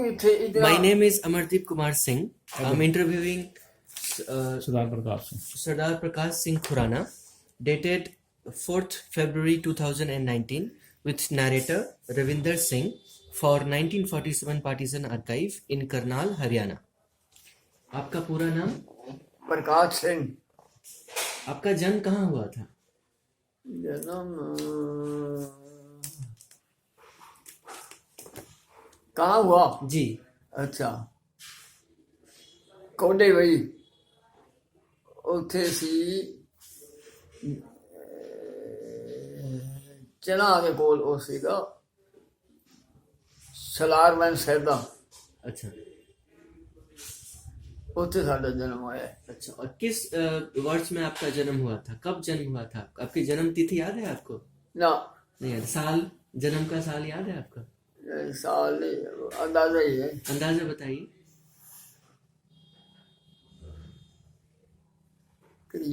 My name is Amardeep Kumar Singh. I'm interviewing Sardar Prakash Singh Khurana, dated 4th February 2019, with narrator Ravinder Singh for 1947 Partisan Archive in Karnal, Haryana. आपका पूरा नाम? प्रकाश सिंह। आपका जन्म कहाँ हुआ था? जन्म कहाँ हुआ जी? अच्छा, कोडे वही ਉੱਥੇ ਸੀ ਚਨਾ ਦੇ ਕੋਲ ਉਹ ਸੀਗਾ ਸਲਾਰਵਨ ਸੈਦਾ। अच्छा ਉੱਥੇ ਸਾਡਾ ਜਨਮ ਹੋਇਆ। अच्छा, और किस वर्ष में आपका जन्म हुआ था? कब जन्म हुआ था? आपकी जन्म तिथि याद है आपको? ना नहीं याद। साल, जन्म का साल याद है आपका? साल अंदाजा ही है। अंदाजा बताइए।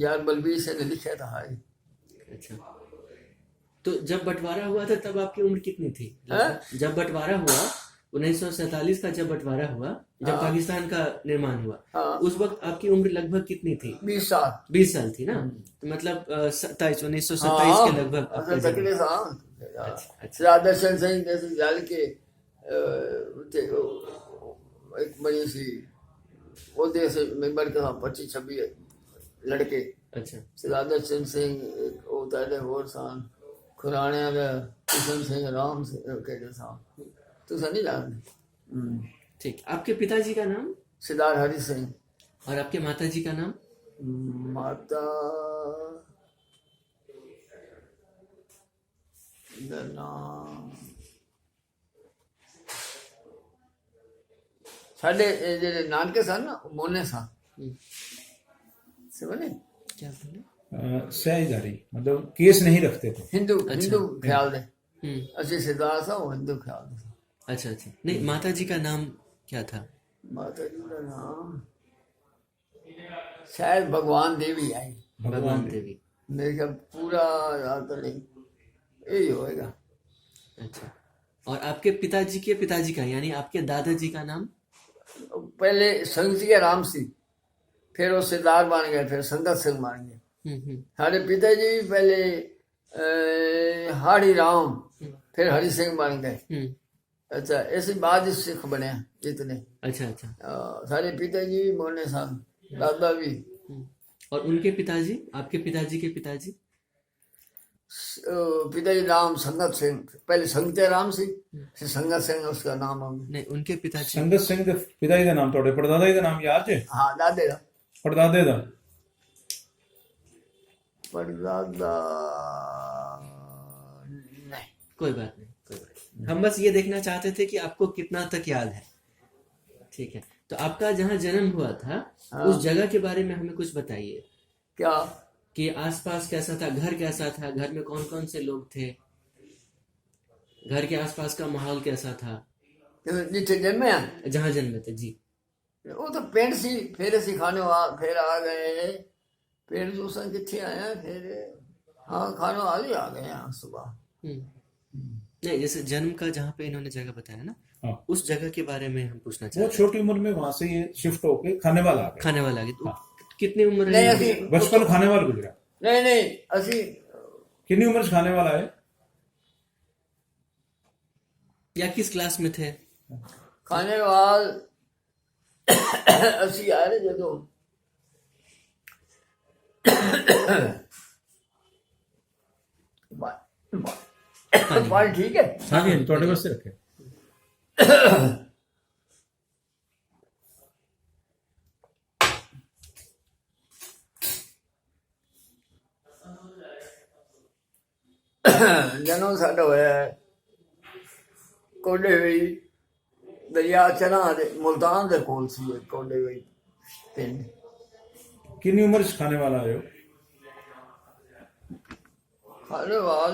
यार बलबीर से ने लिखा था। अच्छा, तो जब बंटवारा हुआ था तब आपकी उम्र कितनी थी? हाँ? जब बंटवारा हुआ 1947 का, जब बंटवारा हुआ, जब हाँ। पाकिस्तान का निर्माण हुआ, हाँ। उस वक्त आपकी उम्र लगभग कितनी थी? 20 साल। 20 साल थी ना? तो मतलब 1927 के लगभग आपका जन्म। तकले सा अच्छा। राधाशन सिंह जैसे जाल के एक बड़ी सी ਉਹਦੇ से मेंबर के 25-26 ਲੜਕੇ। अच्छा ਰਾਧਾਸ਼ਨ ਸਿੰਘ ਉਹ ਤਾਂ ਹੋਰ ਸਨ, ਖੁਰਾਣਿਆਂ ਦਾ ਕਿਸ਼ਨ ਸਿੰਘ, ਰਾਮ ਸਿੰਘ ਕਹਿੰਦੇ ਸਨ। ਤੁਸੀਂ ਨਹੀਂ ਜਾਣਦੇ? ठीक। आपके पिताजी का नाम? सरदार हरि सिंह। और आपके माताजी का नाम? माता ਦਾ ਨਾਮ ਸਾਡੇ ਜਿਹੜੇ ਨਾਨਕੇ ਸਨ ਨਾ ਮੋਨੇ ਸਨ। समझे? क्या बोले? सहजदारी मतलब केस नहीं रखते थे। हिंदू हिंदू ख्याल दे हम्म, ਅਸੀਂ सरदार सा वो हिंदू ख्याल दे। अच्छा अच्छा। नहीं, माताजी का नाम क्या था? माता जी का नाम शायद भगवान देवी आई। भगवान देवी। मेरे ख्याल पूरा याद तो नहीं, यही होएगा। अच्छा, और आपके पिताजी के पिताजी का यानी आपके दादाजी का नाम? पहले संगत के राम सिंह, फिर वो सरदार बन गए, फिर संगत सिंह बन गए। हमारे पिताजी भी पहले हाड़ी राम, फिर हरि सिंह बन गए। अच्छा, ऐसे बाद ही सिख बने जितने। अच्छा अच्छा। सारे पिताजी भी मोने सन, दादा भी। और उनके पिताजी, आपके पिताजी के पिताजी? पिताजी नाम संगत सिंह, पहले संगत राम सिंह, फिर संगत सिंह उसका नाम हम। नहीं, उनके पिताजी। संगत सिंह ਦੇ ਪਿਤਾ ਦਾ ਨਾਮ ਤੁਹਾਡੇ ਪੜਦਾਦਾ ਜੀ ਦਾ ਨਾਮ ਯਾਦ ਹੈ? हाँ दादे का ਪੜਦਾਦੇ ਦਾ परदादा नहीं। कोई बात नहीं, कोई बात नहीं। हम बस ये देखना चाहते थे कि आपको कितना तक याद है। ठीक है, तो आपका जहाँ जन्म हुआ था, हाँ। उस जगह के बारे में हमें कुछ बताइए क्या कि आसपास कैसा था, घर कैसा था, घर में कौन कौन से लोग थे, घर के आसपास का माहौल कैसा था जिथे जन्मे हैं जहाँ जन्मे थे? जी। वो तो पेंट सी, फिर असी खाने फिर आ गए। पेंट दूसरा कितने आया फिर। हाँ खाने वाले आ गए यहाँ सुबह। नहीं, जैसे जन्म का जहाँ पे इन्होंने जगह बताया ना, हाँ। उस जगह के बारे में हम पूछना वो चाहते हैं। छोटी उम्र में वहां से ये शिफ्ट होके खाने वाला आ गया। खाने वाला आ गया। तो हाँ। कितनी उम्र नहीं है? असी बचपन खाने वाला गुजरा। नहीं नहीं असी कितनी उम्र से खाने वाला है? या किस क्लास में थे? खाने वाल असी आए जो बाल ठीक है। हाँ जी, थोड़े वास्ते रखे। जन्म साडा होया कोडे वही दरिया चना दे मुल्तान दे कोल सी कोडे वही पिंड। कितनी उम्र से खाने वाला है? खाने वाल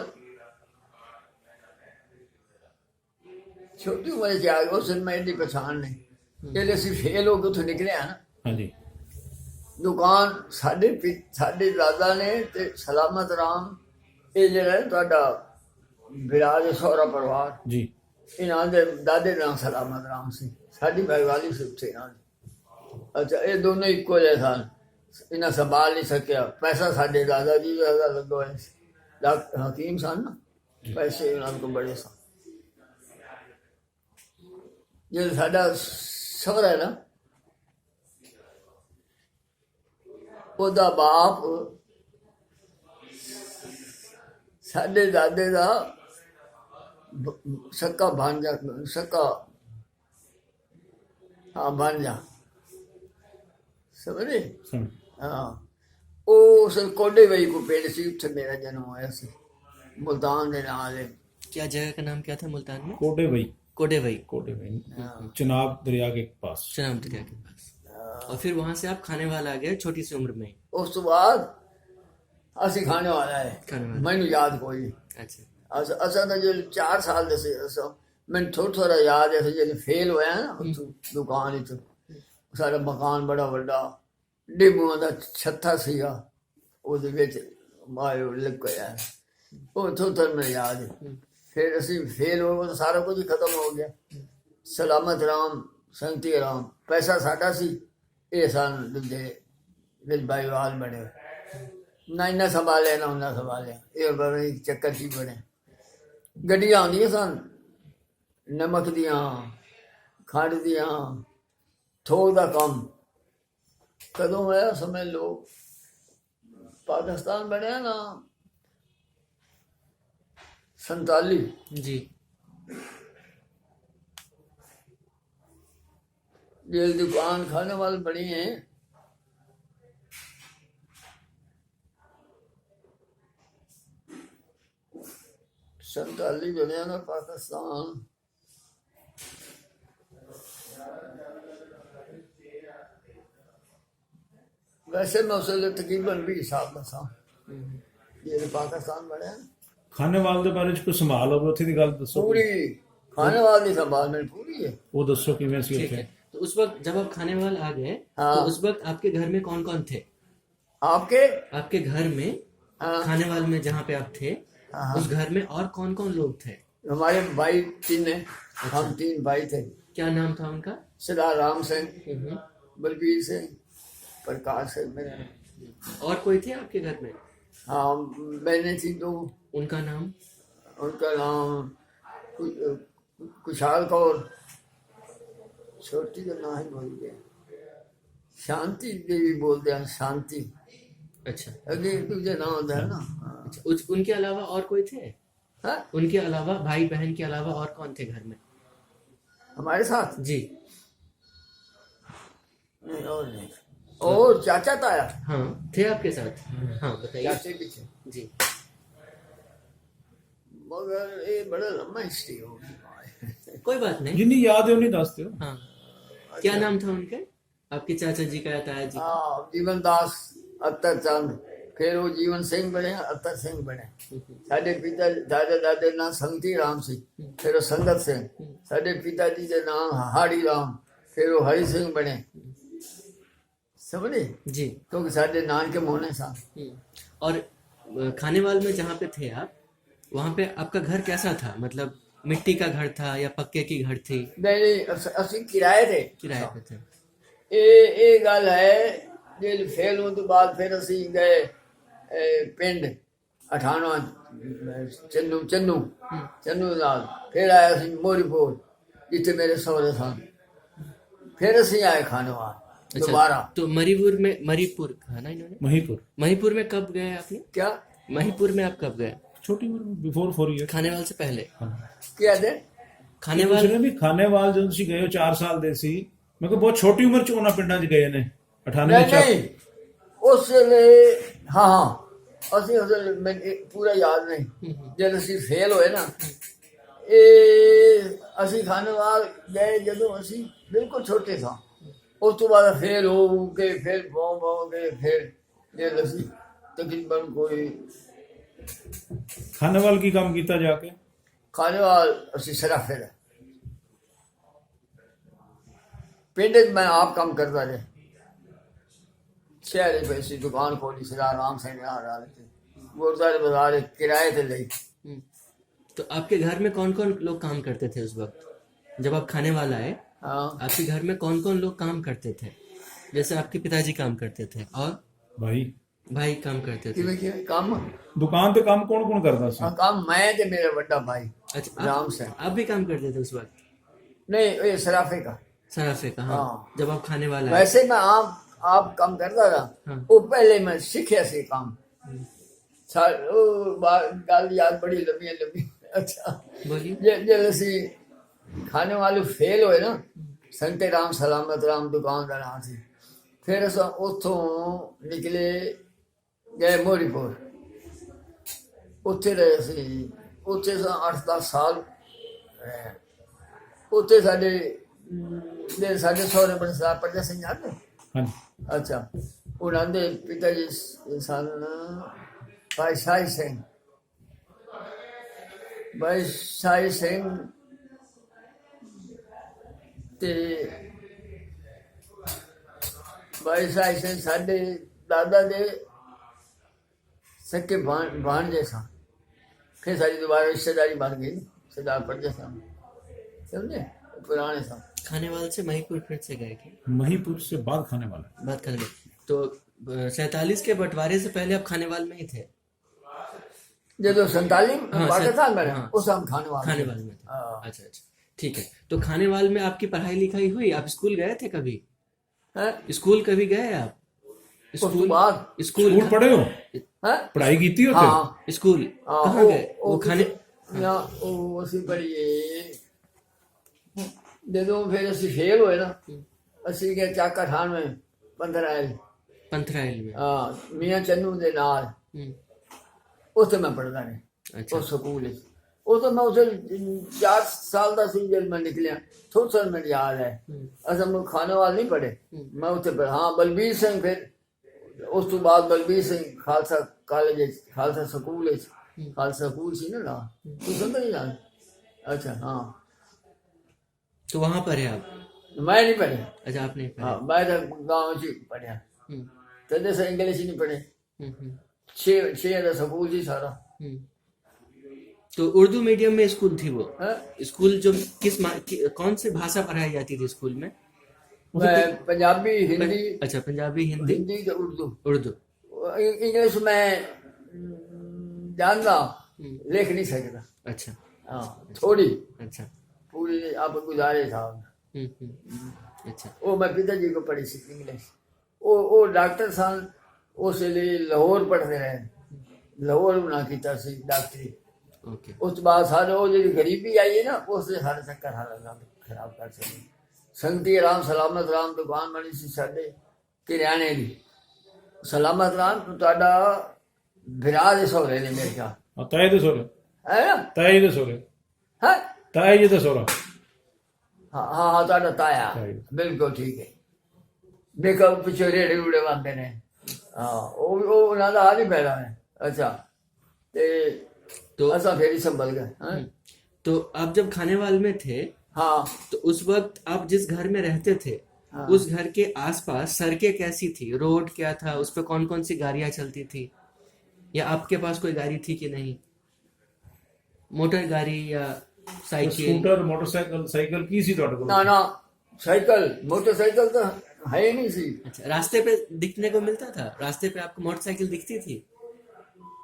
छोटी उम्र से आ गए, उस में इतनी पहचान नहीं। पहले ਅਸੀਂ ਫੇਲ ਹੋ ਕੇ ਉੱਥੋਂ ਨਿਕਲੇ ਆ ਨਾ। ਹਾਂਜੀ। ਦੁਕਾਨ ਸਾਡੇ ਦਾਦਾ ਨੇ ਤੇ ਸਲਾਮਤ ਰਾਮ, ਇਹ ਜਿਹੜਾ ਤੁਹਾਡਾ ਵਿਰਾਜ ਸਹੁਰਾ ਪਰਿਵਾਰ ਜੀ। ਇਹਨਾਂ ਦੇ ਦਾਦੇ ਦਾ ਨਾਮ ਸਲਾਮਤ ਰਾਮ ਸੀ। ਸਾਡੀ ਭਾਈਵਾਲੀ ਸੀ ਉੱਥੇ ਨਾਲ। ਅੱਛਾ ਇਹ ਦੋਨੋਂ ਇੱਕੋ ਜਿਹੇ ਸਨ, ਇਹਨਾਂ ਸੰਭਾਲ ਨਹੀਂ ਸਕਿਆ। ਪੈਸਾ ਸਾਡੇ ਦਾਦਾ ਜੀ ਦਾ ਲੱਗਾ ਹੋਇਆ ਸੀ, ਡਾਕਟਰ ਹਕੀਮ ਸਨ ਨਾ, ਪੈਸੇ ਉਹਨਾਂ ਕੋਲ ਬੜੇ ਸਨ। ਜੇ ਸਾਡਾ ਸਹੁਰਾ ਹੈ ਨਾ, ਉਹਦਾ ਬਾਪ ਸਾਡੇ ਦਾਦੇ ਦਾ ਸਕਾ ਭਾਂਜਾ, ਸਕਾ ਹਾਂ ਭਾਂਜਾ, ਸਮਝੇ? समझ ਹਾਂ ਉਹ ਉਸ ਕੋਡੇ ਵਈ ਕੋ ਪਿੰਡ ਸੀ, ਉੱਥੇ ਮੇਰਾ ਜਨਮ ਹੋਇਆ ਸੀ, ਮੁਲਤਾਨ ਦੇ ਨਾਲ ਹੈ। क्या जगह का नाम क्या था मुल्तान में? कोटे भाई, कोडेवई, कोटे भाई चुनाव दरिया के पास। चनाब दरिया के पास। और फिर वहां से आप खाने वाला आ गए छोटी सी उम्र में ही। ਉਸ ਤੋਂ ਬਾਅਦ ਅਸੀਂ ਖਾਣੇ ਵਾਲਾ ਹੈ, खाने वाला, ਮੈਨੂੰ ਯਾਦ ਕੋਈ ਨਹੀਂ। अच्छा। ਅਸਾਂ ਤਾਂ ਜੇ 4 ਸਾਲ ਦੇ ਸੀ, ਮੈਨੂੰ ਥੋੜਾ ਯਾਦ ਹੈ ਜਦੋਂ ਫੇਲ ਹੋਇਆ ਨਾ ਉੱਥੋਂ ਦੁਕਾਨ ਵਿੱਚ। ਸਾਡਾ ਮਕਾਨ ਬੜਾ ਵੱਡਾ ਡਿਮੂਆਂ ਦਾ ਛੱਤਾ ਸੀਗਾ, ਉਹਦੇ ਵਿੱਚ ਮਾਇਓ ਲੱਗ ਗਿਆ, ਉਹ ਥੋੜਾ ਮੈਨੂੰ ਯਾਦ ਹੈ। ਫਿਰ ਅਸੀਂ ਫੇਲ ਹੋ ਗਏ ਤਾਂ ਸਾਰਾ ਕੁਝ ਹੀ ਖਤਮ ਹੋ ਗਿਆ। ਸਲਾਮਤ ਰਾਮ, ਸੰਗਤੀ ਰਾਮ, ਪੈਸਾ ਸਾਡਾ ਸੀ, ਇਹ ਸਨ ਦੂਜੇ ਵਿੱਚ ਭਾਈਵਾਲ ਬਣੇ। ਨਾ ਇੰਨਾ ਸੰਭਾਲਿਆ ਨਾ ਉਹਨਾਂ ਸੰਭਾਲਿਆ, ਇਹ ਬੜੇ ਚੱਕਰ ਸੀ ਬਣੇ। ਗੱਡੀਆਂ ਆਉਂਦੀਆਂ ਸਨ, ਨਮਕ ਦੀਆਂ, ਖੰਡ ਦੀਆਂ, ਥੋਕ ਦਾ ਕੰਮ। ਕਦੋਂ ਹੋਇਆ ਸਮਝ ਲਓ, ਪਾਕਿਸਤਾਨ ਬਣਿਆ ਨਾ 47। जी। ये दुकान खाने वाली बनी है, संताली बने ना पाकिस्तान। वैसे मैं उसे तकरीबन भी हिसाब दसा, ये पाकिस्तान बने खाने वाले ਦੇ ਬਾਰੇ ਚ ਕੋਈ ਸੰਭਾਲ ਹੋਵੇ ਉੱਥੇ ਦੀ ਗੱਲ ਦੱਸੋ। पूरी खाने वाली संभाल में पूरी है। ਉਹ ਦੱਸੋ ਕਿਵੇਂ ਸੀ ठीक ਉੱਥੇ। है, तो उस वक्त जब आप खाने वाल आ गए, हाँ। तो उस वक्त आपके घर में कौन कौन थे? आपके आपके घर में, हाँ। खाने वाल में जहाँ पे आप थे, हाँ। उस घर में और कौन कौन लोग थे? हमारे भाई 3 है, हम 3 भाई थे। क्या नाम था उनका? सरदार राम सिंह, हम्म। बलबीर सिंह, प्रकाश सिंह मेरे। और कोई थे आपके घर में? हाँ बहनें थी 2, उनका नाम? उनका नाम कुशाल कौर, छोटी का नाम ही भूल गया, शांति देवी बोलते हैं, शांति। अच्छा। अगे तुझे नाम होता है ना। अच्छा, उनके अलावा और कोई थे? हाँ? उनके अलावा, भाई बहन के अलावा और कौन थे घर में? हमारे साथ जी। नहीं और नहीं, और चाचा ताया, हाँ थे आपके साथ? हाँ बताइए। चाचे भी थे, जी। मगर ये बड़ा लंबा हिस्ट्री होगी। कोई बात नहीं। ਜਿੰਨੀ ਯਾਦ ਹੈ ਉਨੀ ਦੱਸ ਦਿਓ। हाँ, क्या नाम था उनके, आपके चाचा जी का या ताया जी का? हाँ जीवन दास, अत्तर चंद, फिर वो जीवन सिंह बने, अत्तर सिंह बने। साढ़े पिता दादा दादे नाम संगती राम सी, फिर वो संगत सिंह। साढ़े पिताजी के नाम हाड़ी राम, फिर वो हरि सिंह बने। समझे? जी। क्योंकि साढ़े नान के मोहने सा। और खाने वाल में जहाँ पे थे आप, वहाँ पे आपका घर कैसा था? मतलब मिट्टी का घर था या पक्के की घर थी? नहीं असि किराए थे, किराए पे थे। ये गल है जे फेल होने तो बाद फिर असी गए पिंड 98 चन्नू चन्नू चन्नू नाल, फिर आया सी मोरीपुर जिथे मेरे सौरे सन, फिर असी आए खानेवाल दोबारा। तो मणिपुर था ना इन्होंने? मणिपुर में कब गए आपने? क्या मणिपुर में आप कब गए? ਛੋਟੀ ਉਮਰ ਬਿਫੋਰ 4 ਇਅਰ। खानेवाल से पहले? क्या दे खानेवाल ਵੀ ਖਾਨੇਵਾਲ ਜਦੋਂ ਤੁਸੀਂ ਗਏ ਹੋ 4 ਸਾਲ ਦੇ ਸੀ, ਮੈਂ ਕਿਹਾ ਬਹੁਤ ਛੋਟੀ ਉਮਰ ਚ ਉਹਨਾਂ ਪਿੰਡਾਂ ਚ ਗਏ ਨੇ 98 ਚ। नहीं उस ਵੇਲੇ हाँ असी मैं पूरा याद नहीं, जब असी फेल होए ना असी खानेवाल गए ਜਦੋਂ ਅਸੀਂ ਬਿਲਕੁਲ ਛੋਟੇ ਸਾਂ। ਉਸ ਤੋਂ ਬਾਅਦ ਫੇਲ ਹੋ ਕੇ ਫਿਰ ਬਹੁ ਕੇ ਫਿਰ ਇਹ ਅਸੀਂ ਤਕਰੀਬਨ ਕੋਈ ਖਾਨੇਵਾਲ ਕੀ ਕੰਮ ਕੀਤਾ ਜਾ ਕੇ? ਖਾਨੇਵਾਲ ਅਸੀਂ ਸਿਰਫ ਫਿਰ ਪਿੰਡ 'ਚ ਮੈਂ ਆਪ ਕੰਮ ਕਰਦਾ ਰਿਹਾ। शहर पे ऐसी दुकान खोली, सरदार राम सिंह गुरुद्वारे बाजार किराए थे ली। तो आपके घर में कौन कौन लोग काम करते थे उस वक्त जब आप खाने वाला आए? हाँ आपके घर में कौन कौन लोग काम करते थे? जैसे आपके पिताजी काम करते थे और भाई भाई काम करते थे। किਵੇਂ ਕਿਵੇਂ ਕੰਮ ਦੁਕਾਨ ਤੇ ਕੰਮ ਕੌਣ ਕੌਣ ਕਰਦਾ ਸੀ? ਹਾਂ ਕੰਮ ਮੈਂ ਤੇ ਮੇਰਾ ਵੱਡਾ ਭਾਈ अच्छा राम से आप भी काम करते थे उस वक्त? नहीं ये सराफे का सराफे का, हाँ। हाँ। जब आप खाने वाला आए। वैसे मैं आप काम करता था हाँ। वो पहले मैं सीखा से काम गल याद बड़ी लंबी लंबी अच्छा बोलिए। जब ਅਸੀਂ खाने वाले फेल होए ना संते राम सलामत राम दुकान का नाम ਸੀ ਫਿਰ ਅਸਾਂ ਉੱਥੋਂ ਨਿਕਲੇ ਗਏ ਮੋਰੀਪੁਰ ਉੱਥੇ ਰਹੇ ਸੀ ਉੱਥੇ ਸਾਂ 8-10 ਸਾਲ ਰਹੇ। ਉੱਥੇ ਸਾਡੇ ਸਹੁਰੇ ਬਣ ਸਰਦਾਰ ਪਰਜਾ ਸਿੰਘ ਜਾਣਦੇ? ਹਾਂਜੀ। ਅੱਛਾ ਉਹਨਾਂ ਦੇ ਪਿਤਾ ਜੀ ਸਨ ਭਾਈ ਸਾਈ ਸਿੰਘ। ਭਾਈ ਸਾਈ ਸਿੰਘ ਤੇ ਭਾਈ ਸਾਈ ਸਿੰਘ ਸਾਡੇ ਦਾਦਾ ਦੇ ਸਕੇ ਭਾਣਜੇ ਸਨ। फिर सारी दोबारा रिश्तेदारी बन गई सरदार पड़ते समझे पुराने सा खाने वाले से महीपुर फिर से गए थे? महीपुर से बाद खाने वाला। बात खाने में तो 47 के बंटवारे से पहले आप खाने वाले में ही थे? जो 47 हाँ, पाकिस्तान में हाँ। उस हम खाने वाले में थे। हाँ। अच्छा अच्छा ठीक है। तो खाने वाले में आपकी पढ़ाई लिखाई हुई? आप स्कूल गए थे कभी? हैं? स्कूल कभी गए आप? उसके बाद स्कूल पढ़े हो? हैं? पढ़ाई की थी होते? हाँ स्कूल हाँ, कहाँ गए? वो खाने ना वो उसी बड़ी ਜਦੋਂ ਫਿਰ ਅਸੀਂ ਫੇਲ ਹੋਏ ਨਾ ਅਸੀਂ ਗਏ ਚਾਕਾ ਠਾਣ में पंथराइल में। ਹਾਂ ਮੀਆਂ ਚੰਨੂ ਦੇ ਨਾਲ हम्म, ਉੱਥੇ ਮੈਂ ਪੜਦਾ ਰਿਹਾ अच्छा ਉਹ ਸਕੂਲ ਵਿੱਚ। ਉਹ ਤਾਂ ਮੈਂ ਉਸੇ 4 ਸਾਲ ਦਾ ਸੀ ਜਦ ਮੈਂ ਨਿਕਲਿਆ ਥੋੜਾ ਸਾ ਮੈਨੂੰ ਯਾਦ ਹੈ। ਅਸਾਂ ਨੂੰ ਖਾਣੇ ਵਾਲ ਨਹੀਂ ਪੜੇ ਮੈਂ ਉੱਥੇ ਹਾਂ ਬਲਬੀਰ ਸਿੰਘ ਫਿਰ ਉਸ ਤੋਂ ਬਾਅਦ ਬਲਬੀਰ ਸਿੰਘ ਖਾਲਸਾ ਕਾਲਜ ਵਿੱਚ ਖਾਲਸਾ ਸਕੂਲ ਵਿੱਚ ਖਾਲਸਾ ਸਕੂਲ ਸੀ ਨਾ ਤੂੰ ਸੁਣਦਾ ਨਹੀਂ ਜਾਣ? ਅੱਛਾ ਹਾਂ तो वहां पर है आप? मैं नहीं पढ़े। अच्छा आप नहीं हाँ पढ़े। मैं तो गाँव से पढ़िया हम्म, तो जैसे इंग्लिश ही नहीं पढ़े। हम्म, 6 का स्कूल ही सारा हम्म। तो उर्दू मीडियम में स्कूल थी वो? है? स्कूल जो कौन सी भाषा पढ़ाई जाती थी स्कूल में? मैं पंजाबी हिंदी अच्छा पंजाबी हिंदी हिंदी तो उर्दू उर्दू। इंग्लिश में जानता लिख नहीं सकता। अच्छा हाँ थोड़ी अच्छा पूरी आप गुजारे था। अच्छा वो मैं पिताजी को पढ़ी सी इंग्लिश। वो डॉक्टर सन उस लिए लाहौर पढ़ते रहे लाहौर बना किया सी डॉक्टरी। ओके उस बाद सारे वो जी गरीबी आई है ना उसने सारे चक्कर सारा खराब कर सके। संगती राम सलामत राम दुकान बनी सी साडे किराने की। सलामत राम ਤੁਹਾਡਾ ਵਿਰਾਹ ਦੇ ਸਹੁਰੇ ਨੇ ਮੇਰੇ ਖਿਆਲ ਤਾਏ ਦੇ ਸਹੁਰੇ? ਹੈ ਨਾ? ਤਾਏ ਦੇ ਸਹੁਰੇ? ਹੈ ਤਾਏ ਜੀ ਦਾ ਸਹੁਰਾ? ਹਾਂ ਤੁਹਾਡਾ ਤਾਇਆ ਤਾਇਆ। ਬਿਲਕੁਲ ਠੀਕ ਹੈ। ਦੇਖੋ ਪਿੱਛੇ ਰੇੜੇ ਰੂੜੇ ਬੰਦੇ ਨੇ ਹਾਂ ਉਹ ਉਹਨਾਂ ਦਾ ਹਾਲ ਹੀ ਪੈਦਾ ਹੈ। ਅੱਛਾ ਤੇ तो ਅਸਾਂ ਫੇਰ ਹੀ ਸੰਭਲ ਗਏ। हैं? तो आप जब खाने वाले में थे हाँ तो उस वक्त आप जिस घर में रहते थे हाँ। उस घर के आसपास सड़कें कैसी थी? रोड क्या था? उस पे कौन कौन सी गाड़ियां चलती थी? या आपके पास कोई गाड़ी थी कि नहीं? मोटर गाड़ी या साइकिल? ਸਕੂਟਰ ਮੋਟਰਸਾਈਕਲ ਸਾਈਕਲ ਕੀ ਸੀ ਤੁਹਾਡੇ ਕੋਲ? ना ना साइकिल मोटरसाइकिल तो है ही नहीं सी। अच्छा रास्ते पे दिखने को मिलता था? रास्ते पे आपको मोटरसाइकिल दिखती थी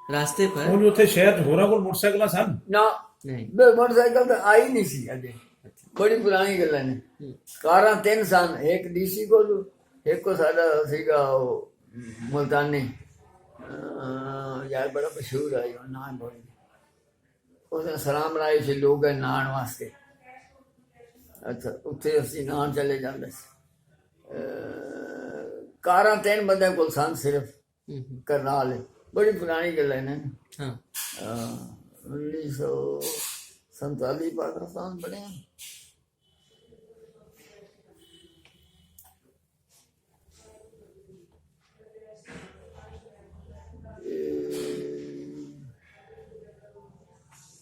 रास्ते पर? ਉਹ ਉੱਥੇ ਸ਼ਹਿਰ 'ਚ ਹੋਰਾਂ ਕੋਲ ਮੋਟਰਸਾਈਕਲਾਂ ਸਨ? ना नहीं मोटरसाइकिल तो आई नहीं सी अजे। बड़ी पुरानी गल ने कारां 3 सन एक डीसी को एक को साडा सीगा मुल्तानी यार बड़ा मशहूर है यो नाम बोल उसने सलाम लाए से लोग नान वास्ते। अच्छा उत्थे असी नान चले जाते कारां 3 बंदे को सन सिर्फ करनाल। बड़ी पुरानी गल है हाँ 1947 पाकिस्तान बने।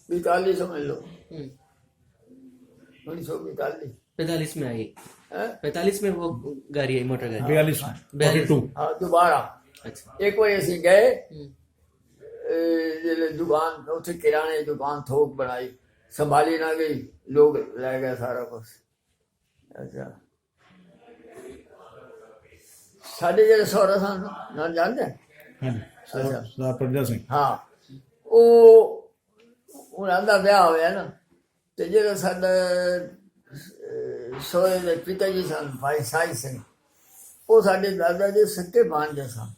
बीतालीस समझ लो 1942। 45 में आई? 45 में वो गाड़ी आई मोटर गाड़ी? 42 42 हाँ दोबारा अच्छा एक बार ऐसी गए दुकान उसे किराने की दुकान थोक बनाई संभाली ना गई लोग ले गए सारा कुछ। ਅੱਛਾ ਸਾਡੇ ਜਿਹੜੇ ਸਹੁਰਾ ਸਨ ਨਾਲ ਜਾਂਦੇ ਹਾਂਜੀ ਅੱਛਾ। ਸਰਦਾਰ ਪਰਜਾ ਸਿੰਘ। ਹਾਂ ਉਹ ਉਹਨਾਂ ਦਾ ਵਿਆਹ ਹੋਇਆ ਨਾ ਤੇ ਜਿਹੜਾ ਸਾਡਾ ਸਹੁਰੇ ਦੇ ਪਿਤਾ ਜੀ ਸਨ ਭਾਈ ਸਾਈ ਸਿੰਘ, ਉਹ ਸਾਡੇ ਦਾਦਾ ਜੀ ਸੱਕੇ ਭਾਂਜੇ ਸਨ।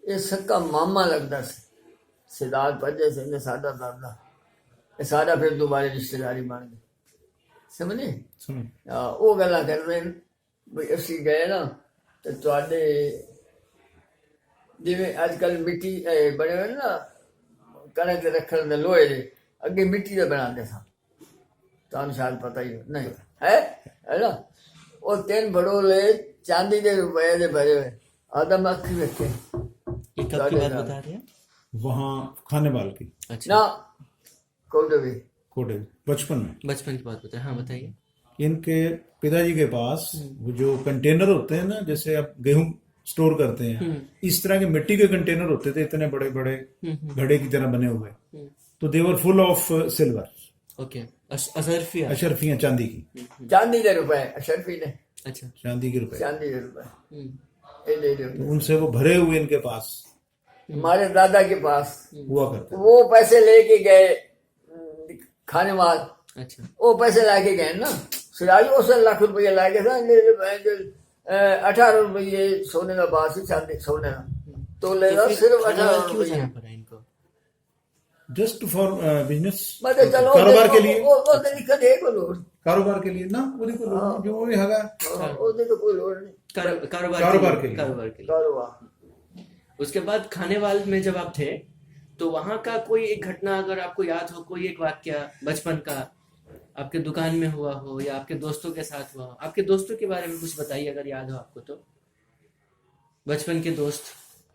ਇਹ ਸੱਕਾ ਮਾਮਾ ਲੱਗਦਾ ਸੀ ਸਰਦਾਰ ਪਰਜਾ ਸਿੰਘ ਨੇ ਸਾਡਾ ਦਾਦਾ। ਇਹ ਸਾਡਾ ਫਿਰ ਦੁਬਾਰਾ ਰਿਸ਼ਤੇਦਾਰੀ ਬਣ ਗਈ, ਸਮਝੇ? ਸੁਣੋ ਉਹ ਗੱਲਾਂ ਕਰਦੇ ਨੇ ਵੀ ਅਸੀਂ ਗਏ ਨਾ ਤੇ ਤੁਹਾਡੇ ਜਿਵੇਂ ਅੱਜ ਕੱਲ੍ਹ ਮਿੱਟੀ ਬਣੇ ਹੋਏ ਨੇ ਨਾ ਕਣਕ ਦੇ ਰੱਖਣ ਦੇ ਲੋਹੇ ਦੇ, ਅੱਗੇ ਮਿੱਟੀ ਦੇ ਬਣਾਉਂਦੇ ਸਨ, ਤੁਹਾਨੂੰ ਸ਼ਾਇਦ ਪਤਾ ਹੀ ਨਹੀਂ ਹੈ ਨਾ। ਉਹ 3 भड़ोले चांदी के रुपए ਦੇ भरे हुए आदम अखी रखे ये कब की बात बता रहे हैं? वहाँ खाने वाल की अच्छा, ना कोडवी कोटे बचपन में बचपन की बात बताए, हाँ बताइए। इनके पिताजी के पास वो जो कंटेनर होते हैं ना, जैसे आप गेहूं स्टोर करते हैं, इस तरह के मिट्टी के कंटेनर होते थे, इतने बड़े बड़े घड़े की तरह बने हुए। तो they were full of silver, okay, अशरफिया, अशरफियां चांदी की, चांदी के रुपए अशरफी ने अच्छा, चांदी के रुपए, चांदी के रुपए ये ले लो। तो उनसे वो भरे हुए इनके पास हमारे दादा के पास हुआ करते। वो पैसे लेके गए खाने वाल, अच्छा, वो पैसे लाके गए ना सिराज, उस लाख रुपये लाके था 18 रुपये सोने का बात ही चांदी सोने का तो लेगा फिर सिर्फ खाने वाल 18 क्यों रुपये। जाना पड़ा इनको? जस्ट फॉर बिजनेस, मतलब चलो कारोबार के लिए, वो तो दिक्कत है कोई लोड, कारोबार के लिए ना, वो देखो लोग जो वो हैगा वो तो कोई लोड नहीं, कारोबार के लिए। कारोबार। उसके बाद खानेवाल में जब आप थे तो वहां का कोई एक घटना अगर आपको याद हो, कोई एक वाक्य बचपन का आपके दुकान में हुआ हो या आपके दोस्तों के साथ हुआ हो, आपके दोस्तों के बारे में कुछ बताइए अगर याद हो आपको तो। बचपन के दोस्त,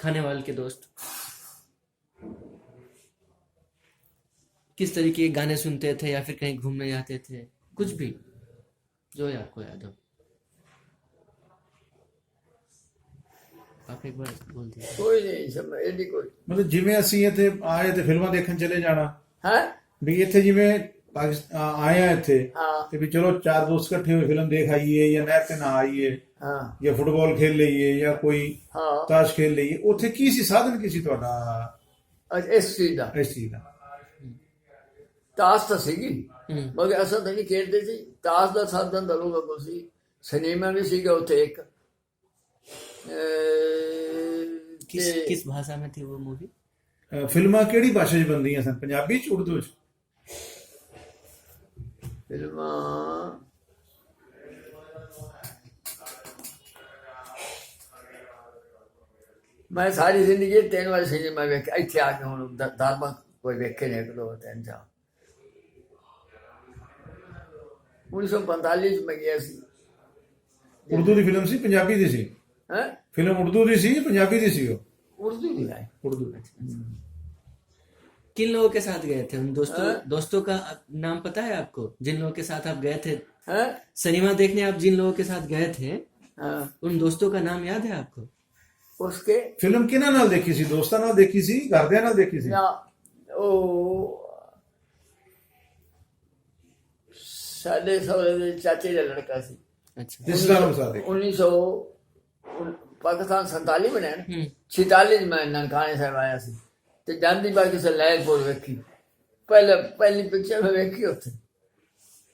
खानेवाल के दोस्त, किस तरीके के गाने सुनते थे या फिर कहीं घूमने जाते थे, कुछ भी जो आपको याद हो आप एक बार बोल दीजिए। कोई नहीं सब एडी कोई मतलब जिवें ਅਸੀਂ ਇੱਥੇ ਆਏ ਤੇ ਫਿਲਮਾਂ ਦੇਖਣ ਚਲੇ ਜਾਣਾ, है ਵੀ ਇੱਥੇ ਜਿਵੇਂ ਪਾਕਿਸਤਾਨ ਆਏ ਆ ਇੱਥੇ हाँ ਤੇ ਵੀ ਚਲੋ 4 ਦੋਸਤ ਇਕੱਠੇ ਹੋਏ ਫਿਲਮ ਦੇਖ ਆਈਏ ਜਾਂ ਨਹਿਰ ਤੇ ਨਾ ਆਈਏ हाँ ਜਾਂ ਫੁੱਟਬਾਲ ਖੇਲ ਲਈਏ ਜਾਂ ਕੋਈ हाँ ਤਾਸ਼ ਖੇਲ ਲਈਏ। ਉੱਥੇ ਕੀ ਸੀ ਸਾਧਨ, ਕੀ ਸੀ ਤੁਹਾਡਾ अच्छा इस चीज का ਇਸ ਚੀਜ਼ ਦਾ? ਤਾਸ਼ ਤਾਂ ਸੀਗੀ ਮਗਰ ਅਸਾਂ ਤਾਂ ਨਹੀਂ ਖੇਡਦੇ ਸੀ ਤਾਸ਼ ਦਾ ਸਾਧਨ ਤਾਂ ਲੋਕਾਂ ਕੋਲ ਸੀ। ਸਿਨੇਮਾ ਵੀ ਸੀਗਾ ਉੱਥੇ ਇੱਕ किस भाषा में थी वो मूवी? ਫਿਲਮਾਂ ਕਿਹੜੀ ਭਾਸ਼ਾ 'ਚ ਬਣਦੀਆਂ ਸਨ, ਪੰਜਾਬੀ 'ਚ, ਉਰਦੂ 'ਚ? ਫਿਲਮਾਂ ਮੈਂ ਸਾਰੀ ਜ਼ਿੰਦਗੀ 3 ਵਾਰ ਸਿਨੇਮਾ ਵੇਖਿਆ, ਇੱਥੇ ਆ ਕੇ ਹੁਣ ਦਾਰਮਾ ਕੋਈ ਵੇਖੇ ਨੇ 1 2 3 4 1945 ਚ ਮੈਂ ਗਿਆ ਸੀ। ਉਰਦੂ ਦੀ ਫਿਲਮ ਸੀ, ਪੰਜਾਬੀ ਦੀ ਸੀ? ਹੈ ਫਿਲਮ ਉਰਦੂ ਦੀ ਸੀ, ਪੰਜਾਬੀ ਦੀ ਸੀ? ਉਹ ਉਰਦੂ ਦੀ ਹੈ। उर्दू। किन लोगों के साथ गए थे? उन दोस्तों का नाम पता है आपको जिन लोगों के साथ आप गए थे हैं सिनेमा देखने? आप जिन लोगों के साथ गए थे हाँ उन दोस्तों का नाम याद है आपको? उसके ਫਿਲਮ ਕਿਹਨਾਂ ਨਾਲ ਦੇਖੀ ਸੀ? ਦੋਸਤਾਂ ਨਾਲ ਦੇਖੀ ਸੀ, ਘਰਦਿਆਂ ਨਾਲ ਦੇਖੀ ਸੀ? या ਉਹ ਸਾਡੇ ਸਹੁਰੇ ਦੇ ਚਾਚੇ ਦਾ ਲੜਕਾ ਸੀ। अच्छा, ਰਿਸ਼ਤੇਦਾਰਾਂ ਨਾਲ ਦੇਖੀ? 1900 ਪਾਕਿਸਤਾਨ 47 ਬਣਿਆ ਨਾ, हम्म। 46 ਮੈਂ ਨਨਕਾਣੇ ਸਾਹਿਬ ਆਇਆ ਸੀ ਤੇ ਜਾਂਦੀ ਬਾਕੀ ਸੇ ਲਾਇਲਪੁਰ ਵੇਖੀ, ਪਹਿਲੀ ਪਿਕਚਰ ਮੈਂ ਵੇਖੀ ਉੱਥੇ।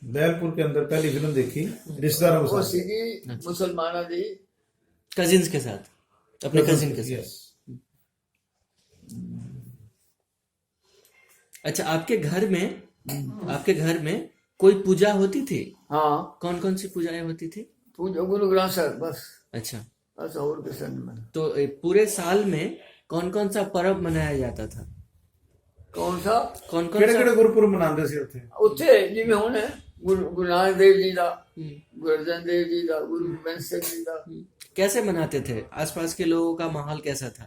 लहलपुर के अंदर पहली फिल्म देखी रिश्तेदारों के ਉਹ साथ? ਸੀਗੀ ਮੁਸਲਮਾਨਾਂ ਦੀ। कजिन्स के साथ, अपने कजिन के साथ। Yes. अच्छा, आपके घर में कोई पूजा होती थी? हाँ कौन कौन सी पूजाएं होती थी? पूजा गुरु ग्रंथ साहब बस अच्छा, बस और किसी में। तो पूरे साल में कौन कौन सा पर्व मनाया जाता था? कौन सा कौन कौन ਕਿਹੜੇ सा? ਕਿਹੜੇ ਗੁਰਪੁਰਬ ਮਨਾਉਂਦੇ ਸੀ ਉੱਥੇ? ਉੱਥੇ ਜਿਵੇਂ ਹੁਣ ਗੁਰੂ ਨਾਨਕ ਦੇਵ ਜੀ ਦਾ, ਗੁਰੂ ਅਰਜਨ ਦੇਵ ਜੀ ਦਾ, ਗੁਰੂ ਗੋਬਿੰਦ ਸਿੰਘ जी ਦਾ। कैसे मनाते थे? आसपास के लोगों का माहौल कैसा था?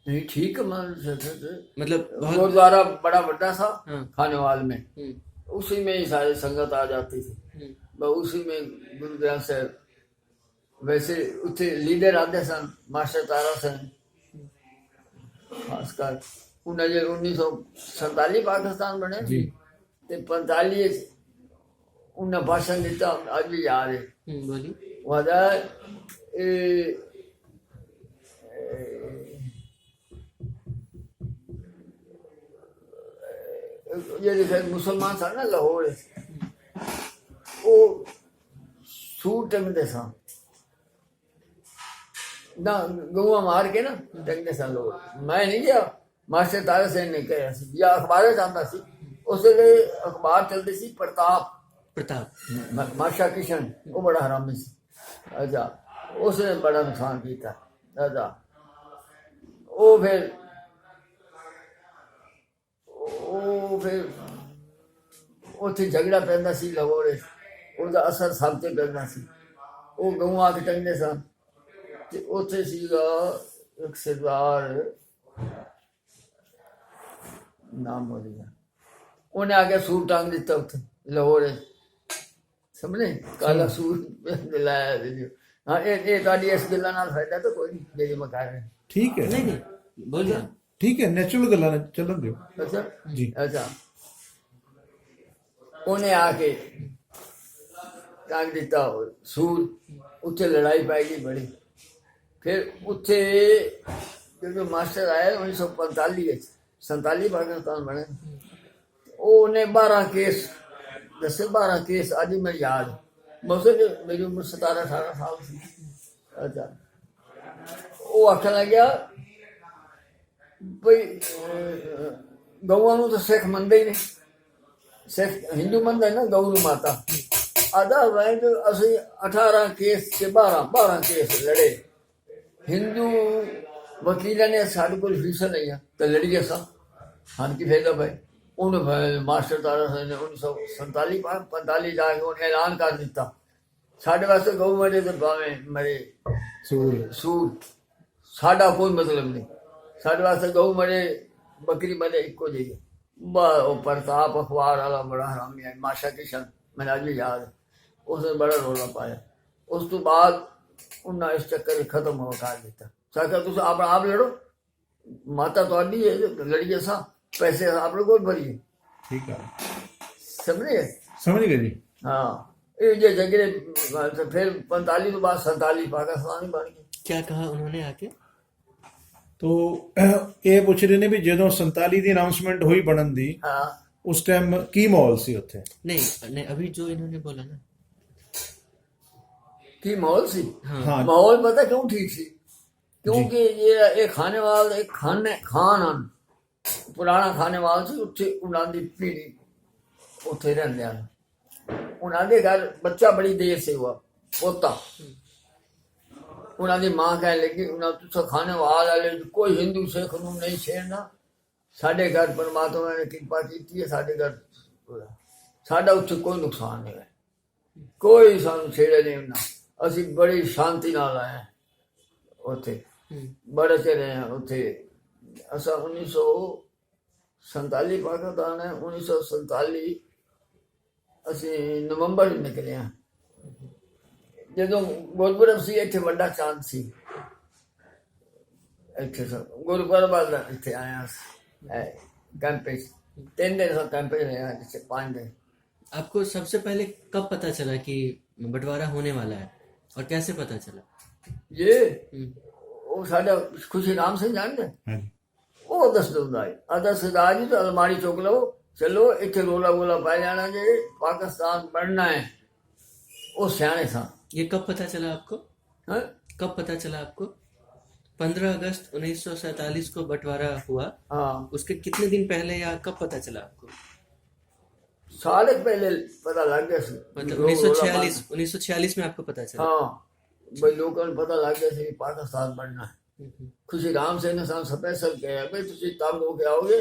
नहीं ठीक है मान सकते थे। मतलब बहुत गुरुद्वारा बड़ा बड़ा था हाँ। खानेवाल में, हम्म, उसी में ही सारी संगत आ जाती थी। बस उसी में गुरु ग्रंथ साहब वैसे उत्थे लीडर आते सन, मास्टर तारा सन खासकर। उन्हें जो 1947 पाकिस्तान बने जी। ते 45 उन्हें भाषण दिता आज भी याद है बोलिए। वो आदा ये फिर मुसलमान था ना लाहौर वो सूट टंगते सा ना गौआ मार के ना टंगते सा लोग मैं नहीं गया मास्टर तारा सेन ने कहा या अखबार चाहता सी उस अखबार चलती सी प्रताप माशा किशन वो बड़ा हरामी सी अच्छा उसने बड़ा नुकसान किया अच्छा वो फिर ਉੱਥੇ ਝਗੜਾ ਪੈਂਦਾ ਸੀ ਲਾਹੌਰ ਉਹਦਾ ਅਸਰ ਸਭ ਤੇ ਪੈਂਦਾ ਸੀ ਉਹ ਗਊ ਆ ਕੇ ਟੰਗਦੇ ਸਨ ਤੇ ਉੱਥੇ ਸੀਗਾ ਇੱਕ ਸਰਦਾਰ ਨਾਮ ਭੁੱਲ ਗਿਆ ਉਹਨੇ ਆ ਕੇ ਸੂਟ ਟੰਗ ਦਿੱਤਾ ਉੱਥੇ ਲਾਹੌਰ ਸਮਝੇ ਕਾਲਾ ਸੂਟ ਲਾਇਆ ਸੀ ਹਾਂ ਇਹ ਤੁਹਾਡੀ ਇਸ ਗੱਲਾਂ ਨਾਲ ਫਾਇਦਾ ਤਾਂ ਕੋਈ ਨਹੀਂ ਜਿਹੜੀ ਮੈਂ ਕਰ ਰਿਹਾ ਠੀਕ ਹੈ नहीं बोलिए। ਠੀਕ ਹੈ ਨੈਚੁਰਲ ਗੱਲਾਂ ਨੇ ਚੱਲਣ ਦਿਓ अच्छा ਜੀ अच्छा ਉਹਨੇ ਆ ਕੇ ਟੰਗ ਦਿੱਤਾ ਸੂਰ ਉੱਥੇ ਲੜਾਈ ਪੈ ਗਈ ਬੜੀ ਫਿਰ ਉੱਥੇ ਜਦੋਂ ਮਾਸਟਰ ਆਇਆ 1945 ਵਿੱਚ 47 ਪਾਕਿਸਤਾਨ ਬਣੇ ਉਹਨੇ 12 ਕੇਸ ਦੱਸੇ 12 ਕੇਸ ਅੱਜ ਮੈਂ ਯਾਦ ਮਸਲ ਮੇਰੀ ਉਮਰ 17 18 ਸਾਲ ਸੀ ਅੱਛਾ ਉਹ ਆਖਣ ਲੱਗਿਆ ਭਈ ਗਊਆਂ ਨੂੰ ਤਾਂ ਸਿੱਖ ਮੰਨਦੇ ਹੀ ਨਹੀਂ ਸਿੱਖ ਹਿੰਦੂ ਮੰਨਦੇ ਨਾ ਗਊ ਨੂੰ ਮਾਤਾ ਆਦਾ ਵੈਦ ਅਸੀਂ 18 ਕੇਸ ਤੇ 12 ਕੇਸ ਲੜੇ ਹਿੰਦੂ ਵਕੀਲਾਂ ਨੇ ਸਾਡੇ ਕੋਲ ਫੀਸਾਂ ਲਈਆਂ ਤੇ ਲੜੀ ਅਸਾਂ ਹਾਂ ਕੀ ਫਾਇਦਾ ਭਾਈ ਉਹਨੇ ਮਾਸਟਰ ਤਾਰਾ ਸਿੰਘ ਨੇ 1947 45 ਜਾ ਕੇ ਉਹਨੇ ਐਲਾਨ ਕਰ ਦਿੱਤਾ ਸਾਡੇ ਵਾਸਤੇ ਗਊ ਮਰੇ ਤੇ ਭਾਵੇਂ ਮਰੇ ਸੂਰ ਸਾਡਾ ਕੋਈ ਮਤਲਬ ਨਹੀਂ ਸਾਡੇ ਵਾਸਤੇ ਗਊ ਮਰੇ ਬੱਕਰੀ ਮਰੇ ਇੱਕੋ ਜਿਹੀ ਉਹ ਪ੍ਰਤਾਪ ਅਖਬਾਰ ਵਾਲਾ ਬੜਾ ਹਰਾਮੀ ਹੈ ਮਾਸ਼ਾ ਕਿਸ਼ਨ ਮੈਨੂੰ ਅੱਜ ਵੀ ਯਾਦ ਹੈ ਉਸਨੇ ਬੜਾ ਰੌਲਾ ਪਾਇਆ ਉਸ ਤੋਂ ਬਾਅਦ ਉਹਨਾਂ ਇਸ ਚੱਕਰ ਖਤਮ ਹੋ ਕਰ ਦਿੱਤਾ ਸਾਕਾ ਤੁਸੀਂ ਆਪਣਾ ਆਪ ਲੜੋ ਮਾਤਾ ਤੁਹਾਡੀ ਹੈ ਲੜੀਏ ਸਾਂ ਪੈਸੇ ਆਪਣੇ ਕੋਲ ਭਰੀਏ ਠੀਕ ਹੈ ਸਮਝ ਗਏ ਜੀ ਹਾਂ ਇਹ ਜੇ ਝਗੜੇ ਫਿਰ 45 ਤੋਂ ਬਾਅਦ 47 ਪਾਕਿਸਤਾਨ ਬਣ ਗਏ क्या कहा उन्होंने आके? ਤੋ ਇਹ ਪੁੱਛ ਰਹੇ ਨੇ ਵੀ ਜਦੋਂ 47 ਦੀ ਅਨਾਉਂਸਮੈਂਟ ਹੋਈ ਬਣਨ ਦੀ ਹਾਂ ਉਸ ਟਾਈਮ ਕੀ ਮਾਹੌਲ ਸੀ ਉੱਥੇ नहीं अभी जो इन्होंने बोला ना की माहौल सी हाँ माहौल पता क्यों ठीक सी क्योंकि ये एक खाने वाला एक खान पुराना खाने वाला सी उत्थे उन्हां दी पीढ़ी उत्थे रहंदे हन उन्हां दे घर बच्चा बड़ी देर से हुआ पोता उन्हां दी मां कहने लगी उन्हां तुसा खाने वाले कोई हिंदू सिख नूं नहीं छेड़ना साडे घर परमात्मा ने कृपा की है साडे घर साडा उत्थे कोई नुकसान नहीं है कोई सानू छेड़े नहीं उन्हां ਅਸੀਂ ਬੜੀ ਸ਼ਾਂਤੀ ਨਾਲ ਆਏ ਉੱਥੇ ਬੜੇ ਚਿਰ ਰਹੇ ਉੱਥੇ ਅਸਾਂ 1947 ਪਾਕਿਸਤਾਨ ਹੈ 1947 ਅਸੀਂ ਨਵੰਬਰ ਵਿੱਚ ਨਿਕਲੇ ਹਾਂ ਜਦੋਂ ਗੁਰਪੁਰਬ ਸੀ ਇੱਥੇ ਵੱਡਾ ਚਾਂਦ ਸੀ ਇੱਥੇ ਗੁਰਪੁਰਬ ਵਾਲਾ ਇੱਥੇ ਆਇਆ कैंप 3 दिन कैंप रहे जैसे 5 दिन। आपको सबसे पहले कब पता चला कि बंटवारा होने वाला है और कैसे पता चला? ये वो साडा खुशी राम सिंह जानते वो दस दूंगा आधा सरदार जी तो अलमारी चुक लो चलो इतने रोला गोला पै जाना जे पाकिस्तान बढ़ना है वो सियाने था। ये कब पता चला आपको? है? कब पता चला आपको? 15 अगस्त 1947 को बंटवारा हुआ। हाँ उसके कितने दिन पहले या कब पता चला आपको? साल पहले पता लग गया मतलब 1946 में आपको पता चला? हाँ भाई लोगों को पता लग गया कि पाकिस्तान बनना है। खुशी राम सिंह ने सानू स्पेशल कहा भाई तुम तंग होके आओगे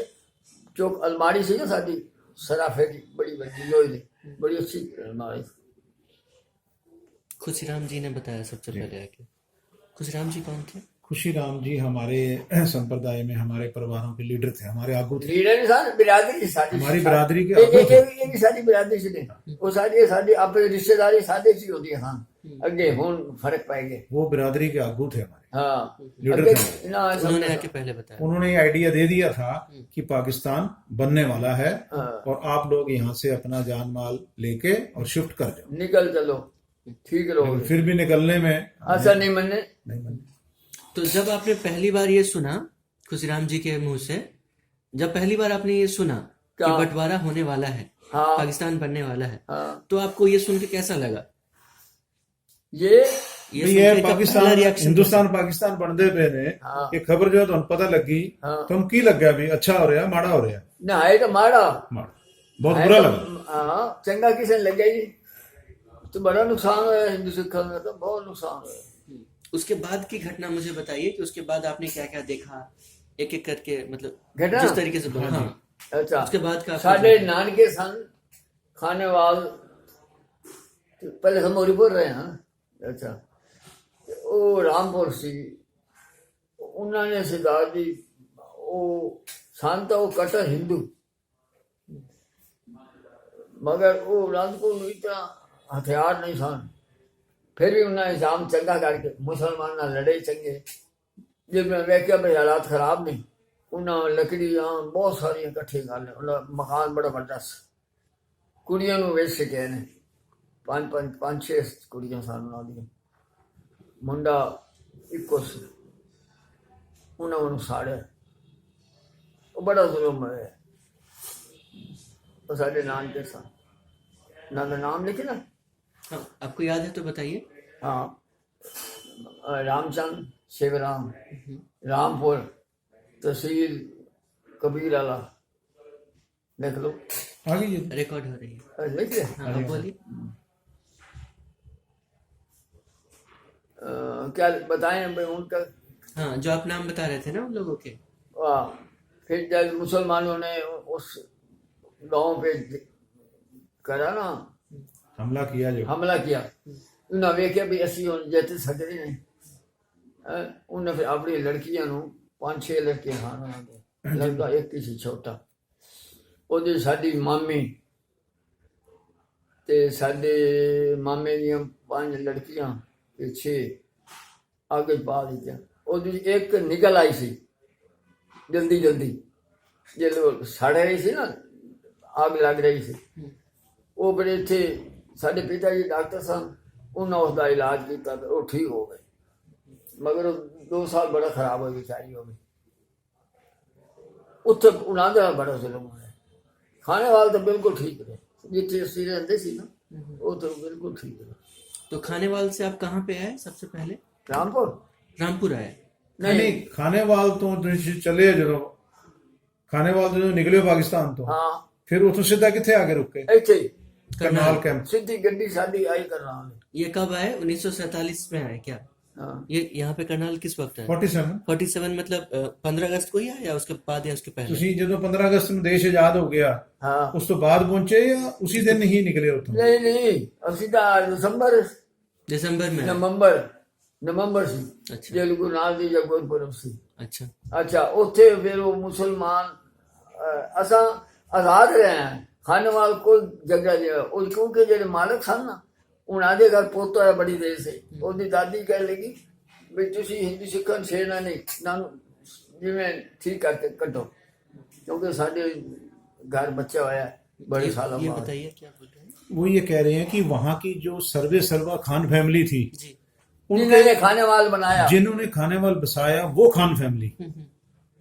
चौक अलमारी सी ना साडी सराफे की बड़ी बड़ी लोहे की बड़ी अच्छी अलमारी। खुशीराम जी ने बताया सबसे पहले आके। खुशीराम जी कौन थे? खुशीराम जी हमारे संप्रदाय में हमारे परिवारों के लीडर थे, हमारे आगू थे, लीडर इंसान बिरादरी साडी हमारी बिरादरी के एक साडी बिरादरी से ने वो साडी आपे रिश्तेदारी साडे सी होती है। हाँ अगे हुन फर्क पै गए। वो बिरादरी के आगू थे हमारे, हाँ लीडर अगे थे। ना उन्होंने आके पहले बताया। उन्होंने ये आइडिया दे दिया था कि पाकिस्तान बनने वाला है हाँ, और आप लोग यहाँ से अपना जान माल लेके और शिफ्ट कर जाओ। निकल चलो ठीक लेकिन रहोगे। फिर भी निकलने में ऐसा नहीं मने। नहीं माने। तो जब आपने पहली बार ये सुना खुशीराम जी के मुंह से, जब पहली बार आपने ये सुना कि क्या? बंटवारा होने वाला है, हाँ पाकिस्तान बनने वाला है, हाँ तो आपको ये सुन के कैसा लगा? ये ये भी सुन ये के का पाकिस्तान पहला रिएक्शन हिंदुस्तान पाकिस्तान बनते पे ने हाँ। ये खबर जो ਤੁਹਾਨੂੰ पता लगी हाँ। तुम की लग्या भी अच्छा हो रहा माड़ा हो रहा? ना है तो माड़ा माड़ा, बहुत है बुरा तो, लगा। हाँ चंगा किसे लगे जी, तो बड़ा नुकसान हुआ हिंदू सिखों में, तो बहुत नुकसान हुआ। उसके बाद की घटना मुझे बताइए कि उसके बाद आपने क्या क्या देखा, एक एक करके, मतलब घटना? जिस तरीके से बोला। हाँ, अच्छा उसके बाद का साढ़े नानके सन खानेवाल, पहले हम मोरीपुर रहे हैं। अच्छा ਉਹ ਰਾਮਪੁਰ ਸੀ, ਉਹਨਾਂ ਨੇ ਸਰਦਾਰ ਜੀ ਉਹ ਸਨ ਤਾਂ ਉਹ ਕਟਰ ਹਿੰਦੂ, ਮਗਰ ਉਹ ਅਨੰਦਪੁਰ ਨੂੰ ਇਤਨਾ ਹਥਿਆਰ ਨਹੀਂ ਸਨ, ਫਿਰ ਵੀ ਉਹਨਾਂ ਨੇ ਜਾਮ ਚੰਗਾ ਕਰਕੇ ਮੁਸਲਮਾਨਾਂ ਨਾਲ ਲੜੇ ਚੰਗੇ। ਜੇ ਮੈਂ ਵੇਖਿਆ ਵੀ ਹਾਲਾਤ ਖਰਾਬ ਨਹੀਂ, ਉਹਨਾਂ ਲੱਕੜੀਆਂ ਬਹੁਤ ਸਾਰੀਆਂ ਇਕੱਠੀਆਂ ਕਰ ਲਏ, ਉਹਨਾਂ ਮਕਾਨ ਬੜਾ ਵੱਡਾ ਸੀ, ਕੁੜੀਆਂ ਨੂੰ ਵੇਚ ਸਕੇ ਨੇ, ਪੰਜ ਛੇ ਕੁੜੀਆਂ ਸਨ ਉਹਨਾਂ ਦੀਆਂ, ਮੁੰਡਾ ਇੱਕੋ ਸੀ, ਉਹਨਾਂ ਨੂੰ ਸਾੜਿਆ। ਉਹ ਬੜਾ ਜ਼ੁਲਮ ਹੋਇਆ। ਉਹ ਸਾਡੇ ਨਾਨਕੇ ਸਨ, ਉਹਨਾਂ ਦਾ ਨਾਮ ਲਿਖੇ ਨਾ। हाँ, आपको याद है तो बताइए। हाँ रामचंद शिवराम, रामपुर, तहसील कबीरवाला, देख लो आगे ये रिकॉर्ड हो रही है। लिख ले। हाँ, आप बोलिए। क्या बताएं भाई उनका। हाँ, जो आप नाम बता रहे थे ना उन लोगों के। वाह, फिर जब मुसलमानों ने उस गांव पे करा ना हमला किया, जो हमला किया, उन्हें वेख्या भी असी जित सकते नहीं, उन्हें फिर अपनी लड़कियां ਨੂੰ 5-6 लड़कियां खान ਉਹਨਾਂ ਦੇ, ਲੜਕਾ ਇੱਕ ਹੀ ਸੀ ਛੋਟਾ। ਉਹਦੀ ਸਾਡੀ ਮਾਮੀ ਤੇ ਸਾਡੇ ਮਾਮੇ ਦੀਆਂ 5 ਲੜਕੀਆਂ ਤੇ 6 आगे पा ਦਿੱਤੀਆਂ। ਉਹਦੀ ਇੱਕ ਨਿਕਲ ਆਈ ਸੀ ਜਲਦੀ ਜਲਦੀ, ਜਦੋਂ ਸੜ ਰਹੀ ਸੀ ਨਾ, ਅੱਗ ਲੱਗ ਰਹੀ ਸੀ। ਉਹ ਫਿਰ ਇੱਥੇ ਸਾਡੇ ਪਿਤਾ ਜੀ ਡਾਕਟਰ ਸਨ, ਉਹਨਾਂ ਉਸ ਦਾ ਇਲਾਜ ਕੀਤਾ ਤੇ ਉਹ ਠੀਕ ਹੋ ਗਏ, ਮਗਰ 2 ਸਾਲ ਬੜਾ ਖਰਾਬ ਹੋਈ ਵਿਚਾਰੀ ਹੋ ਗਈ। ਉੱਥੇ ਉਹਨਾਂ ਦਾ ਬੜਾ ਜ਼ੁਲਮ ਹੋਇਆ। ਖਾਣੇਵਾਲ ਤਾਂ ਬਿਲਕੁਲ ਠੀਕ ਰਹੇ, ਜਿੱਥੇ ਅਸੀਂ ਰਹਿੰਦੇ ਸੀ ਨਾ, ਉਹ ਤਾਂ ਬਿਲकुल ठीक रहे। तो खानेवाल से आप कहाँ पे आए सबसे पहले? रामपुर रामपुर आए। नहीं खानेवाल तो ਤੁਸੀਂ ਚਲੇ ਜਦੋਂ ਖਾनेवाल ਜਦੋਂ ਨਿਕਲੇ ਪਾਕਿस्तान ਤੋਂ, हाँ ਫਿਰ ਉਥੋਂ ਸਿੱਧਾ ਕਿੱਥੇ ਆ ਕੇ ਰੁਕੇ? ਇੱਥੇ ਹੀ करनाल कैंप। सीधी गड्डी साडी आई करनाल। ये कब आए? 1947 में आए क्या? हाँ ये यहाँ पे करनाल किस वक्त है? 47 47 मतलब 15 अगस्त को ही आया या उसके बाद या उसके पहले? ਤੁਸੀਂ ਜਦੋਂ 15 ਅਗਸਤ ਨੂੰ ਦੇਸ਼ ਆਜ਼ਾਦ ਹੋ ਗਿਆ हाँ ਉਸ ਤੋਂ ਬਾਅਦ ਪਹੁੰਚੇ ਜਾਂ ਉਸੇ ਦਿਨ ਹੀ ਨਿਕਲੇ ਉੱਥੋਂ? नहीं नहीं ਅਸੀਂ ਤਾਂ दिसंबर दिसंबर में आए। नवंबर ਸੀ अच्छा ਜੇ ਗੁਰੂ ਨਾਨਕ ਦੇਵ ਜੀ ਗੁਰਪੁਰਬ ਸੀ। अच्छा। ਅੱਛਾ ਉੱਥੇ ਫਿਰ ਉਹ ਮੁਸਲਮਾਨ ਅਸਾਂ ਆਜ਼ਾਦ ਰਹੇ ਹਾਂ। ਖਾਨੇਵਾਲ ਕੋਲ ਜਗ੍ਹਾ ਜਿਹਾ ਉਹ, ਕਿਉਂਕਿ ਜਿਹੜੇ ਮਾਲਕ ਸਨ ਨਾ, ਉਹਨਾਂ ਦੇ ਘਰ ਪੋਤਾ ਹੈ ਬੜੀ ਦੇਰ ਸੇ। ਉਹਦੀ ਦਾਦੀ ਕਹਿ ਲਗੀ ਵੀ ਤੁਸੀਂ ਹਿੰਦੂ ਸਿੱਖਾਂ ਨੂੰ ਛੇੜਨਾ ਨਹੀਂ, ਨਾ ਜਿਵੇਂ ਠੀਕ ਕਰਕੇ ਕੱਢੋ, ਕਿਉਂਕਿ ਸਾਡੇ घर बच्चा होया बड़े सालों ये बाद। बताइए क्या बोल रहे हैं? वो ये कह रहे हैं कि वहां की जो सर्वे सर्वा खान फैमिली थी, जी। जिन्होंने खानेवाल बनाया, जिन्होंने खानेवाल बसाया, वो खान फैमिली,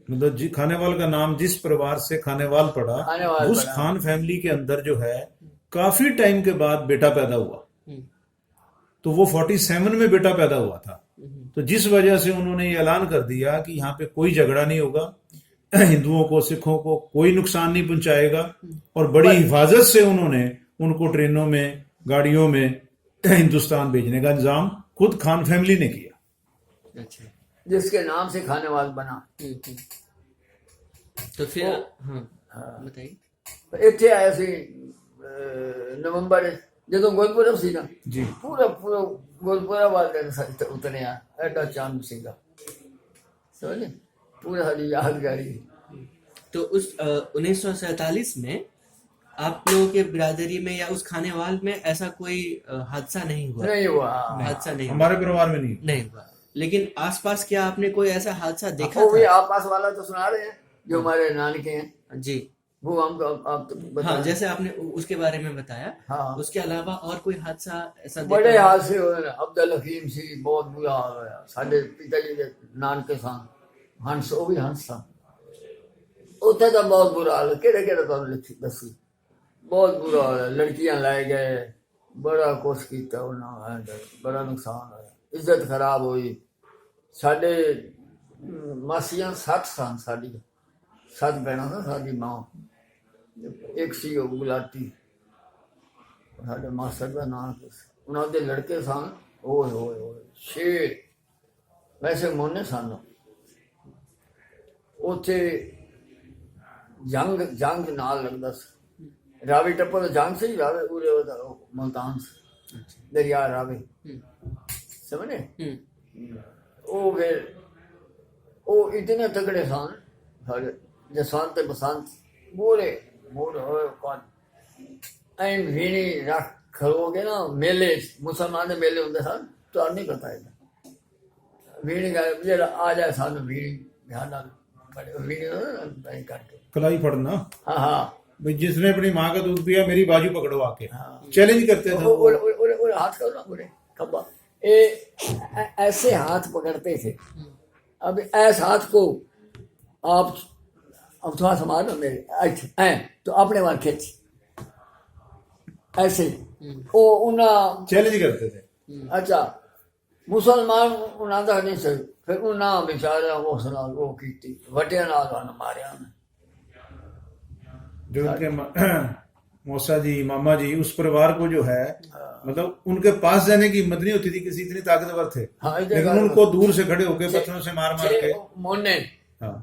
मतलब खानेवाल का नाम जिस परिवार से खानेवाल पड़ा, खानेवाल उस पड़ा। खान फैमिली के अंदर जो है काफी टाइम के बाद बेटा पैदा हुआ। तो वो 47 में बेटा पैदा हुआ था। तो जिस वजह से उन्होंने ये ऐलान कर दिया कि यहाँ पे कोई झगड़ा नहीं होगा, हिंदुओं को सिखों को कोई नुकसान नहीं पहुंचाएगा, और बड़ी हिफाजत से उन्होंने उनको ट्रेनों में गाड़ियों में हिंदुस्तान भेजने का इंतजाम खुद खान फैमिली ने किया। अच्छा। जिसके नाम से खानेवाल बना। तो फिर हाँ बताइए। ਇੱਥੇ ਆਇਆ ਸੀ ਨਵੰਬਰ ਜਦੋਂ ਗੁਰਪੁਰਬ ਸੀ ਨਾ जी ਪੂਰਾ ਗੁਰਪੁਰਬ ਵਾਲੇ ਦਿਨ ਉਤਰਿਆ, ਐਡਾ ਚਾਂਦ ਸੀਗਾ ਸਮਝੇ, पूरा हरी यादगारी। तो उस 1947 में आप लोगों के बिरादरी में या उस खानेवाल में ऐसा कोई हादसा नहीं हुआ? नहीं हुआ। हादसा नहीं हुआ, हमारे परिवार में नहीं। नहीं हुआ। लेकिन आसपास क्या आपने कोई ऐसा हादसा देखा वो भी था? आपास वाला तो सुना रहे हैं जो हमारे नानके हैं, जी वो हम आप तो हाँ, बताएं। जैसे आपने उसके बारे में बताया, हाँ, उसके अलावा और कोई हादसा ऐसा बड़े देखा? हादसे हुए ने। अब्दुल हकीम सी बहुत बुरा हाल होया साडे पिता जी के नानके सन हंस, वो भी हंस सा उत्थे तो बहुत बुरा हाल। केड़े केड़े तुहानू लिखी दसी, बहुत बुरा हाल है। लड़कियां लै गए, बड़ा कुछ कीता उन्होंने, बड़ा नुकसान होया, इज्जत खराब हुई। साडे मासियां 7 सन, साडी 7 भैणां ना, साडी मां एक सी ਉਹ ਗੁਲਾਟੀ, ਸਾਡੇ ਮਾਸਟਰ ਦਾ ਨਾਮ ਉਹਨਾਂ ਦੇ ਲੜਕੇ ਸਨ। ਓਏ ਹੋਏ ਹੋਏ 6 ਵੈਸੇ ਮੋਨੇ ਸਨ। ਉੱਥੇ ਜੰਗ ਨਾਲ ਲੱਗਦਾ ਸੀ, ਰਾਵੀ ਟੱਪਰ ਦਾ ਜੰਗ ਸੀ, ਰਾਵੇ ਉਰੇ ਉਹਦਾ ਮੁਲਤਾਨ ਸੀ, ਦਰਿਆ ਰਾਵੇ ਸਮਝੇ। ਉਹ ਫਿਰ ਉਹ ਇਤਨੇ ਤਗੜੇ ਸਨ ਸਾਡੇ ਜਸਵੰਤ ਤੇ ਬਸੰਤ, ਬੋਲੇ मोड़ होए कौन ऐन वीणी रख खड़ोगे ना मेले, मुसलमान दे मेले होंगे सन, तो नहीं पता है वीणी का जरा आ जाए सानू वीणी ध्यान नाल बड़े वीणी नहीं करके कलाई फड़ना। हाँ हाँ भाई जिसने अपनी माँ का दूध पिया मेरी बाजू पकड़ो आके, हाँ। चैलेंज करते थे। और हाथ करो ना पूरे खब्बा, ये ऐसे हाथ पकड़ते थे। अब ऐसे हाथ को आप अब थोड़ा समाज में मेरे ऐ तो अपने बार खींच ऐसे वो उन्ना चैलेंज करते थे। अच्छा मुसलमान उन्ना दा नहीं सही, फिर उन्ना बेचारा वो सुना वो कीती वटिया नाल मारिया ने। जो उनके मौसा जी मामा जी उस परिवार को जो है मतलब उनके पास जाने की हिम्मत नहीं होती थी, किसी इतनी ताकतवर थे। हाँ, लेकिन उनको दूर से खड़े होकर पत्थरों से मार मार के, मोने हाँ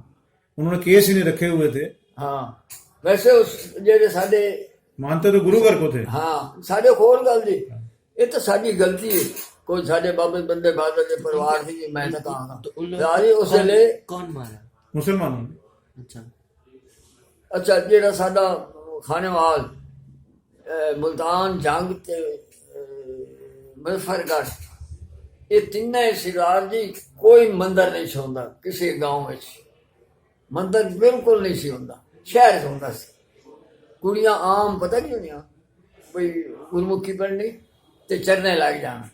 उन्होंने केस ही नहीं रखे हुए थे। हाँ वैसे उस जेडे साडे मानते तो गुरु घर को थे। हाँ साडे खोर गल जी, ये तो साडी गलती है। कोई साडे बाबे बंदे बादल के परिवार थी, मैं तो कहा तो उन यारी उस ले कौन मारा? मुसलमानों ने। अच्छा अच्छा जेड़ा साडा खानेवाल मुल्तान जंग ते मुजफ्फरगढ़, ये तिन्ने सिरार जी कोई मंदिर नहीं सी हुंदा किसी गांव विच, मंदिर बिल्कुल नहीं सी हुंदा, शहर च हुंदा सी। कुड़ियां आम पता नहीं होंदियां बई गुरमुखी पढ़नी ते चरने लग जाना,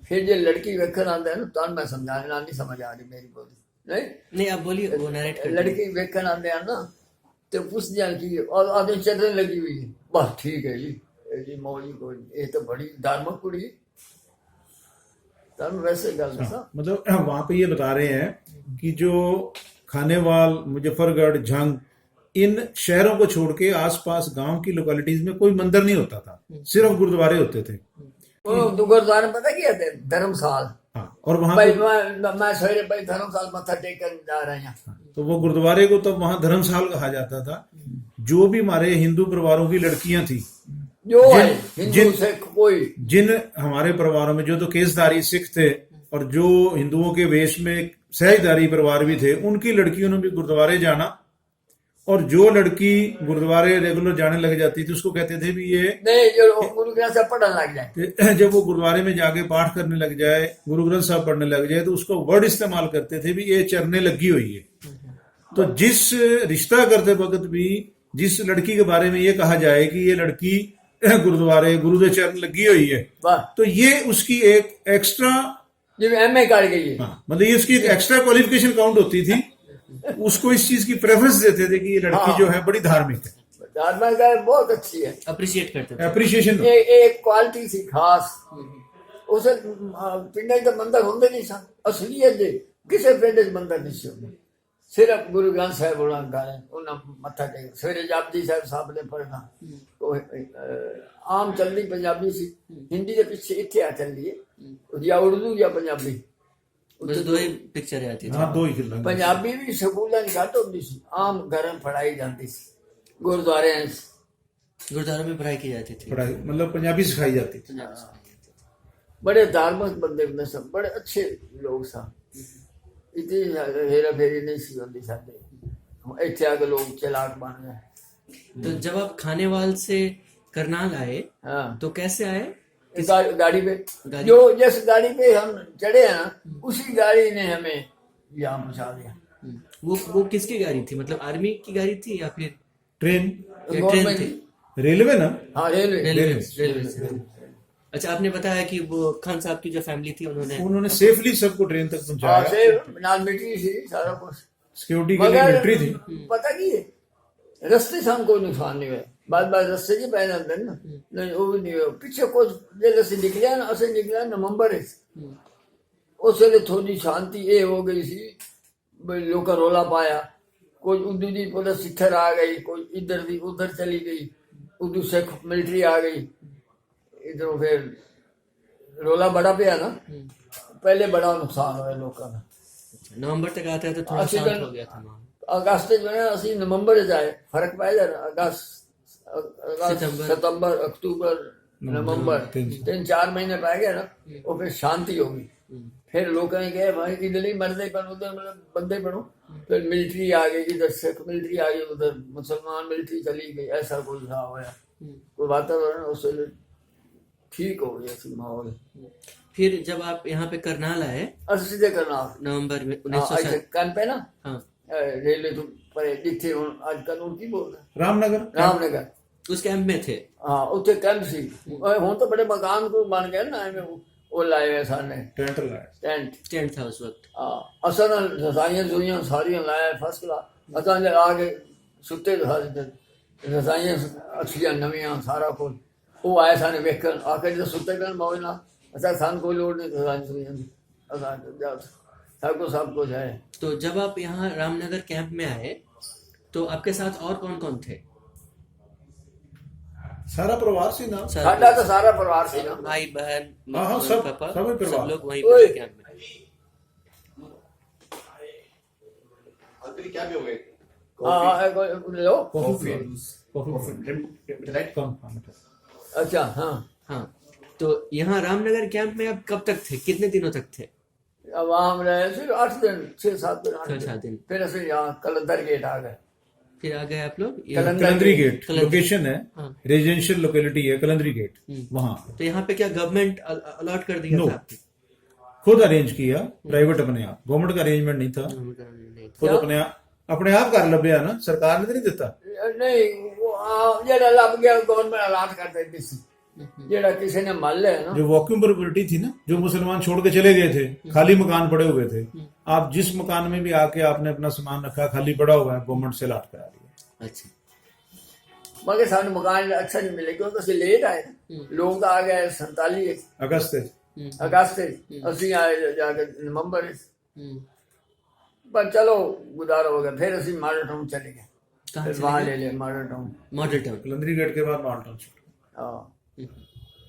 फिर जे लड़की वेखण आंदा है ना तो मैं समझाने नाल नहीं समझ आ रही मेरी बोली नहीं नहीं, आप बोलिए, वो नरेट कर लड़की वेखण आंदे हैं ना तो पूछ जान की और आदमी चरने लगी हुई है, बस ठीक है जी, ये जी मौली कोई ये तो बड़ी धार्मिक कुड़ी तब वैसे गल दसा। मतलब वहां पे ये बता रहे हैं कि जो खानेवाल मुजफ्फरगढ़ झंग इन शहरों को छोड़ के आसपास गांव की लोकेलिटीज में कोई मंदिर नहीं होता था, सिर्फ गुरुद्वारे होते थे। वो गुरुद्वारे पता क्या थे, धर्मशाल। हाँ और वहां भाई मैं सवेरे भाई धर्मशाल मत्था टेक कर जा रहे हैं, तो वो गुरुद्वारे को तब वहां धर्मशाल कहा जाता था। जो भी हमारे हिंदू परिवारों की लड़कियां थी जो है हिंदू सिख कोई जिन हमारे परिवारों में जो तो केसधारी सिख थे और जो हिंदुओं के वेश में सहजधारी परिवार भी थे, उनकी लड़कियों ने भी गुरुद्वारे जाना। और जो लड़की गुरुद्वारे रेगुलर जाने लग जाती थी उसको कहते थे भी ये नहीं जो गुरु ग्रंथ साहब पढ़ने लग जाए, जब वो गुरुद्वारे में जाके पाठ करने लग जाए, गुरु ग्रंथ साहब पढ़ने लग जाए, तो उसको वर्ड इस्तेमाल करते थे भी ये चरने लगी हुई है। तो जिस रिश्ता करते वक्त भी जिस लड़की के बारे में ये कहा जाए कि ये लड़की गुरुद्वारे गुरु के चरण लगी हुई है, बस तो ये उसकी एक एक्स्ट्रा जिਵੇਂ एमए कर गई है। हाँ, मतलब ये उसकी एक एक्स्ट्रा क्वालिफिकेशन काउंट होती थी। उसको इस चीज की प्रेफरेंस देते थे कि ये लड़की जो है बड़ी धार्मिक है, धार्मिक है, बहुत अच्छी है, अप्रिशिएट करते थे। एप्रिशिएशन। एक क्वालिटी सी खास उस पिंड च मंदिर होंगे नहीं सन असलीयत दे, किसी पिंड च मंदिर नहीं सी होंगे, सिर्फ गुरु ग्रंथ साहब होना गाने उन्हें मत्था टेक सवेरे जापजी साहब साहब ने पढ़ना। तो आम चलनी पंजाबी सी, हिंदी के पीछे इतने आ चल रही है या उर्दू या पंजाबी, बस दो ही पिक्चर आती थी। हाँ दो ही फिल्म। पंजाबी भी स्कूलों घट होती सी, आम घर में पढ़ाई जाती सी, गुरुद्वारे गुरुद्वारे में पढ़ाई की जाती थी, पढ़ाई मतलब पंजाबी सिखाई जाती थी। बड़े धार्मिक बंदे होंदे सन, बड़े अच्छे लोग सन, इतनी हेरा फेरी नहीं सी होंदी साडे। इत्थे आके लोग चलाक बन गए, तो जब आप खानेवाल से करनाल आए हाँ तो कैसे आए? गाड़ी पे गाड़ी- जो जिस गाड़ी पे हम चढ़े हैं ना उसी गाड़ी ने हमें यहाँ पहुंचा दिया। वो किसकी गाड़ी थी? मतलब आर्मी की गाड़ी थी या फिर ट्रेन या ट्रेन गवर्नमेंट थी? रेलवे ना, हाँ रेलवे रेलवे से। अच्छा, आपने बताया कि वो खान साहब की जो फैमिली थी उन्होंने सेफली सबको ट्रेन तक हाँ पहुंचाया। से नाल मिट्टी थी सारा कुछ। सिक्योरिटी के लिए मिलिट्री थी। पता की है रस्ते से हमको नुकसान नहीं हुआ। बाद रस्ते जी पैदा अंदर ना नहीं वो भी नहीं हुआ। पीछे कुछ जगह से निकलिया ना असं निकलिया नवंबर है उस वेले थोड़ी शांति ये हो गई सी लोग रोला पाया। कोई उर्दू की पुलिस इधर आ गई, कोई इधर की उधर चली गई, उर्दू से मिलिट्री आ गई इधरों। फिर रोला बड़ा पिया ना, पहले बड़ा नुकसान हुआ लोगों का। नवंबर तक आता है तो थोड़ा ਅਸੀਂ शांत हो गया था माहौल। अगस्त जो है ਅਸੀਂ नवंबर जाए फर्क पै जाए ना। अगस्त सितंबर अक्टूबर नवंबर 3-4 महीने पै गए ना और फिर शांति होगी। फिर लोग ने कहे भाई इधर ही मरदे पर उधर मतलब बंदे पड़ो। फिर मिलिट्री आ गई, इधर सिख मिलिट्री आ गई, उधर मुसलमान मिलिट्री चली गई। ऐसा कोई था होया कोई वातावरण उससे ठीक हो गया सी माहौल। फिर जब आप यहाँ पे करनाल आए सीधे करना नवंबर में 1960। कैंप है ना हाँ, रेलवे तो पर जिथे आज कानून की बोलते रामनगर रामनगर उस कैंप में थे। हाँ उत्थे कैंप सी। हुण तो बड़े मकान को बन गए ना एवें वो लाए हुए साने टेंट लाया। टेंट था उस वक्त। असल रजाइयां जुइयां सारियां लाया फर्स्ट क्लास। असां जे आके सुते सारे रजाइयां अच्छियां नवियां सारा कुछ वो आए साने वेखन आके जो सुते पहन मौज ना असा सान कोई लोड नहीं रजाइयां जुइयां दी। सब कुछ है। तो जब आप यहाँ रामनगर कैंप में आए तो आपके साथ और कौन कौन थे? सारा परिवार से ना, साडा तो सारा परिवार से ना भाई बहन हाँ, हाँ, मम्मी, सब- पापा सभी परिवार। सब लोग वहीं ओए। पे थे कैंप में। क्या भी हो गए? हाँ लो कॉफी राइट। कम। अच्छा हाँ हाँ, तो यहाँ रामनगर कैंप में आप कब तक थे? कितने दिनों तक थे? अब वहाँ हम रहे फिर 8 दिन 6-7 दिन 8 6-7 दिन। फिर ऐसे यहाँ कलंदर गेट आ गए। फिर आ गए आप लोग कलंदरी गेट कलंदरी। लोकेशन है, हाँ। रेजिडेंशियल लोकेलिटी है कलंदरी गेट। वहां तो यहाँ पे क्या गवर्नमेंट अलॉट कर दिया No. था आपको? खुद अरेंज किया, प्राइवेट अपने आप, गवर्नमेंट का अरेंजमेंट नहीं था। नहीं। खुद अपने आप कर लभ्या ना, सरकार ने तो नहीं दिता। नहीं वो जेड़ा लग गया गवर्नमेंट अलाट कर देती सी। जेड़ा किसी ने मान लिया ना जो वॉक्यूम प्रॉपर्टी थी ना, जो मुसलमान छोड़ के चले गए थे, खाली मकान पड़े हुए थे, आप जिस मकान में भी आके आपने अपना सामान रखा खाली पड़ा हुआ है, गवर्नमेंट से अलाट करा दिया। अच्छा, मगर सानू मकान अच्छा नहीं मिले क्योंकि असं लेट आए लोग आ गए 47 अगस्त अगस्त असं आए जाके नवंबर पर चलो गुजारा हो गया। फिर असं मॉडल टाउन चले गए। कहाँ फिर चले वहां गए? ले लिया model town. Model town. Qalandari gate के बाद माल्टन शिफ्ट। हाँ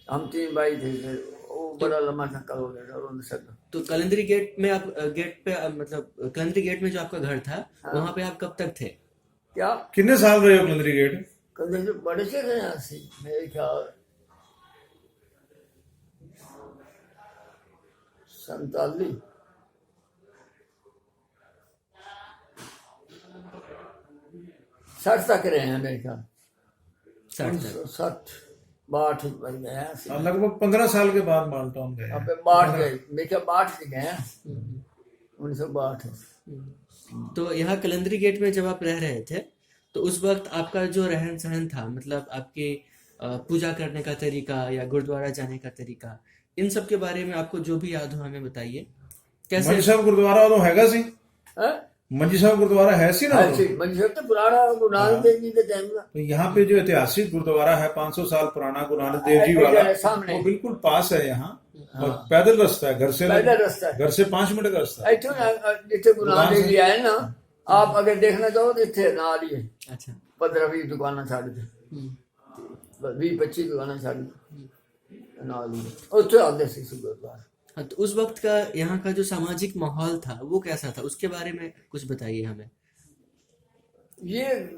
हम 3 भाई थे। फिर वो बड़ा लंबा चक्कर हो गया और उन सब तो कलंदरी गेट में आप गेट पे मतलब कलंदरी गेट में जो आपका घर था वहां पे आप कब तक थे? क्या कितने साल रहे हो कलंदरी गेट? कदे जो बड़े से गए ऐसे मेरे ख्याल 47 60 तक रहे हैं मेरे ख्याल। 60 तक। 60 62 बन गए हैं ऐसे। लगभग 15 साल के बाद माल्टन गए। अब 62 गए मेरे ख्याल 62 से गए हैं 1962। तो यहाँ कलंदरी गेट में जब आप रह रहे थे तो उस वक्त आपका जो रहन सहन था, मतलब आपके पूजा करने का तरीका या गुरुद्वारा जाने का तरीका, इन सब के बारे में आपको जो भी याद हो हमें बताइए। कैसे? मंजी साहब गुरुद्वारा तो हैगा सी, हैं? मंजी साहब गुरुद्वारा है सी ना। ऐसे मंदिर तो पुराना गुरु नानक देव जी के टाइम का तो यहाँ पे जो ऐतिहासिक गुरुद्वारा है 500 साल पुराना गुरु नानक देव जी वाला, सामने। वो बिल्कुल पास है यहाँ। और पैदल रास्ता है, घर से पैदल रास्ता है। घर से 5 मिनट का रास्ता है। इतों जिथे गुरु नानक देव जी आए ना आप अगर देखना चाहो तो इतने नाल ही है। अच्छा। 15-20 दुकाना छड़ के 20-25 दुकाना छड़ के नाल ही उत्थे आते सी गुरुद्वारा। हाँ, तो उस वक्त का यहाँ का जो सामाजिक माहौल था वो कैसा था, उसके बारे में कुछ बताइए हमें। ये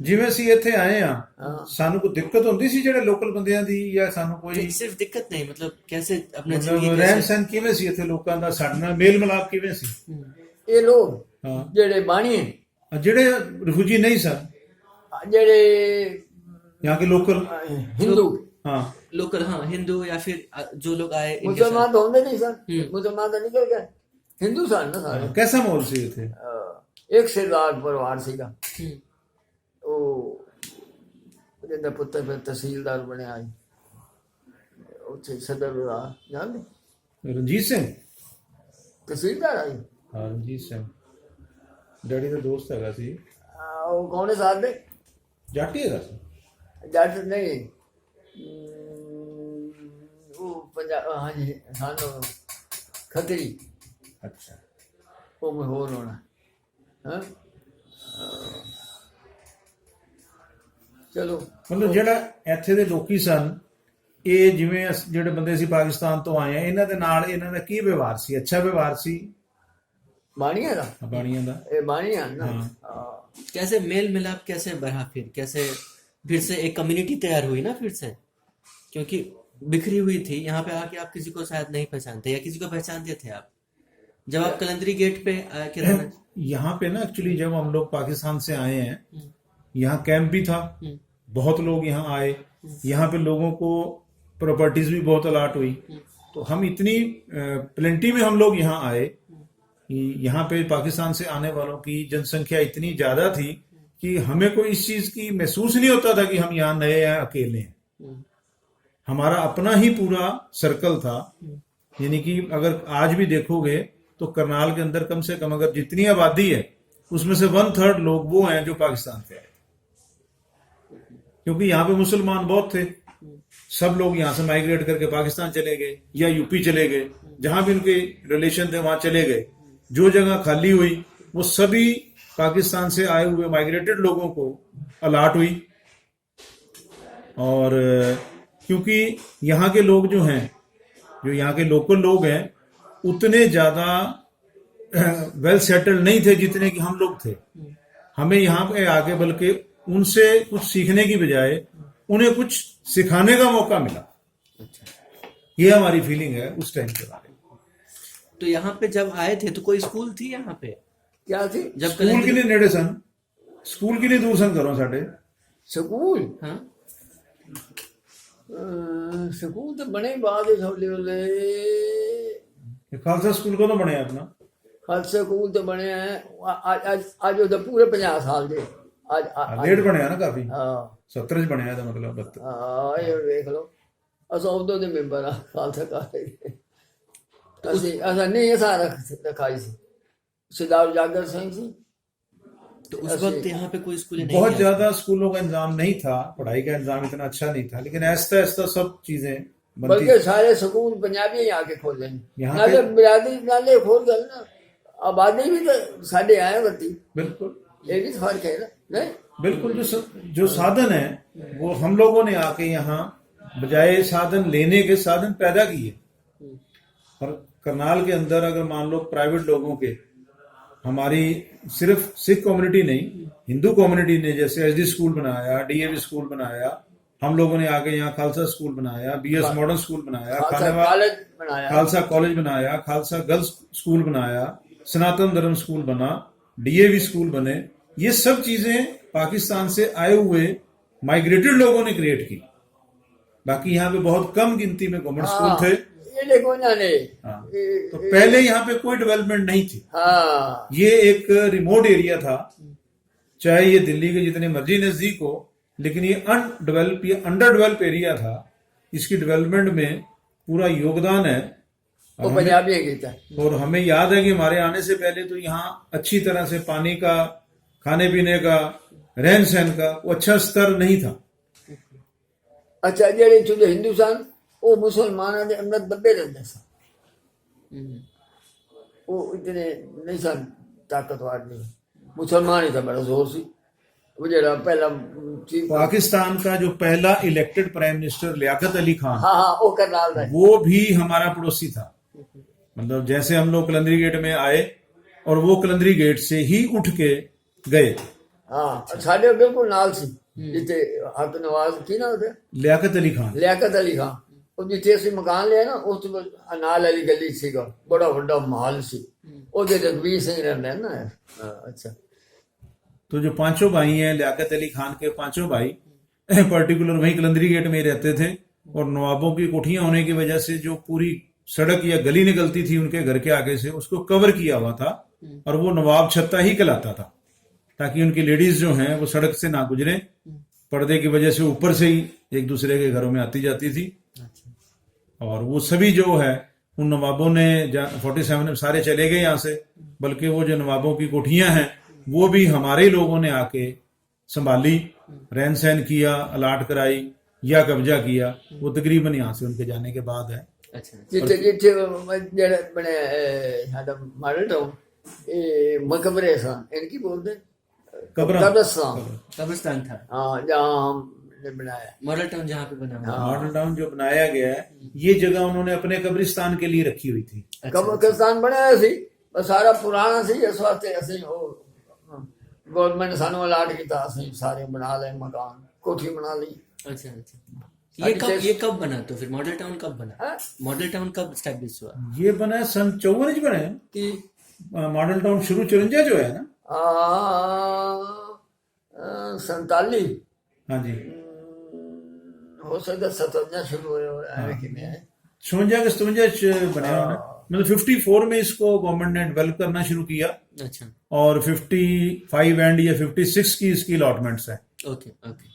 ਜਿਵੇਂ ਅਸੀਂ ਇੱਥੇ ਆਏ ਆ हाँ ਸਾਨੂੰ ਕੋਈ ਦਿੱਕਤ ਹੁੰਦੀ ਸੀ ਜਿਹੜੇ ਲੋਕਲ ਬੰਦਿਆਂ ਦੀ, ਜਾਂ ਸਾਨੂੰ ਕੋਈ सिर्फ दिक्कत नहीं, मतलब कैसे अपना ਮਤਲਬ जिंदगी ਰਹਿਣ कैसे- ਸਹਿਣ ਕਿਵੇਂ ਸੀ ਇੱਥੇ ਲੋਕਾਂ ਦਾ, ਸਾਡੇ ਨਾਲ ਮੇਲ ਮਿਲਾਪ ਕਿਵੇਂ ਸੀ? ये लोग ਹਾਂ, जेड़े बाणी है ਜਿਹੜੇ ਰਿਫਿਊਜੀ ਨਹੀਂ ਸਨ ਜਿਹੜੇ यहाँ के लोकल। ਹਿੰਦੂ हाँ लोकल, हाँ, हिंदू या फिर जो लोग आए इनके ਮੁਸਲਮਾਨ साथ। ਤਾਂ ਹੁੰਦੇ ਨਹੀਂ ਸਨ, ਮੁਸਲਮਾਨ ਤਾਂ ਨਿਕਲ ਗਏ, ਹਿੰਦੂ ਸਨ ਨਾ ਸਾਰੇ। कैसा माहौल से ये थे? ਇੱਕ ਸਰਦਾਰ ਪਰਿਵਾਰ ਸੀਗਾ, हम्म, ਉਹ ਜਿਹਦਾ ਪੁੱਤਰ ਫਿਰ ਤਹਿਸੀਲਦਾਰ ਬਣਿਆ ਸੀ ਉੱਥੇ ਸਦਰ ਬਾਜ਼ਾਰ, ਜਾਣਦੇ रंजीत सिंह। ਤਹਿਸੀਲਦਾਰ ਆਈ। हाँ रंजीत सिंह डैडी का दोस्त हैगा सी। ਉਹ ਕੌਣੇ ਸਾਲ ਦੇ जाटी हैगा सी। ਜੱਟ ਨਹੀਂ, ਉਹ ਪੰਜਾਬ, ਹਾਂਜੀ ਸਾਨੂੰ ਖੱਤਰੀ, अच्छा ਉਹ ਮੈਂ ਹੋਰ ਹੋਣਾ। ਹਾਂ ਚਲੋ ਮਤਲਬ ਜਿਹੜਾ ਇੱਥੇ ਦੇ ਲੋਕੀ ਸਨ, ਇਹ ਜਿਵੇਂ ਜਿਹੜੇ ਬੰਦੇ ਸੀ ਪਾਕਿਸਤਾਨ ਤੋਂ ਆਏ ਆ, ਇਹਨਾਂ ਦੇ ਨਾਲ ਇਹਨਾਂ ਦਾ ਕੀ ਵਿਵਹਾਰ ਸੀ? ਅੱਛਾ ਵਿਵਹਾਰ ਸੀ ਬਾਣੀਆਂ ਦਾ, ਬਾਣੀਆਂ ਦਾ? ਇਹ ਬਾਣੀਆਂ ਨਾ। हाँ। ਹਾਂ। कैसे मेल मिलाप कैसे बढ़ा, फिर से एक कम्युनिटी तैयार हुई ना फिर से, क्योंकि बिखरी हुई थी। यहाँ पे आके आप किसी को शायद नहीं पहचानते, या किसी को पहचानते थे आप जब आप कलंदरी गेट पे आके रहना? यहाँ पे ना एक्चुअली जब हम लोग पाकिस्तान से आए हैं, यहाँ कैंप भी था, बहुत लोग यहाँ आए, यहाँ पे लोगों को प्रॉपर्टीज भी बहुत अलाट हुई, तो हम इतनी प्लेंटी में हम लोग यहाँ आए। यहाँ पे पाकिस्तान से आने वालों की जनसंख्या इतनी ज्यादा थी कि हमें कोई इस चीज की महसूस नहीं होता था कि हम यहाँ नए हैं, अकेले हैं। हमारा अपना ही पूरा सर्कल था। यानी कि अगर आज भी देखोगे तो करनाल के अंदर कम से कम अगर जितनी आबादी है उसमें से 1/3 लोग वो हैं जो पाकिस्तान से आए, क्योंकि यहाँ पे मुसलमान बहुत थे। सब लोग यहाँ से माइग्रेट करके पाकिस्तान चले गए या यूपी चले गए, जहां भी उनके रिलेशन थे वहां चले गए। जो जगह खाली हुई वो सभी पाकिस्तान से आए हुए माइग्रेटेड लोगों को अलाट हुई। और क्योंकि यहाँ के लोग जो हैं, जो यहाँ के लोकल लोग हैं, उतने ज्यादा वेल सेटल्ड नहीं थे जितने कि हम लोग थे। हमें यहाँ पे आके बल्कि उनसे कुछ सीखने की बजाय उन्हें कुछ सिखाने का मौका मिला। ये हमारी फीलिंग है उस टाइम के बारे में। तो यहाँ पे जब आए थे तो कोई स्कूल थी यहाँ पे? क्या थी? जब स्कूल के लिए नेड़े सन, स्कूल के लिए दूर सन करो साढ़े। ਸਕੂਲ हाँ, ਸਕੂਲ ਤਾਂ ਬਣੇ ਬਾਅਦ ਵਿੱਚ ਹੌਲੀ ਹੌਲੀ। ये खालसा स्कूल को तो बने अपना। ਖਾਲਸਾ ਸਕੂਲ ਤਾਂ ਬਣਿਆ ਹੈ ਅੱਜ ਉਹਦਾ ਪੂਰੇ 50 ਸਾਲ ਦੇ ਅੱਜ लेट बने ना काफी, ਹਾਂ 70 च बनया था मतलब 72। ਹਾਂ ਇਹ ਵੇਖ ਲਓ, ਅਸਾਂ ਉਦੋਂ ਦੇ ਮੈਂਬਰ ਆ ਖਾਲਸਾ ਕਾਲਜ ਦੇ। ਅਸਾਂ ਨਹੀਂ ਇਹ ਸਾਰਾ ਰਖਾਈ ਸੀ, ਸਰਦਾਰ ਜਾਗਰ ਸਿੰਘ ਸੀ। तो उस वक्त यहाँ पे कोई स्कूल नहीं बहुत था? ज्यादा स्कूलों का इंतजाम नहीं था, पढ़ाई का इंतजाम इतना अच्छा नहीं था, लेकिन ऐसा ऐसा सब चीजें बनती। बल्कि सारे स्कूल पंजाबी ही आके खोले यहाँ नाले पे- बिरादरी नाले खोल गए ना, आबादी भी तो साढ़े आए बती, बिल्कुल ये भी तो फर्क है ना। नहीं बिल्कुल जो साधन है वो हम लोगों ने आके यहाँ बजाय साधन लेने के साधन पैदा किए। और करनाल के अंदर अगर मान लो प्राइवेट लोगों के, हमारी सिर्फ सिख कम्युनिटी नहीं, हिंदू कम्युनिटी ने जैसे एसडी स्कूल बनाया, डीएवी स्कूल बनाया, हम लोगों ने आके यहाँ खालसा स्कूल बनाया, बीएस मॉडर्न स्कूल बनाया, खालसा खानेवाल कॉलेज बनाया, खालसा कॉलेज बनाया, खालसा गर्ल्स स्कूल बनाया, सनातन धर्म स्कूल बना, डीएवी स्कूल बने। ये सब चीजें पाकिस्तान से आए हुए माइग्रेटेड लोगों ने क्रिएट की। बाकी यहाँ पे बहुत कम गिनती में गवर्नमेंट स्कूल थे। ये देखो इन्होंने। हाँ, तो पहले यहाँ पे कोई डेवलपमेंट नहीं थी। हाँ ये एक रिमोट एरिया था, चाहे ये दिल्ली के जितने मर्जी नजदीक हो, लेकिन ये अनडेवलप, ये अंडर डेवलप एरिया था। इसकी डेवलपमेंट में पूरा योगदान है। वो पंजाबी गीत है। और हमें याद है कि हमारे आने से पहले तो यहाँ अच्छी तरह से पानी का, खाने पीने का, रहन सहन का वो अच्छा स्तर नहीं था। अच्छा जेडे चुले हिंदू सन वो मुसलमानों के अंदर दबे रहते सन, वो इतने नहीं सन ताकतवर नहीं। मुसलमान ही था, बड़ा जोर सी। वो जरा पहला चीफ, पाकिस्तान का जो पहला elected prime minister Liaquat Ali Khan, हाँ हाँ वो करनाल था। वो भी हमारा पड़ोसी था। मतलब जैसे हम लोग कलंदरी गेट में आए और वो कलंदरी गेट से ही उठ के गए। हाँ साढ़े बिल्कुल नाल सी, जिते हक नवाज की ना उधर लियाकत अली खान, लियाकत अली खान, ਉਹ ਜਿੱਥੇ ਅਸੀਂ ਮਕਾਨ ਲਿਆ ਨਾ ਉਸ ਤੋਂ ਨਾਲ ਵਾਲੀ ਗਲੀ ਸੀਗਾ, ਬੜਾ ਵੱਡਾ ਮਹੱਲ ਸੀ, ਉਹਦੇ ਰਘਬੀਰ ਸਿੰਘ ਰਹਿੰਦਾ ਨਾ। ਅੱਛਾ तो जो पांचों भाई हैं लियाकत अली खान के पांचों भाई पर्टिकुलर वहीं कलंदरी गेट में रहते थे, और नवाबों की कोठियां होने की वजह से जो पूरी सड़क या गली निकलती थी उनके घर के आगे से उसको कवर किया हुआ था, और वो नवाब छत्ता ही कहलाता था, ताकि उनकी लेडीज जो हैं वो सड़क से ना गुजरे, पर्दे की वजह से ऊपर से ही एक दूसरे के घरों में आती जाती थी। और वो सभी जो है उन नवाबों ने 47 में सारे चले गए यहाँ से, बल्कि वो जो नवाबों की कोठियां हैं वो भी हमारे लोगों ने आके संभाली, रहन सहन किया, अलाट कराई या कब्जा किया। वो तकरीबन यहाँ से उनके जाने के बाद है। अच्छा जिथे जिथे जेड़ा बने साडा मॉडल टाउन ये मकबरे सन इनकी बोलते कब्रिस्तान। कब्रिस्तान था हाँ जहाँ हमने बनाया। मॉडल टाउन जहाँ पे बना हुआ। मॉडल टाउन जो बनाया गया है ये जगह उन्होंने अपने कब्रिस्तान के लिए रखी हुई थी। कब्रिस्तान बनाया सी पर सारा पुराना सी, इस वास्ते असि गवर्नमेंट सानू अलाट किया, असि सारे बना ले मकान, कोठी बना ली। अच्छा अच्छा, ये कब बना? तो फिर मॉडल टाउन कब बना? मॉडल टाउन कब स्टैब्लिश हुआ? ये बना है सन 54 बने हैं कि मॉडल टाउन शुरू 54 जो है ना 47 हाँ जी हो सकता 57 शुरू हुआ है कि मैं 56 के 57 बने हैं। मतलब 54 में इसको गवर्नमेंट ने डेवलप करना शुरू किया। अच्छा, और 55 एंड या 56 की इसकी अलॉटमेंट्स है। Okay okay.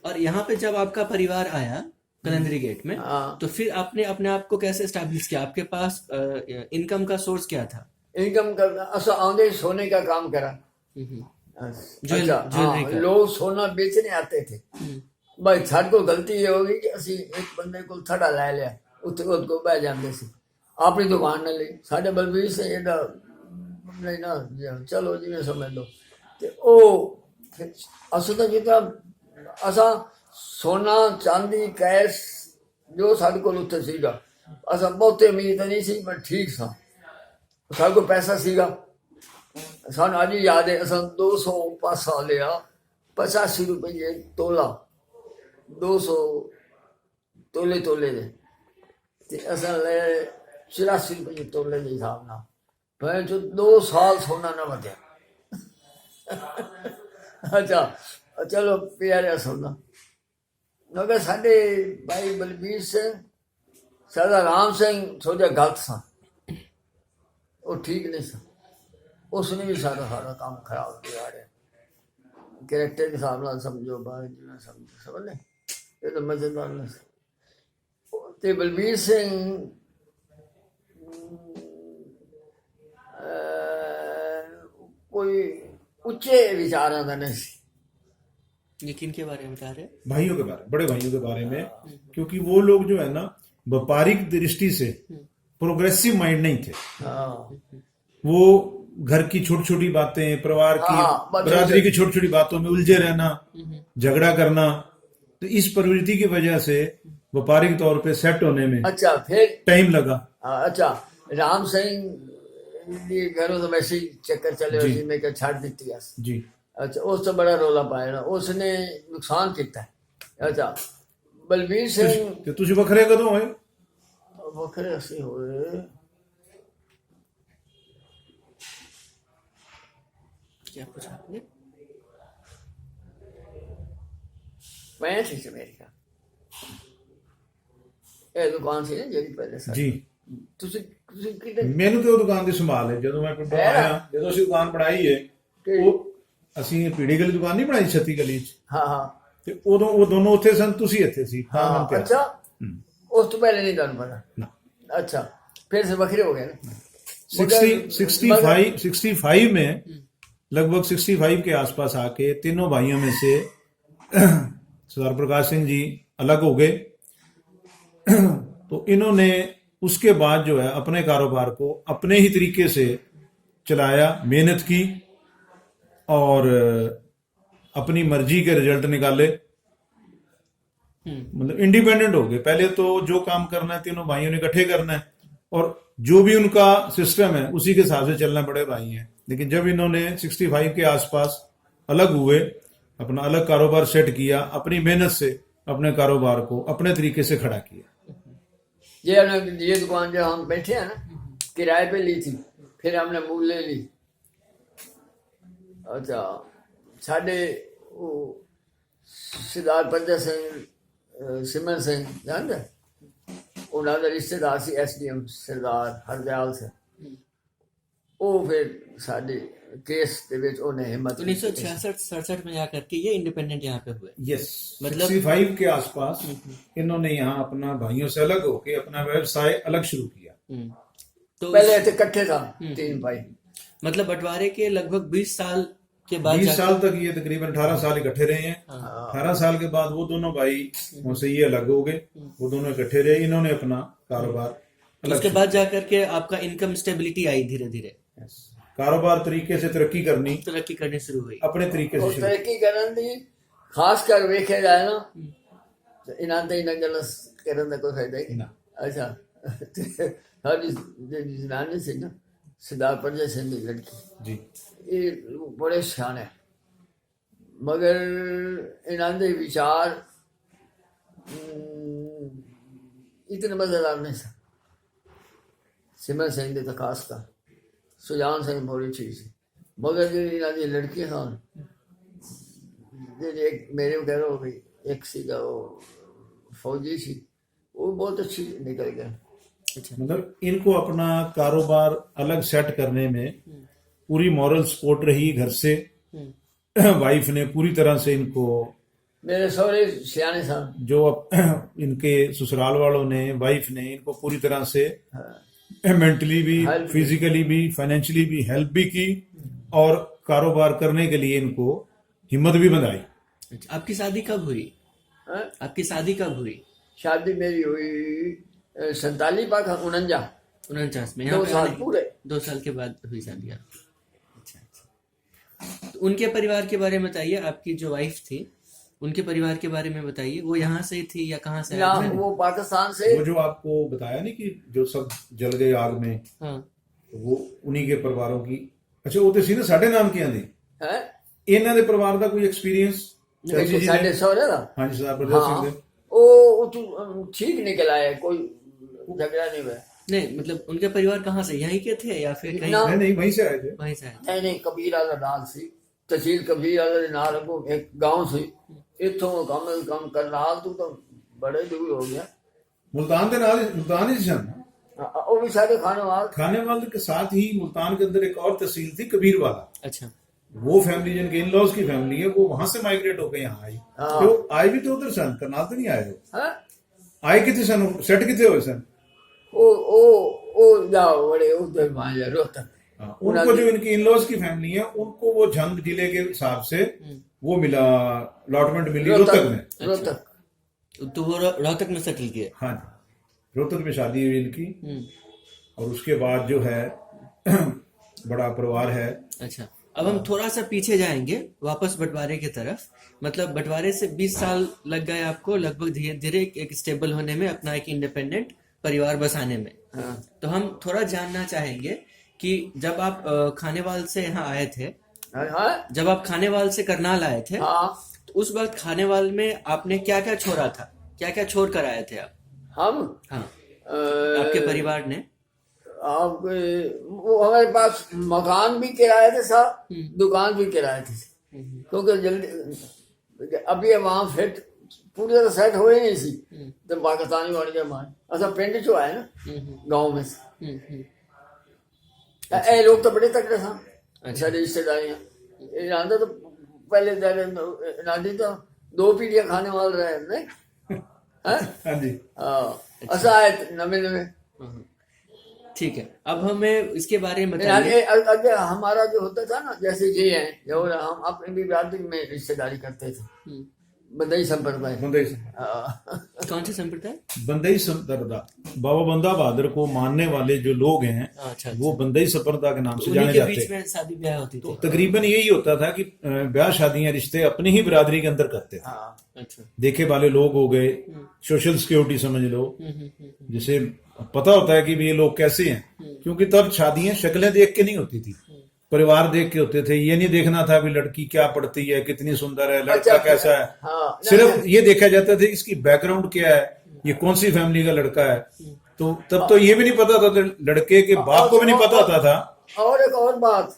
और यहाँ पे जब आपका परिवार आया कलंदरी गेट में, तो फिर आपने अपने आप को कैसे एस्टैब्लिश किया? आपके पास इनकम का सोर्स क्या था? इनकम का असा आंदे सोने का काम करा। अच्छा, लोग सोना बेचने आते थे। भाई साढ़े को गलती ये होगी कि असी एक बंदे को थड़ा लै लिया, उत्ते को बह जाते सी अपनी दुकान ने ली। साढ़े बलबीर से एडा नहीं ना, चलो जिवें समझ लो। ते ओ असो तो जितना असा सोना चांदी कैश जो साढ़े को उत्ते सीगा, असा बहुते अमीर तो नहीं सी पर ठीक सा, साढ़े को पैसा सीगा। सानू अज याद है असा 200 पासा लिया, 85 रुपये तोला, 200 तोले तोले दे ते असा ले 84 रुपये तोले के हिसाब नाल। भाई जो 2 साल सोना ना बदया। अच्छा चलो प्यारा सोना मगर साढ़े भाई बलबीर सिंह सरदार राम सिंह थोड़ा गलत सा, वो ठीक नहीं सा, उसने भी सारा सारा काम खराब किया है। कैरेक्टर के हिसाब नाल समझो बाहर जिवें समझ ले, ये तो मजेदार नहीं। ते बलबीर सिंह कोई उच्चे विचारों का नहीं सी। ये किन के बारे में बता रहे? भाइयों के बारे, बड़े भाइयों के बारे में, क्योंकि वो लोग जो है ना व्यापारिक दृष्टि से प्रोग्रेसिव माइंड नहीं थे। वो घर की छोटी छोटी बातें, परिवार की बरादरी की छोटी छोटी बातों में उलझे रहना, झगड़ा करना, तो इस प्रवृत्ति की वजह से व्यापारिक तौर पे सेट होने में अच्छा फिर टाइम लगा। अच्छा राम सिंह घरों तो वैसे ही चक्कर चले उसी में क्या छाड़ दी जी। अच्छा उस तो बड़ा रोला पाया ना, उसने नुकसान किया। अच्छा बलबीर सिंह ते तुसी वखरे कदों होए? वखरे असी होए क्या पूछा आपने? 65 अमेरिका ਇਹ ਦੁਕਾਨ ਸੀ ਨਾ ਜਿਹੜੀ ਪਹਿਲੇ ਸਾਡੀ। ਜੀ ਤੁਸੀਂ ਕਿਤੇ ਮੈਨੂੰ ਤੇ ਉਹ ਦੁਕਾਨ ਦੀ ਸੰਭਾਲ ਹੈ। ਜਦੋਂ ਮੈਂ ਪਿੰਡੋਂ ਆਇਆ, ਜਦੋਂ ਅਸੀਂ ਦੁਕਾਨ ਬਣਾਈ ਹੈ, ਉਹ ਅਸੀਂ ਪੀੜੀ ਗਲੀ ਦੁਕਾਨ ਨਹੀਂ ਬਣਾਈ 36 ਗਲੀ ਚ। ਹਾਂ ਹਾਂ ਤੇ ਉਦੋਂ ਉਹ ਦੋਨੋਂ ਉੱਥੇ ਸਨ, ਤੁਸੀਂ ਇੱਥੇ ਸੀ। अच्छा उस तो पहले नहीं जान पड़ा। अच्छा फिर से बखरे हो गए ना। 65 में लगभग 65 के आसपास आके तीनों भाइयों में से सरदार प्रकाश सिंह जी अलग हो गए। तो इन्होंने उसके बाद जो है अपने कारोबार को अपने ही तरीके से चलाया, मेहनत की और अपनी मर्जी के रिजल्ट निकाले। मतलब इंडिपेंडेंट हो गए। पहले तो जो काम करना है तीनों भाइयों ने इकट्ठे करना है, और जो भी उनका सिस्टम है उसी के हिसाब से चलना। बड़े भाई हैं, लेकिन जब इन्होंने 65 के आसपास अलग हुए, अपना अलग कारोबार सेट किया, अपनी मेहनत से अपने कारोबार को अपने तरीके से खड़ा किया। ये दुकान जो हम बैठे हैं ना किराए पे ली थी, फिर हमने मूल ले ली। अच्छा ਸਾਡੇ ਉਹ ਸਰਦਾਰ ਪੰਜਾ ਸਿੰਘ ਸਿਮਰਨ ਸਿੰਘ ਜਾਣਦੇ ਉਹਨਾਂ ਦਾ ਰਿਸ਼ਤੇਦਾਰ ਸੀ ਐਸਡੀਐਮ ਸਰਦਾਰ ਹਰਦਿਆਲ ਸਿੰਘ ਉਹ ਫਿਰ ਸਾਡੇ केस ਦੇ ਵਿੱਚ ਉਹਨੇ ਹਿੰਮਤ 1966-67 में जाकर के ये इंडिपेंडेंट यहाँ पे हुए। यस, मतलब 65 के आसपास इन्होंने यहाँ अपना भाइयों से अलग होके अपना व्यवसाय अलग शुरू किया। तो पहले ऐसे इकट्ठे था तीन भाई, मतलब बंटवारे के लगभग 20 साल के बाद 20 साल तक ये तकरीबन 18 साल इकट्ठे रहे हैं। 18 साल के बाद वो दोनों भाई उनसे ये अलग हो गए, वो दोनों इकट्ठे रहे, इन्होंने अपना कारोबार अलग उसके बाद जाकर के आपका इनकम स्टेबिलिटी आई धीरे धीरे, कारोबार तरीके से तरक्की करनी शुरू हुई अपने तरीके से और शुरू। तरक्की ਕਰਨ ਦੀ ਖਾਸ ਕਰ ਵੇਖਿਆ ਜਾਏ ਨਾ ਤੇ ਇਹਨਾਂ ਤੇ ਇਹਨਾਂ ਗੱਲਾਂ ਕਰਨ ਦਾ ਕੋਈ ਫਾਇਦਾ ਹੀ ਨਹੀਂ। ਨਾ। ਅੱਛਾ ਤੇ ਸਾਡੀ ਜਿਹੜੀ ਜਨਾਨੀ ਸੀ ਨਾ ਸਰਦਾਰ ਪੰਜਾ ਸਿੰਘ ਦੀ ਲੜਕੀ, जी ਇਹ ਬੜੇ ਸਿਆਣੇ ਮਗਰ ਇਹਨਾਂ ਦੇ ਵਿਚਾਰ ਇਤਨੇ ਮਜ਼ੇਦਾਰ ਨਹੀਂ ਸਨ। ਸਿਮਰਨ ਸਿੰਘ ਦੇ ਤਾਂ ਖਾਸ ਕਰ ਸੁਜਾਨ ਸਿੰਘ ਬੜੀ ਚੀਜ਼ ਸੀ, ਮਗਰ ਜਿਹੜੀ ਇਹਨਾਂ ਦੀ ਲੜਕੀ ਸਨ ਜਿਹੜੇ ਇੱਕ ਮੇਰੇ ਕਹਿ ਲਓ ਵੀ ਇੱਕ ਸੀਗਾ ਉਹ फौजी ਸੀ, वो बहुत अच्छी निकल गए। मतलब इनको अपना कारोबार अलग सेट करने में पूरी मॉरल सपोर्ट रही घर से, वाइफ ने पूरी तरह से इनको, मेरे सौरे सियाने सन जो इनके ससुराल वालों ने, वाइफ ने इनको पूरी तरह से मेंटली भी, Help फिजिकली भी, फाइनेंशियली भी हेल्प भी की और कारोबार करने के लिए इनको हिम्मत भी बंधाई। आपकी शादी कब हुई? हैं? आपकी शादी कब हुई? शादी मेरी हुई 47 पाक 49 49 में। 2 यहाँ पे साल आने- पूरे। 2 साल के बाद हुई शादी आपकी। अच्छा। तो उनके परिवार के बारे में बताइए, आपकी जो वाइफ थी उनके परिवार के बारे में बताइए, वो यहाँ से थी या कहाँ से ना आई थी? वो पाकिस्तान से वो जो आपको बताया नहीं कि जो सब जल गए आग में, हाँ वो उन्हीं के परिवारों की। अच्छा, वो तो सी ना साढ़े नाम की आंदी है ਇਹਨਾਂ ਦੇ ਪਰਿਵਾਰ ਦਾ ਕੋਈ ਐਕਸਪੀਰੀਅੰਸ? साढ़े सौरे का ਹਾਂਜੀ ਸਰਦਾਰ ਪ੍ਰਤਾਪ ਸਿੰਘ हाँ ਦੇ। वो तो ठीक निकल आया, कोई झगड़ा नहीं हुआ। नहीं, मतलब उनके परिवार कहाँ से, यहीं के थे या फिर कहीं ना। नहीं नहीं, वहीं से आए थे। वहीं से आए थे? नहीं नहीं, कबीर वाला नाल सी, तहसील कबीर वाले नाल अगों एक गांव सी, इथों काम करनाल तू तो बड़े दूर हो गया। मुल्तान के नाल, मुल्तान ही सन। वो भी सारे खाने वाल खाने वाले के साथ ही मुल्तान के अंदर एक और तहसील थी कबीर वाला। अच्छा। वो फैमिली जिनके इन लॉज की फैमिली है वो वहां से माइग्रेट होकर यहाँ आई। हाँ। तो आए भी तो उधर सन, करनाल तो नहीं आए हो। है। आए कितने सन, सेट कितने हुए सन? ओ जाओ बड़े उधर मान जा रोहतक। हाँ, उनको जो इनकी इन लॉज की फैमिली है उनको वो झंग जिले के हिसाब से वो मिला, अलॉटमेंट मिली रोहतक में। रोहतक तो वो रोहतक में सेटल किए। हाँ जी, रोहतक में शादी हुई इनकी और उसके बाद जो है बड़ा परिवार है। अच्छा, अब हम थोड़ा सा पीछे जाएंगे वापस बंटवारे की तरफ। मतलब बंटवारे से 20 साल लग गए आपको लगभग धीरे धीरे एक स्टेबल होने में, अपना एक इंडिपेंडेंट परिवार बसाने में। हाँ। तो हम थोड़ा जानना चाहेंगे कि जब आप खानेवाल से यहाँ आए थे, हाँ जब आप खानेवाल से करनाल आए थे, हाँ तो उस वक्त खानेवाल में आपने क्या क्या छोड़ा था, क्या क्या छोड़ कर आए थे आप? हम हाँ, आपके परिवार ने। आपके वो हमारे पास मकान भी किराए थे साहब, दुकान भी किराए थे, क्योंकि जल्दी अभी वहाँ फिट पूरी तरह सेट हो ही नहीं सी तो पाकिस्तानी बन गया मान। अच्छा पिंड चो आए ना गांव में से ए लोग तो बड़े तकड़े थे सारी रिश्तेदारियाँ। इन्होंने तो पहले इन्होंने तो 2 पीढ़ियाँ खाने वाले रहे नहीं हैं? हाँ जी। अच्छा आए नवे नवे। ठीक है, अब हमें इसके बारे में बताइए। अगर हमारा जो होता था ना, जैसे ये है जो हम अपनी भी बिरादरी में रिश्तेदारी करते थे, बंदई संप्रदाय। बंदई कौन से संप्रदाय? बंदई संप्रदाय, बाबा बंदा बहादुर को मानने वाले जो लोग हैं अच्छा, वो बंदई संप्रदाय के नाम से उन्हीं जाने के जाते बीच हैं। में शादी ब्याह होती थी। तकरीबन यही होता था कि ब्याह शादियां रिश्ते अपनी ही बिरादरी के अंदर करते थे। हाँ अच्छा। देखे वाले लोग हो गए, सोशल सिक्योरिटी समझ लो, जिसे पता होता है कि भी ये लोग कैसे हैं, क्योंकि तब शादियां शक्लें देख के नहीं होती थी, परिवार देख के होते थे। ये नहीं देखना था भी लड़की क्या पढ़ती है, कितनी सुंदर है, लड़का कैसा है। हाँ, सिर्फ ये देखा जाता था इसकी बैकग्राउंड क्या है, ये कौन सी फैमिली का लड़का है। तो तब तो ये भी नहीं पता था, लड़के के बाप को भी नहीं पता होता था। और एक और बात,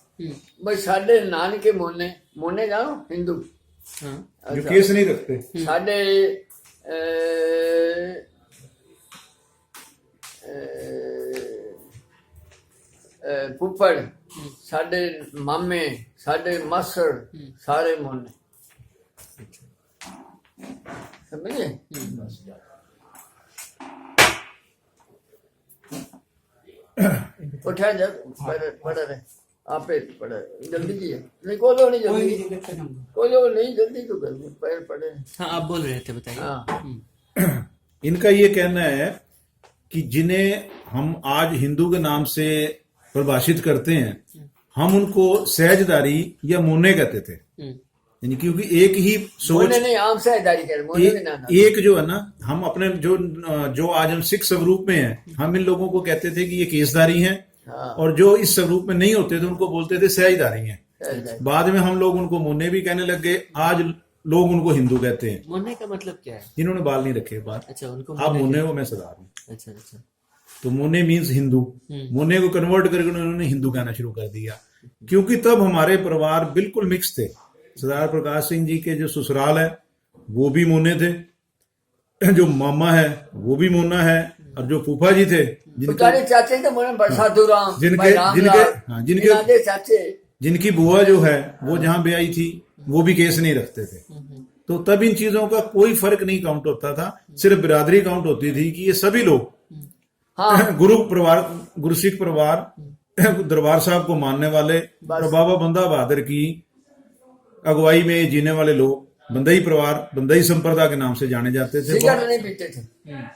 ਬਈ ਸਾਡੇ ਨਾਨਕੇ ਮੋਨੇ ਮੋਨੇ ਜਾਣੋ ਹਿੰਦੂ हाँ जो केस नहीं रखते। ਸਾਡੇ ਫੁੱਫੜ ਸਾਡੇ ਮਾਮੇ ਸਾਡੇ ਮਾਸੜ ਸਾਰੇ ਮੋਨੇ ਸਮਝੇ उठा जा पढ़ रहे आपे पढ़ जल्दी की है नहीं कोलो नहीं जल्दी कोलो नहीं जल्दी तो कर पैर पढ़े हाँ आप बोल रहे थे बताइए। हाँ इनका ये कहना है कि जिन्हें हम आज हिंदू के नाम से परिभाषित करते हैं, हम उनको सहजदारी या मोने कहते थे। यानी क्योंकि एक ही सोच, मोने नहीं आम से दाढ़ी कर मोने भी ना एक जो है ना, हम अपने जो आज हम सिख स्वरूप में हैं, हम इन लोगों को कहते थे कि ये केसधारी हैं। हाँ और जो इस स्वरूप में नहीं होते थे उनको बोलते थे सहजधारी हैं। सहजदारी। बाद में हम लोग उनको मोने भी कहने लग गए, आज लोग उनको हिंदू कहते हैं। मोने का मतलब क्या है? जिन्होंने बाल नहीं रखे बात, अच्छा उनको आप मोने हो, मैं सरदार हूँ। अच्छा अच्छा तो मोने मीन्स हिंदू, मोने को कन्वर्ट करके उन्होंने हिंदू कहना शुरू कर दिया। क्योंकि तब हमारे परिवार बिल्कुल मिक्स थे। सरदार प्रकाश सिंह जी के जो ससुराल है वो भी मोने थे, जो मामा है वो भी मोना है, और जो फूफा जी थे पुतारे चाचे तो मोने बरसातू राम भाई राम लाल, इनादे चाचे जिनकी बुआ जो है वो जहां ब्याई थी वो भी केस नहीं रखते थे। तो तब इन चीजों का कोई फर्क नहीं काउंट होता था, सिर्फ बिरादरी काउंट होती थी कि ये सभी लोग हाँ गुरु परिवार, गुरु सिख परिवार, दरबार साहब को मानने वाले और बाबा बंदा बहादुर की अगुवाई में जीने वाले लोग बंदई परिवार, बंदई संप्रदाय के नाम से जाने जाते थे। सिगरेट नहीं पीते थे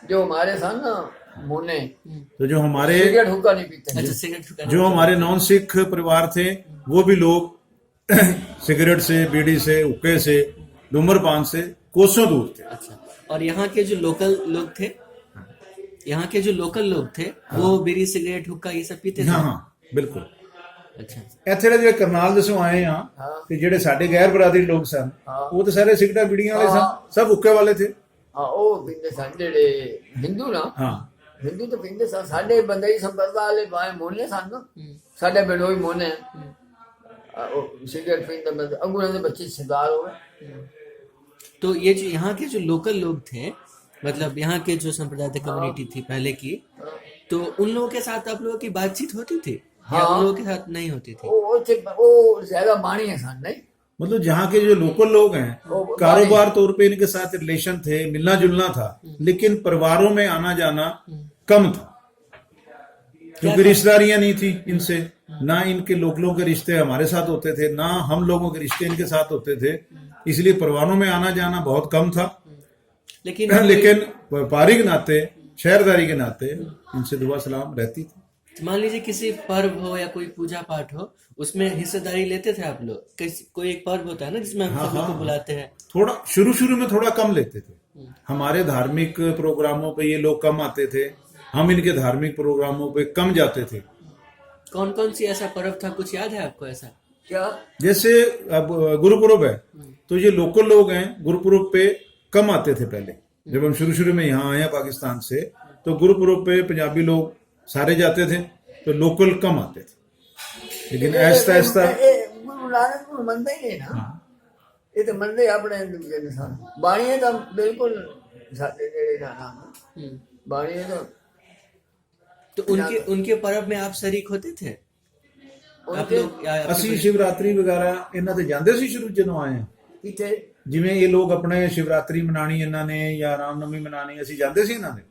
जो हमारे थे ना मोने, तो जो हमारे सिगरेट हुक्का नहीं पीते थे। अच्छा सिगरेट जो हमारे नॉन सिख परिवार थे वो भी लोग सिगरेट से, बीड़ी से, हुक्के से, धूम्रपान से कोसों दूर थे। अच्छा और यहाँ के जो लोकल लोग थे, यहाँ के जो लोकल लोग थे वो बीड़ी सिगरेट हुक्का ये सब पीते थे? हाँ हाँ बिल्कुल। अच्छा ਇੱਥੇ ਦੇ ਜਿਹੜੇ ਕਰਨਾਲ ਦਸੋਂ ਆਏ ਆ ਤੇ ਜਿਹੜੇ ਸਾਡੇ ਗੈਰ ਬਰਾਦਰੀ ਲੋਕ ਸਨ ਉਹ ਤਾਂ ਸਾਰੇ ਸਿਗਰਟਾਂ ਬੀੜੀਆਂ ਵਾਲੇ ਸਨ, ਸਭ ਹੁੱਕੇ ਵਾਲੇ थे। हाँ वो पीते सन जेड़े हिंदू ना, हाँ हिंदू तो पीते सन। साडे बंदे ही संप्रदाय वाले भाई मोने सन ना, साडे बेड़ोई मोने सिगरेट पीते बंदे अंगूर दे बच्चे सरदार हो गए। तो ये जो यहाँ के जो लोकल लोग थे, मतलब यहाँ के जो संप्रदाय कम्युनिटी थी पहले की, तो उन लोगों के साथ आप लोगों की बातचीत होती थी या उन लोगों के साथ नहीं होती थी? वो ज्यादा बाणी है सन नहीं, मतलब जहाँ के जो लोकल लोग हैं कारोबार तौर पे इनके साथ रिलेशन थे, मिलना जुलना था, लेकिन परिवारों में आना जाना कम था क्योंकि रिश्तेदारियां नहीं थी इनसे, ना इनके लोकलों के रिश्ते हमारे साथ होते थे, ना हम लोगों के रिश्ते इनके साथ होते थे। इसलिए परिवारों में आना जाना बहुत कम था। लेकिन व्यापारिक नाते, शहरदारी के नाते इनसे दुआ सलाम रहती थी। मान लीजिए किसी पर्व हो या कोई पूजा पाठ हो, उसमें हिस्सेदारी लेते थे आप लोग? कोई एक पर्व होता है ना जिसमें हम सब लोग को बुलाते हैं, थोड़ा शुरू में थोड़ा कम लेते थे। हमारे धार्मिक प्रोग्रामों पे ये लोग कम आते थे, हम इनके धार्मिक प्रोग्रामों पे कम जाते थे। कौन कौन सी ऐसा पर्व था, कुछ याद है आपको ऐसा? क्या जैसे अब गुरुपुरब है तो ये लोकल लोग हैं, गुरुपुरब पे कम आते थे। पहले जब हम शुरू में यहाँ आए पाकिस्तान से तो गुरुपुरब पे पंजाबी लोग सारे जाते थे, तो लोकल कम आते थे। लेकिन ऐसा गुरु नानक को मनते ही नहीं ना, ये तो मनते अपने इंसान बाणी तो बिल्कुल साडे जेड़े नाना बाणी तो उनके पर्व में आप शरीक होते थे? आप लोग ਅਸੀਂ शिवरात्रि वगैरह ਇਹਨਾਂ ਤੇ ਜਾਂਦੇ ਸੀ ਸ਼ੁਰੂ ਜਦੋਂ ਆਏ ਹਾਂ। किथे ਜਿਵੇਂ ਇਹ ਲੋਕ ਆਪਣੇ शिवरात्रि ਮਨਾਣੀ ਇਹਨਾਂ ਨੇ ਜਾਂ ਰਾਮਨਵਮੀ ਮਨਾਣੀ, ਅਸੀਂ ਜਾਂਦੇ ਸੀ ਇਹਨਾਂ ਦੇ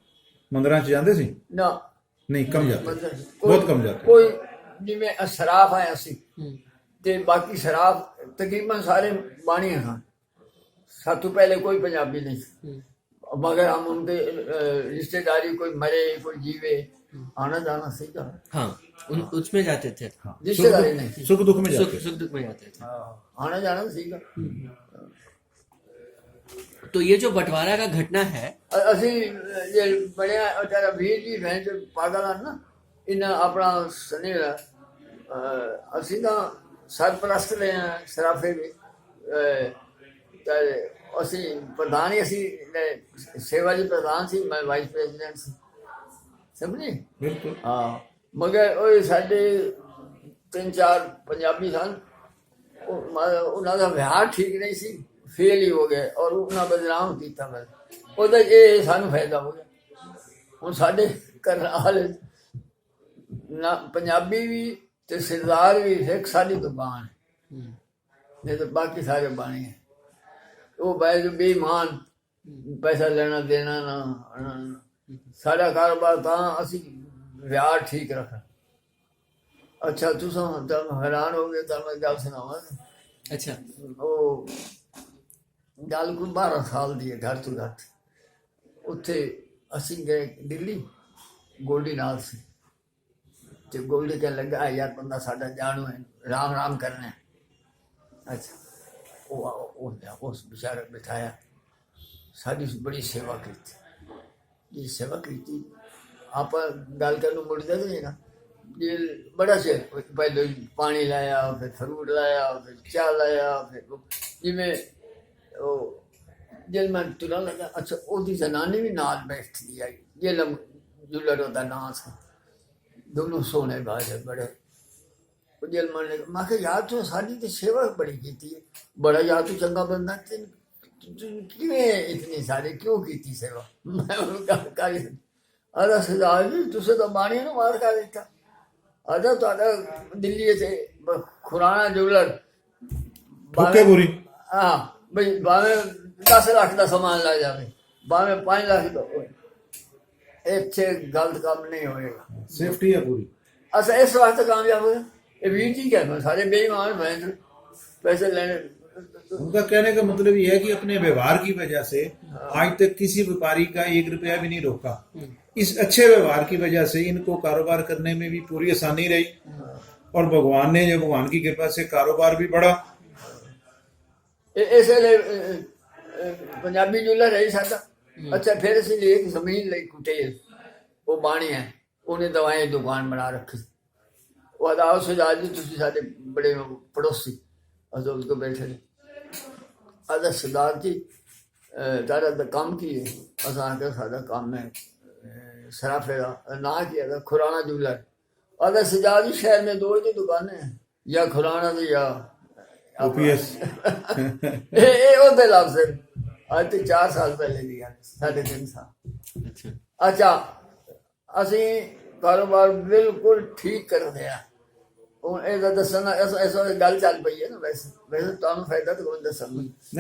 ਮੰਦਰਾਂ 'ਚ ਜਾਂਦੇ ਸੀ? ना ਨਹੀਂ, ਕਮ ਜਾਂਦੇ, मतलब ਬਹੁਤ ਕਮ ਜਾਂਦੇ। कोई जिमें शराब है असी ते बाकी शराब तकरीबन सारे बाणी हैं। सातों पहले कोई पंजाबी नहीं, मगर हम उनके रिश्तेदारी कोई मरे कोई जीवे आना जाना सीखा। हाँ उसमें जाते थे। रिश्तेदारी नहीं, सुख दुख में जाते। सुख दुख में जाते थे। आना जाना सीखा। तो ये जो बंटवारा का घटना है, ਅਸੀਂ ਜੇ ਬਣਿਆ ਤੇਰਾ ਵੀਰ ਜੀ ਭੈਣ ਚ ਪਾਗਲ ਹਨ ਨਾ, ਇਹਨਾਂ ਆਪਣਾ ਸੁਨੇਹਾ ਅਸੀਂ ਤਾਂ ਸਰਪ੍ਰਸਤ ਰਹੇ ਹਾਂ ਸਰਾਫੇ ਵੀ, ਅਸੀਂ ਪ੍ਰਧਾਨ ਹੀ, ਅਸੀਂ ਸੇਵਾ ਜੀ ਪ੍ਰਧਾਨ ਸੀ, ਮੈਂ ਵਾਈਸ ਪ੍ਰੈਜ਼ੀਡੈਂਟ ਸੀ, ਸਮਝੇ? ਬਿਲਕੁਲ। ਹਾਂ ਮਗਰ ਉਹ ਸਾਡੇ ਤਿੰਨ ਚਾਰ ਪੰਜਾਬੀ ਸਨ, ਉਹਨਾਂ ਦਾ ਵਿਹਾਰ ਠੀਕ ਨਹੀਂ ਸੀ, ਫੇਲ ਹੀ ਹੋ ਗਏ ਔਰ ਉਹਨਾਂ ਬਦਨਾਮ ਕੀਤਾ। ਮੈਂ ਉਹਦਾ ਇਹ ਸਾਨੂੰ ਫਾਇਦਾ ਹੋ ਗਿਆ। ਹੁਣ ਸਾਡੇ ਕਰਨਾਲ ਨਾ ਪੰਜਾਬੀ ਵੀ ਤੇ ਸਰਦਾਰ ਵੀ ਇੱਕ ਸਾਡੀ ਦੁਕਾਨ, ਨਹੀਂ ਤਾਂ ਬਾਕੀ ਸਾਰੇ ਬਾਣੇ ਹੈ। ਉਹ ਬੇਈਮਾਨ, ਪੈਸਾ ਲੈਣਾ ਦੇਣਾ ਨਾ। ਸਾਡਾ ਕਾਰੋਬਾਰ ਤਾਂ ਅਸੀਂ ਵਿਹਾਰ ਠੀਕ ਰੱਖਣਾ। ਅੱਛਾ ਤੁਸੀਂ ਹੈਰਾਨ ਹੋ ਗਏ ਤਾਂ ਮੈਂ ਗੱਲ ਸੁਣਾਵਾਂ। अच्छा ਉਹ ਗੱਲ ਕੋਈ 12 ਸਾਲ ਦੀ ਹੈ, ਘਰ ਤੋਂ ਘੱਟ। ਉੱਥੇ ਅਸੀਂ ਗਏ ਦਿੱਲੀ, ਗੋਲਡੀ ਨਾਲ ਸੀ ਤੇ ਗੋਲਡੀ ਕਹਿਣ ਲੱਗਾ ਯਾਰ ਬੰਦਾ ਸਾਡਾ ਜਾਣੂ ਹੈ, ਰਾਮ ਰਾਮ ਕਰਨਾ ਹੈ। ਅੱਛਾ ਉਸ ਵਿਚਾਰੇ ਬਿਠਾਇਆ, ਸਾਡੀ ਬੜੀ ਸੇਵਾ ਕੀਤੀ। ਇਹ ਸੇਵਾ ਕੀਤੀ ਆਪਾਂ ਗੱਲ ਕਰਨ ਨੂੰ ਮੁੜਦਾ ਨਹੀਂ ਨਾ। ये बड़ा से पहले पानी लाया, फिर फ्रूट लाया, फिर चाय लाया, फिर जिमें वो जल मैं तुरंत लगा। अच्छा ओदी जनानी भी नाल बैठती आई, ये लम जुलर होता नास है, दोनों सोने भाई बड़े। जल मन लगा, मैं कहा यार तू साड़ी तो सेवा बड़ी की है, बड़ा यार तू चंगा बंदा, क्यों इतनी सारी क्यों की सेवा? मैं उनका अरे सरदार जी तुझे तो बाणी ने मार कर दिता। अदा तो दिल्ली से खुराना ज्वेलर बुरी हाँ भाई भावे 10 लाख का सामान ला जाए, भावे 5 लाख का इतने गलत काम नहीं होएगा, सेफ्टी है पूरी। अच्छा इस वास्ते कामयाब हो ये वीर जी कहते सारे बेईमान हैं पैसे लेने। उनका कहने का मतलब ये है कि अपने व्यवहार की वजह से आज तक किसी व्यापारी का 1 रुपया भी नहीं रोका। इस अच्छे व्यवहार की वजह से इनको कारोबार करने में भी पूरी आसानी रही और भगवान ने जो भगवान की कृपा से कारोबार भी बढ़ा। इसलिए पंजाबी ज्वेलर है साਡਾ। अच्छा फिर ਅਸੀਂ एक ਜ਼ਮੀਨ ਲਈ ਕੁਟੇਲ, ਉਹ ਬਾਣੀ ਹੈ, ਉਹਨੇ ਦਵਾਈ ਦੁਕਾਨ ਬਣਾ ਰੱਖੀ। ਉਹ ਅਦਾਉ ਸਰਦਾਰ ਜੀ ਤੁਸੀਂ ਸਾਡੇ ਬੜੇ ਪੜੋਸੀ, ਅਸੀਂ ਉਸ ਕੋ ਬੈਠੇ ਨੇ। ਅਦਾ ਸਰਦਾਰ ਜੀ ਤੁਹਾਡਾ ਕੰਮ ਕੀ ਹੈ? ਅਸਾਂ ਆਖਿਆ ਸਾਡਾ ਕੰਮ ਹੈ सराफे का ना किया खुराना ज्वेलर। अगर सजादी शहर में 2 ही दुकानें हैं, या खुराना दी या ओपीएस ਉਹਦੇ ਲਫ਼ਜ਼ ਅੱਜ ਤੇ 4 ਸਾਲ ਪਹਿਲੇ ਦੀ ਗੱਲ, 3.5 ਸਾਲ। ਅੱਛਾ ਅਸੀਂ ਕਾਰੋਬਾਰ ਬਿਲਕੁਲ ਠੀਕ ਕਰਦੇ ਆ। ਹੁਣ ਇਹਦਾ ਦੱਸਣਾ ਐਸਾ ਗੱਲ ਚੱਲ ਪਈ ਹੈ ਨਾ। ਵੈਸੇ ਤੁਹਾਨੂੰ ਫਾਇਦਾ ਤਾਂ ਕੋਈ ਦੱਸਣ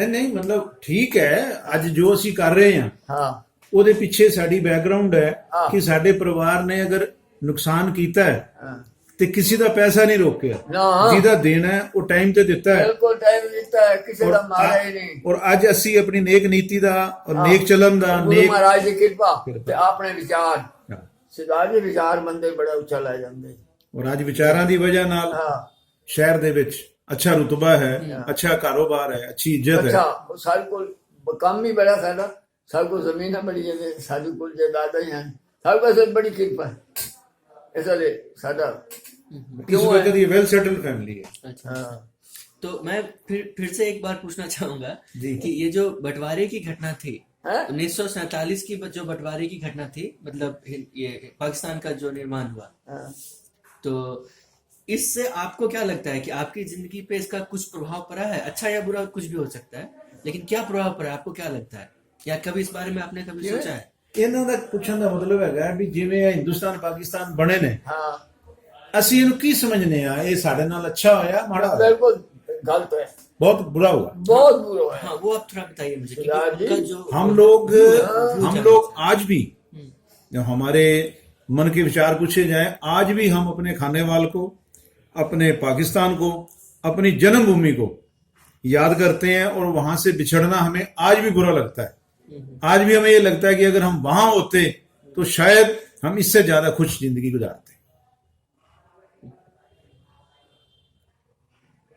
ਨਹੀਂ ਮਤਲਬ ਠੀਕ ਹੈ। ਅੱਜ ਜੋ ਅਸੀਂ ਕਰ ਰਹੇ ਹਾਂ ਹਾਂ ਉਹਦੇ ਪਿੱਛੇ ਸਾਡੀ ਬੈਕਗ੍ਰਾਉਂਡ ਹੈ ਕਿ ਸਾਡੇ ਪਰਿਵਾਰ ਨੇ ਅਗਰ ਨੁਕਸਾਨ ਕੀਤਾ ਹੈ ਤੇ ਕਿਸੇ ਦਾ ਪੈਸਾ ਨਹੀਂ ਰੋਕਿਆ, ਜਿਹਦਾ ਦੇਣਾ ਹੈ ਉਹ ਟਾਈਮ ਤੇ ਦਿੱਤਾ ਹੈ, ਬਿਲਕੁਲ ਟਾਈਮ ਦਿੱਤਾ ਹੈ, ਕਿਸੇ ਦਾ ਮਾਰਾ ਹੀ ਨਹੀਂ। ਔਰ ਅੱਜ ਅਸੀਂ ਆਪਣੀ ਨੇਕ ਨੀਤੀ ਦਾ ਔਰ ਨੇਕ ਚੱਲਣ ਦਾ, ਨੇਕ ਮਹਾਰਾਜ ਦੀ ਕਿਰਪਾ ਤੇ ਆਪਣੇ ਵਿਚਾਰ, ਸਰਦਾਰ ਜੀ ਵਿਚਾਰ ਬੰਦੇ ਬੜਾ ਉੱਚਾ ਲੈ ਜਾਂਦੇ। ਔਰ ਅੱਜ ਵਿਚਾਰਾਂ ਦੀ ਵਜ੍ਹਾ ਨਾਲ ਸ਼ਹਿਰ ਦੇ ਵਿੱਚ ਅੱਛਾ ਰੁਤਬਾ ਹੈ, ਅੱਛਾ ਕਾਰੋਬਾਰ ਹੈ, ਅੱਛੀ ਇੱਜ਼ਤ ਹੈ। ਅੱਛਾ ਸਾਡੇ ਕੋਲ ਕੰਮ ਵੀ ਬੜਾ ਸਾਡਾ, ਸਾਡੇ ਕੋਲ ਜ਼ਮੀਨਾਂ ਬੜੀ ਹੈ, ਸਾਡੇ ਕੋਲ ਜਾਇਦਾਦਾਂ ਹੀ ਹਨ, ਸਾਡੇ ਕੋਲ ਬੜੀ ਕਿਰਪਾ ਹੈ। इसलिए सादा इस वक्त ये वेल सेटल्ड फैमिली है। अच्छा तो मैं फिर से एक बार पूछना चाहूंगा कि ये जो बंटवारे की घटना थी 1947 की, जो बंटवारे की घटना थी, मतलब ये पाकिस्तान का जो निर्माण हुआ, तो इससे आपको क्या लगता है कि आपकी जिंदगी पे इसका कुछ प्रभाव पड़ा है? अच्छा या बुरा कुछ भी हो सकता है, लेकिन क्या प्रभाव पड़ा है आपको क्या लगता है? या कभी इस बारे में आपने कभी सोचा है? ਇਹਨਾਂ ਦਾ ਪੁੱਛਣ ਦਾ ਮਤਲਬ ਹੈਗਾ ਵੀ ਜਿਵੇਂ ਹਿੰਦੁਸਤਾਨ ਪਾਕਿਸਤਾਨ ਬਣੇ ਨੇ, ਅਸੀਂ ਇਹਨੂੰ ਕੀ ਸਮਝਨੇ ਆ? ਇਹ ਸਾਡੇ ਨਾਲ ਅੱਛਾ ਹੋਇਆ ਮਾੜਾ ਹੋਇਆ? ਬਿਲਕੁਲ गलत है, बहुत बुरा हुआ, बहुत बुरा है। हाँ, वो आप थोड़ा बताइए मुझे कि जो हम लोग आज भी, जब हमारे मन के विचार पूछे जाए, आज भी हम अपने खाने वाल को, अपने पाकिस्तान को, अपनी जन्मभूमि को याद करते हैं और वहां से बिछड़ना हमें आज भी बुरा लगता है। आज भी हमें ये लगता है कि अगर हम वहां होते तो शायद हम इससे ज्यादा खुश जिंदगी गुजारते।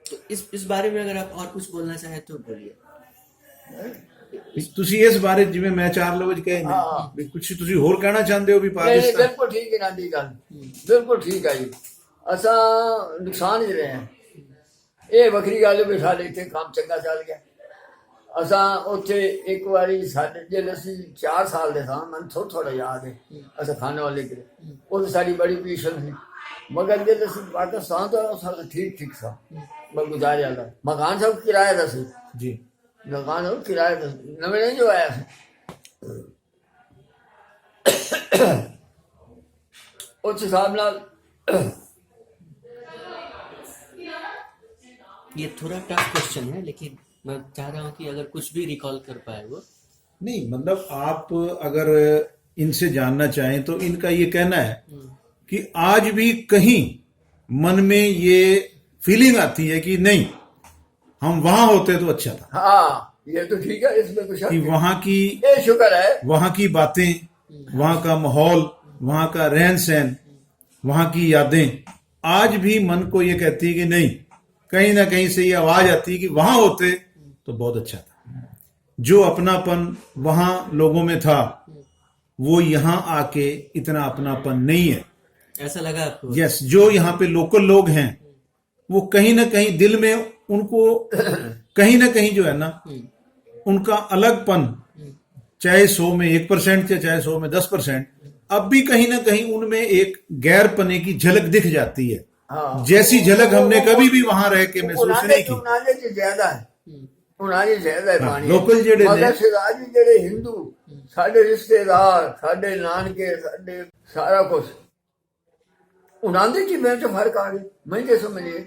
तो इस बारे में अगर आप और कुछ बोलना चाहे तो बोलिए। ਤੁਸੀਂ ਇਸ ਬਾਰੇ ਜਿਵੇਂ ਮੈਂ 4 ਲਫ਼ਜ਼ ਕਹੇ ਨੇ ਵੀ ਕੁਝ ਤੁਸੀਂ ਹੋਰ ਕਹਿਣਾ ਚਾਹੁੰਦੇ ਹੋ ਵੀ ਪਾਕਿਸਤਾਨ? ਬਿਲਕੁਲ ਠੀਕ ਹੈ ਨਾ ਦੀ ਗੱਲ, ਬਿਲਕੁਲ ਠੀਕ ਹੈ ਜੀ। ਅਸਾਂ ਨੁਕਸਾਨ ਹੀ ਰਹੇ ਹਾਂ, ਇਹ ਵੱਖਰੀ ਗੱਲ ਵੀ ਸਾਡੇ ਇੱਥੇ ਕੰਮ ਚੰਗਾ ਚੱਲ ਗਿਆ। ਅਸਾਂ ਉੱਥੇ ਇੱਕ ਵਾਰੀ ਸਾਡੇ ਜਦੋਂ ਅਸੀਂ 4 ਸਾਲ ਦੇ ਸਾਂ, ਮੈਨੂੰ ਥੋੜਾ ਥੋੜਾ ਯਾਦ ਹੈ, ਅਸਾਂ ਖਾਣੇ ਵਾਲੇ ਗਏ, ਉਹ ਸਾਡੀ ਬੜੀ ਪੀਸ਼ਨ ਸੀ, ਮਗਰ ਜਦੋਂ ਅਸੀਂ ਪਾਕਿਸਤਾਨ ਤੋਂ ਸਾਡਾ ਠੀਕ ਠੀਕ ਸਾਂ ਗੁਜ਼ਾਰਿਆ ਦਾ, ਮਕਾਨ ਸਭ ਕਿਰਾਏ ਦਾ ਸੀ ਜੀ ਮਕਾਨ ਸਭ ਕਿਰਾਏ ਦਾ ਸੀ, ਨਵੇਂ ਨਹੀਂ ਜੋ ਆਇਆ ਸੀ। ਉਸ ਹਿਸਾਬ ਨਾਲ ये थोड़ा टफ क्वेश्चन है, लेकिन मैं चाह रहा हूँ कि अगर कुछ भी रिकॉल कर पाए वो। नहीं, मतलब आप अगर इनसे जानना चाहें तो इनका ये कहना है कि आज भी कहीं मन में ये फीलिंग आती है कि नहीं, हम वहां होते तो अच्छा था, हाँ ये तो ठीक है, इसमें कुछ शक कि नहीं। वहां की ये शुक्र है वहां की बातें, वहां का माहौल, वहां का रहन सहन, वहां की यादें आज भी मन को ये कहती है कि नहीं, कहीं ना कहीं से ये आवाज आती है कि वहां होते तो बहुत अच्छा था। जो अपनापन वहां लोगों में था वो यहाँ आके इतना अपनापन नहीं है। ऐसा लगा आपको? यस, जो यहाँ पे लोकल लोग हैं वो कहीं ना कहीं दिल में उनको कहीं ना कहीं जो है ना उनका अलगपन, चाहे 100 में 1% या चाहे 100 में 10%, अब भी कहीं ना कहीं उनमें एक गैरपने की झलक दिख जाती है, हाँ। जैसी झलक हमने कभी भी वहां रह के महसूस नहीं की। उन्हाने च ज्यादा है, उन्हाने ज्यादा है हाँ, पानी लोकल जेड़े ने- मगर सिराज भी जेड़े हिंदू साडे रिश्तेदार, साडे नानके, साडे सारा कुछ उन्हाने च में तो फर्क आ गया, मैं तो समझिए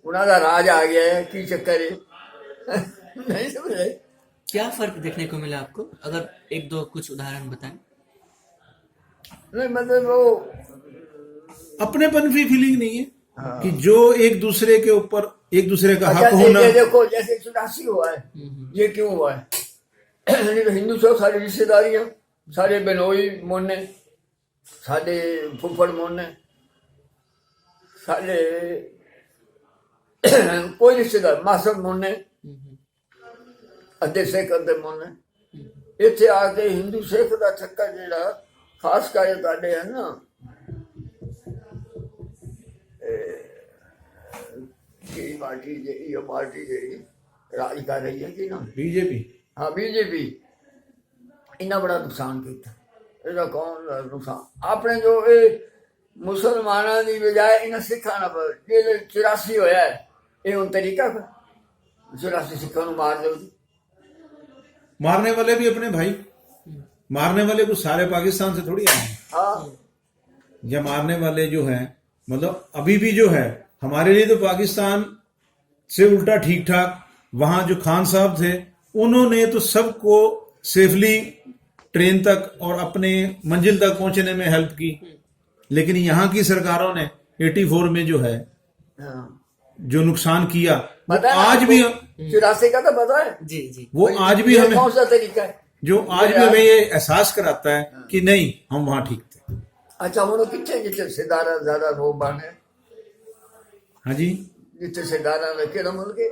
उन्हां दा राज आ गया है, की चक्कर है नहीं समझ रहे। क्या फर्क देखने को मिला आपको? अगर एक दो कुछ उदाहरण बताएं। नहीं मतलब वो अपनेपन की फीलिंग नहीं है हाँ। कि जो एक दूसरे के ऊपर एक दूसरे का अच्छा हक होना। ये देखो जैसे 84 हुआ है, ये क्यों हुआ है? नहीं तो हिंदू सब सारी रिश्तेदारियां, सारे बेनोई मोने, सारे फुफड़ मोने, सारे कोई रिश्तेदार मासड़ मोने, अद्धे सिख अद्धे मोने, इत्थे आके हिंदू सिख का चक्कर जेड़ा खास कर तुहाडे है ना की पार्टी ये पार्टी जी राज कर रही है कि ना बीजेपी हाँ बीजेपी इन्ना बड़ा नुकसान किया, ਇਹਦਾ कौन नुकसान आपने जो ये मुसलमानों की बजाय इन्हें सिखा ना पर ये 84 होया है, ये हूँ तरीका 84 सिखों को मार दो। मारने वाले भी अपने भाई, मारने वाले कुछ सारे पाकिस्तान से थोड़ी आए हैं। हाँ या मारने वाले जो हैं, मतलब अभी भी जो है हमारे लिए तो पाकिस्तान से उल्टा ठीक ठाक, वहां जो खान साहब थे उन्होंने तो सबको सेफली ट्रेन तक और अपने मंजिल तक पहुंचने में हेल्प की, लेकिन यहाँ की सरकारों ने 84 में जो है हाँ जो नुकसान किया वो पता है आज भी 84 का तो पता है, जी जी। वो आज भी ये हमें कौन सा तरीका है? जो आज भी हमें ये एहसास कराता है कि नहीं, हम वहां ठीक थे। अच्छा हम लोग कितने जितने सिदारा ज्यादा लोग बने, हाँ जी, जितने सिदारा रखे ना मुल्क के,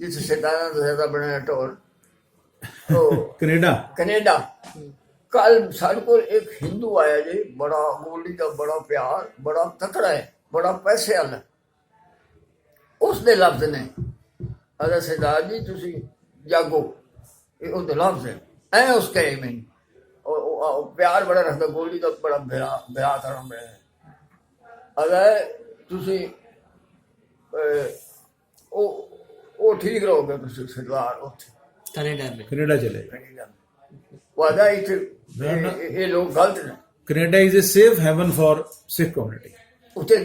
जितने सिदारा ज्यादा बने टोर तो कनाडा कनेडा। कल साढ़े को एक हिंदू आया जी, बड़ा गोल्डी का बड़ा प्यार, बड़ा तकड़ा है, बड़ा पैसे वाला है। उसने लफ्ज ने अगर सरदार जी तुसी जागो, ये उसके लफ्ज है ऐ उसके में और प्यार बड़ा रखता, गोल्डी का बड़ा बिरा तरह में है। अगर तुसी ओ ठीक रहोगे तुसी सरदार उत्थे कनाडा में। कनाडा चले गए। कनेडा में वादा इत्थे ये लोग गलत ने। Canada is a safe haven for Sikh community. उत्थे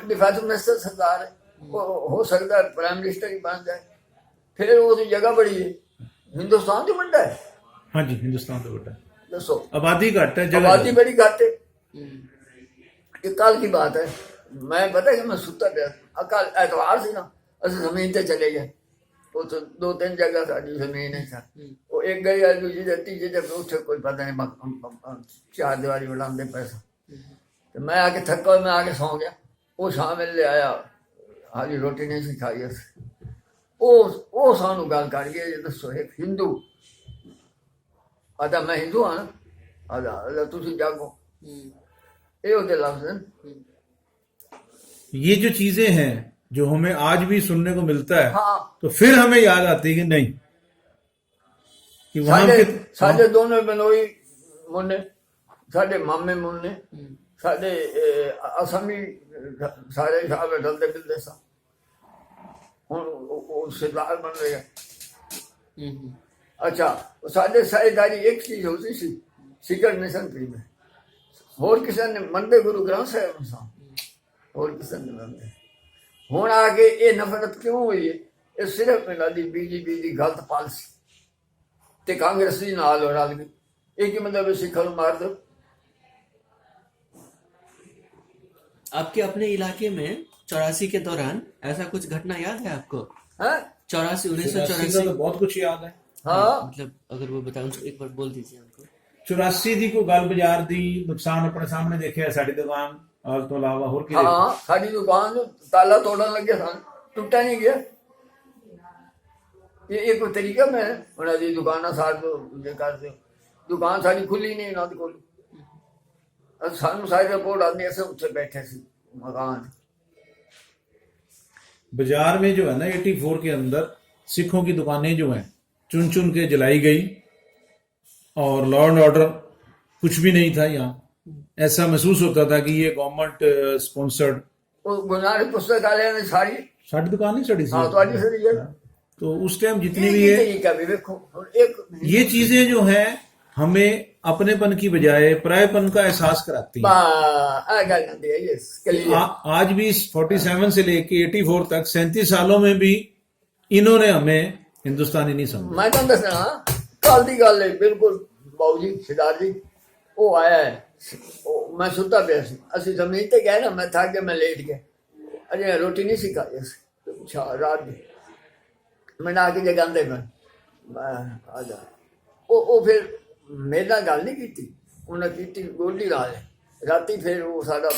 डिफेंस मिनिस्टर सरदार है, हो सकता है प्राइम मिनिस्टर ही बन जाए, फिर वो तो जगह बड़ी है, हिंदुस्तान तो बड़ा है, हाँ जी, हिंदुस्तान तो बड़ा है, दसो आबादी घट है, जगह आबादी ज्यादा। बड़ी घट है। ये कल की बात है, मैं पता है कि मैं सुता गया कल एतवार से ना, असं जमीन ते चले गए, वो तो 2-3 जगह साड़ी जमीन है सर, वो एक गई दूसरी जगह तीसरी जगह उठे कोई पता नहीं, 4 दीवारी बनाते पैसा। तो मैं आके थका, मैं आके सौ गया, वो शाम ले आया, हाली रोटी नहीं सी खाई अस, वो सानू गल कर गया जी दसो एक हिंदू आदा मैं हिंदू हाँ आदा तुसी जागो, ये होते लफ्ज हैं। ये जो चीजें हैं जो हमें आज भी सुनने को मिलता है, हाँ तो फिर हमें याद आती है कि नहीं, कि वहां साढ़े के साढ़े दोनों बनोई मुन्ने, साढ़े मामे मुन्ने, साढ़े असमी सारे साहब डलते मिलते सा हुण वो सरदार बन रहे हैं। अच्छा साढ़े साझेदारी एक चीज होती सी सिकर निशन पी में, होर किसी ने मनते गुरु ग्रंथ साहिब ਨੂੰ ਸਾਂ, होर किसी ने मनते। ਹੁਣ ਆ ਕੇ ਇਹ ਨਫ਼ਰਤ ਕਿਉਂ ਹੋਈ ਹੈ? ਇਹ ਸਿਰਫ ਇਹਨਾਂ ਦੀ ਬੀਜੇਪੀ ਦੀ ਗਲਤ ਪਾਲਿਸੀ ਤੇ ਕਾਂਗਰਸ ਦੀ ਨਾਲ ਰਲ ਗਈ। ਇਹ ਕੀ ਮਤਲਬ ਸਿੱਖਾਂ ਨੂੰ ਮਾਰ ਦਿਓ? आपके अपने इलाके में 84 के दौरान ऐसा कुछ घटना याद है आपको? है 84 84 1984 का तो बहुत कुछ याद है। हाँ मतलब अगर वो बताऊं तो एक बार बोल दीजिए हमको। 84 ਦੀ ਕੋਈ ਗੱਲ ਬਾਜ਼ਾਰ ਦੀ ਨੁਕਸਾਨ ਆਪਣੇ ਸਾਹਮਣੇ ਦੇਖਿਆ, ਸਾਡੀ ਦੁਕਾਨ ਔਰ ਤੋਂ ਇਲਾਵਾ ਹੋਰ ਕਿਹਦੇ? ਹਾਂ ਸਾਡੀ ਦੁਕਾਨ ਨੂੰ ਤਾਲਾ ਤੋੜਨ ਲੱਗੇ ਸਨ, ਟੁੱਟਾ ਨਹੀਂ ਗਿਆ। ਇਹ ਕੋਈ ਤਰੀਕਾ ਮੈਂ ਉਹਨਾਂ ਦੀ ਦੁਕਾਨਾਂ ਸਾਡੇ ਕਰਦੇ, ਦੁਕਾਨ ਸਾਡੀ ਖੁੱਲੀ ਨਹੀਂ ਇਹਨਾਂ ਦੇ ਕੋਲ। ਸਾਨੂੰ ਸਾਰੀ ਰਿਪੋਰਟ ਆਉਂਦੀ, ਅਸੀਂ ਉੱਥੇ ਬੈਠੇ ਸੀ मकान। बाजार में जो है ना 84 के अंदर सिखों की दुकानें जो हैं चुन चुन के जलाई गई और लॉ एंड ऑर्डर कुछ भी नहीं था यहाँ। ऐसा महसूस होता था कि ये गवर्नमेंट स्पॉन्सर्ड। वो गुनाह पुस्तकालय ने सारी साड़ी दुकान नहीं सड़ी सी। हाँ तो सही है। तो उस टाइम जितनी भी है तरीका भी देखो, एक ये चीजें जो है हमें अपनेपन की बजाय परायपन का एहसास कराती हैं। आज भी 47 से लेके 84 तक 37 सालों में भी इन्होंने हमें हिंदुस्तानी नहीं समझा। मैं तो दसना कल की गल है बिल्कुल। बाबू जी सरदार जी वो आया है, मैं सुता पे असि जमीन ते गए ना, मैं थक गया, मैं लेट गया, अजे रोटी नहीं सी खाई अच्छा रात की। मैं आके जगाते मैं आ जा वो फिर मेरे नाल गल नहीं की, उन्हें की गोली ला ले राती। फिर वो साडा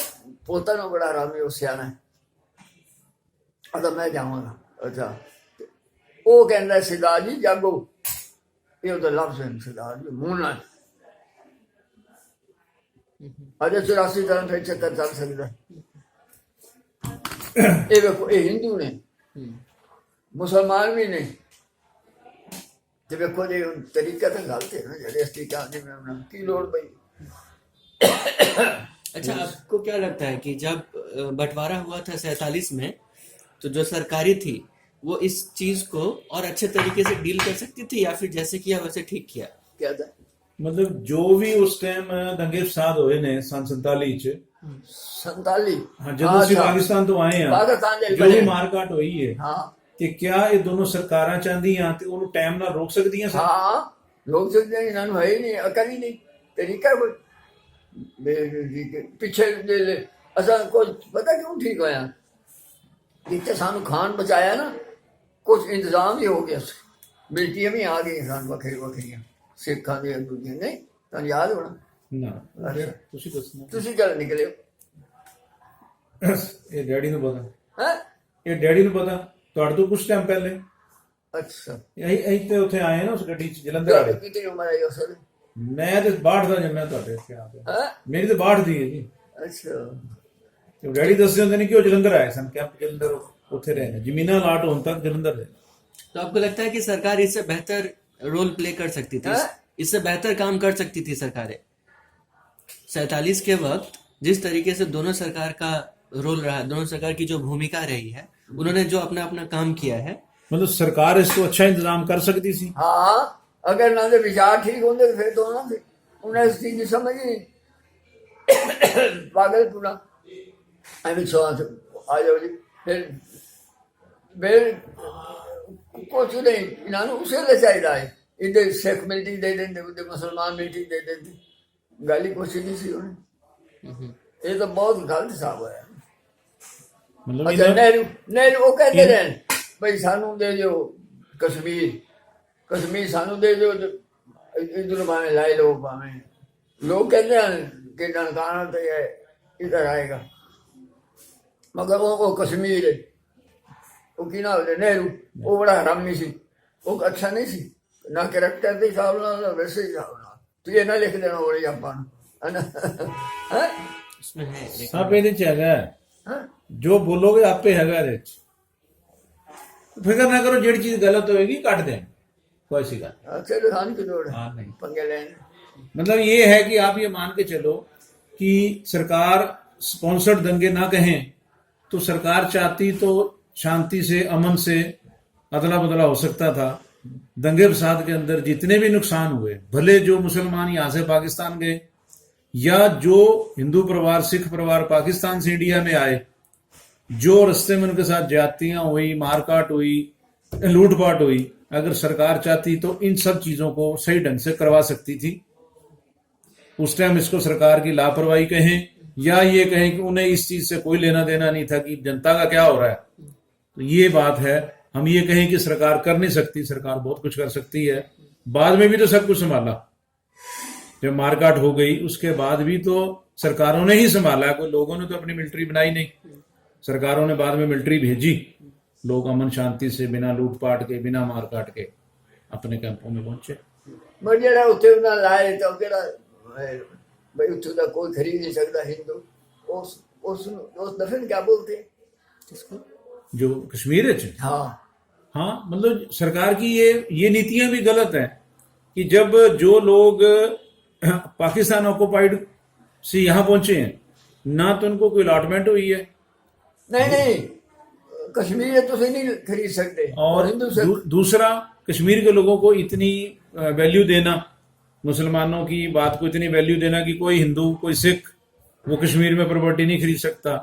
पोता ना बड़ा हरामी वो सियाना है, अच्छा मैं जावांगा। अच्छा वो कहता सरदार जी जागो, ये तो लफ्ज है सरदार जी मुंह ना। अजे 84 तरह फिर चक्कर चल सकता। ये देखो ये हिंदू ने मुसलमान भी नहीं, ਤੇ ਵੇਖੋ ਜੀ ਤਰੀਕਾ ਤਾਂ ਗਲਤ ਹੈ ਨਾ ਜਿਹੜੇ ਅਸੀਂ ਕਹਿੰਦੇ ਮੈਂ ਉਹਨਾਂ ਕੀ ਲੋੜ ਪਈ। अच्छा आपको क्या लगता है कि जब बंटवारा हुआ था 47 में, तो जो सरकारी थी वो इस चीज को और अच्छे तरीके से डील कर सकती थी, या फिर जैसे किया वैसे ठीक किया? क्या था मतलब जो भी उस टाइम दंगे फसाद होए ने सन 47 च 47 हाँ जब ਅਸੀਂ ਪਾਕਿਸਤਾਨ ਤੋਂ ਆਏ ਆ, ਪਾਕਿਸਤਾਨ ਦੇ ਜੋ ਵੀ ਮਾਰਕਾਟ ਹੋਈ ਹੈ ਹਾਂ ਕਿ ਕਿਆ ਇਹ ਦੋਨੋਂ ਸਰਕਾਰਾਂ ਚਾਹੁੰਦੀਆਂ ਤੇ ਉਹਨੂੰ ਟਾਈਮ ਨਾਲ ਰੋਕ ਸਕਦੀਆਂ ਸਨ? ਹਾਂ ਲੋਕ ਸਕਦੇ ਇਹਨਾਂ ਨੂੰ ਹੈ ਹੀ ਨਹੀਂ, ਅਕਲ ਹੀ ਨਹੀਂ, ਤਰੀਕਾ ਕੋਈ ਪਿੱਛੇ ਦੇ ਅਸਾਂ ਕੁਝ ਪਤਾ ਕਿਉਂ ਠੀਕ ਹੋਇਆ? ਜਿੱਥੇ ਸਾਨੂੰ ਖਾਣ ਬਚਾਇਆ ਨਾ, ਕੁਝ ਇੰਤਜ਼ਾਮ ਹੀ ਹੋ ਗਿਆ ਸੀ, ਮਿਲਟੀਆਂ ਵੀ ਆ ਗਈਆਂ ਸਾਨੂੰ ਵੱਖਰੀ ਵੱਖਰੀਆਂ ਸਿੱਖਾਂ ਦੀਆਂ ਦੂਜੀਆਂ। ਨਹੀਂ ਤੁਹਾਨੂੰ ਯਾਦ ਹੋਣਾ ਨਾ ਤੁਸੀਂ ਦੱਸਣਾ। ਤੁਸੀਂ ਚੱਲ ਨਿਕਲੇ ਇਹ ਡੈਡੀ ਨੂੰ ਪਤਾ ਹੈ? ਇਹ ਡੈਡੀ ਨੂੰ ਪਤਾ ਤੁਹਾਡੇ ਤੋਂ ਕੁਝ ਟਾਈਮ ਪਹਿਲੇ। ਅੱਛਾ ਅਸੀਂ ਤੇ ਉੱਥੇ ਆਏ ਨਾ ਉਸ ਗੱਡੀ ਚ ਜਲੰਧਰ ਵਾਲੇ। ਕਿਤੇ ਉਮਰ ਆਈ ਉਸ ਵੇਲੇ? ਮੈਂ ਤੇ 62 ਦਾ ਜੰਮਿਆ ਤੁਹਾਡੇ ਇੱਥੇ ਆ ਕੇ। ਹੈ ਮੇਰੀ ਤੇ 62 ਦੀ ਹੈ ਜੀ। ਅੱਛਾ ਤੇ ਡੈਡੀ ਦੱਸਦੇ ਹੁੰਦੇ ਨੇ ਕਿ ਉਹ ਜਲੰਧਰ ਆਏ ਸਨ, ਕੈਂਪ ਜਲੰਧਰ ਉੱਥੇ ਰਹੇ ਨੇ, ਜ਼ਮੀਨਾਂ ਲਾਟ ਹੋਣ ਤੱਕ ਜਲੰਧਰ ਰਹੇ। तो आपको लगता है कि सरकार इससे बेहतर रोल प्ले कर सकती थी, इससे बेहतर काम कर सकती थी सरकारें? 47 के वक्त जिस तरीके से दोनों सरकार का रोल रहा, दोनों सरकार की जो भूमिका रही है, उन्होंने जो अपना अपना काम किया है, मतलब सरकार इसको अच्छा इंतजाम कर सकती थी। हाँ अगर ना दे विचार ठीक होंगे तो फिर तो ना थे, उन्हें इस चीज की समझ ही नहीं। पागल पूरा अभी आ जाओ जी फिर कुछ नहीं इन्होंने उसे ले चाहिए है। इधर सिख मिलती दे देंगे, उधर मुसलमान मिलती दे देंगे, गल ही कुछ नहीं सी उन्हें। ये तो बहुत गलत साहब है। मतलब अच्छा नेहरू वो कहते रहे भाई सानू दे दो कश्मीर सानू दे दो, इधर भावे लाई लो, भावे लोग कहते हैं कि ननकाना तो इधर आएगा, मगर वो कश्मीर है वो की ना नेहरू वो बड़ा हरामी सी, वो अच्छा नहीं सी ना कैरेक्टर के हिसाब ना वैसे हिसाब ना। तो ये ना लिख देना बड़ी अपन है ना उसमें है सब ਇਹਦੇ ਚ ਹੈਗਾ, ਜੋ ਬੋਲੋਗੇ ਆਪੇ ਹੈਗਾ ਇਹਦੇ ਚ। फिक्र ना करो, जेड़ी चीज गलत होएगी काट दें, कोई सी गल अच्छा दिखाने की लोड़ है हाँ नहीं। पंगे लेने। मतलब ये है कि आप ये मान के चलो कि सरकार स्पॉन्सर्ड दंगे ना कहें तो सरकार चाहती तो शांति से अमन से अदला बदला हो सकता था। दंगे फसाद के अंदर जितने भी नुकसान हुए, भले जो मुसलमान यहाँ से पाकिस्तान गए या जो हिंदू परिवार सिख परिवार पाकिस्तान से इंडिया में आए, जो रास्ते में उनके साथ ज्यादतियां हुई, मारकाट हुई, लूटपाट हुई, अगर सरकार चाहती तो इन सब चीजों को सही ढंग से करवा सकती थी। उस टाइम इसको सरकार की लापरवाही कहें या ये कहें कि उन्हें इस चीज से कोई लेना देना नहीं था कि जनता का क्या हो रहा है, तो ये बात है। हम ये कहें कि सरकार कर नहीं सकती, सरकार बहुत कुछ कर सकती है। बाद में भी तो सब कुछ संभाला, जब मारकाट हो गई उसके बाद भी तो सरकारों ने ही संभाला, कोई लोगों ने तो अपनी मिलिट्री बनाई नहीं। सरकारों ने बाद में मिलिट्री भेजी, लोग अमन शांति से बिना लूटपाट के बिना मारकाट के अपने कैंपों में पहुंचे। पर जेड़ा उत्थे उन्हें लाए तो केड़ा भाई उत्थे दा कोई खरीद नहीं सकता हिंदू, उस दफन क्या बोलते हैं जिसको जो कश्मीर है, हाँ मतलब सरकार की ये नीतियां भी गलत हैं कि जब जो लोग पाकिस्तान ऑक्युपाइड से यहाँ पहुंचे हैं ना तो उनको कोई अलॉटमेंट हुई है, नहीं कश्मीर तो नहीं खरीद सकते, और हिंदू से दूसरा कश्मीर के लोगों को इतनी वैल्यू देना, मुसलमानों की बात को इतनी वैल्यू देना कि कोई हिंदू कोई सिख वो कश्मीर में प्रॉपर्टी नहीं खरीद सकता।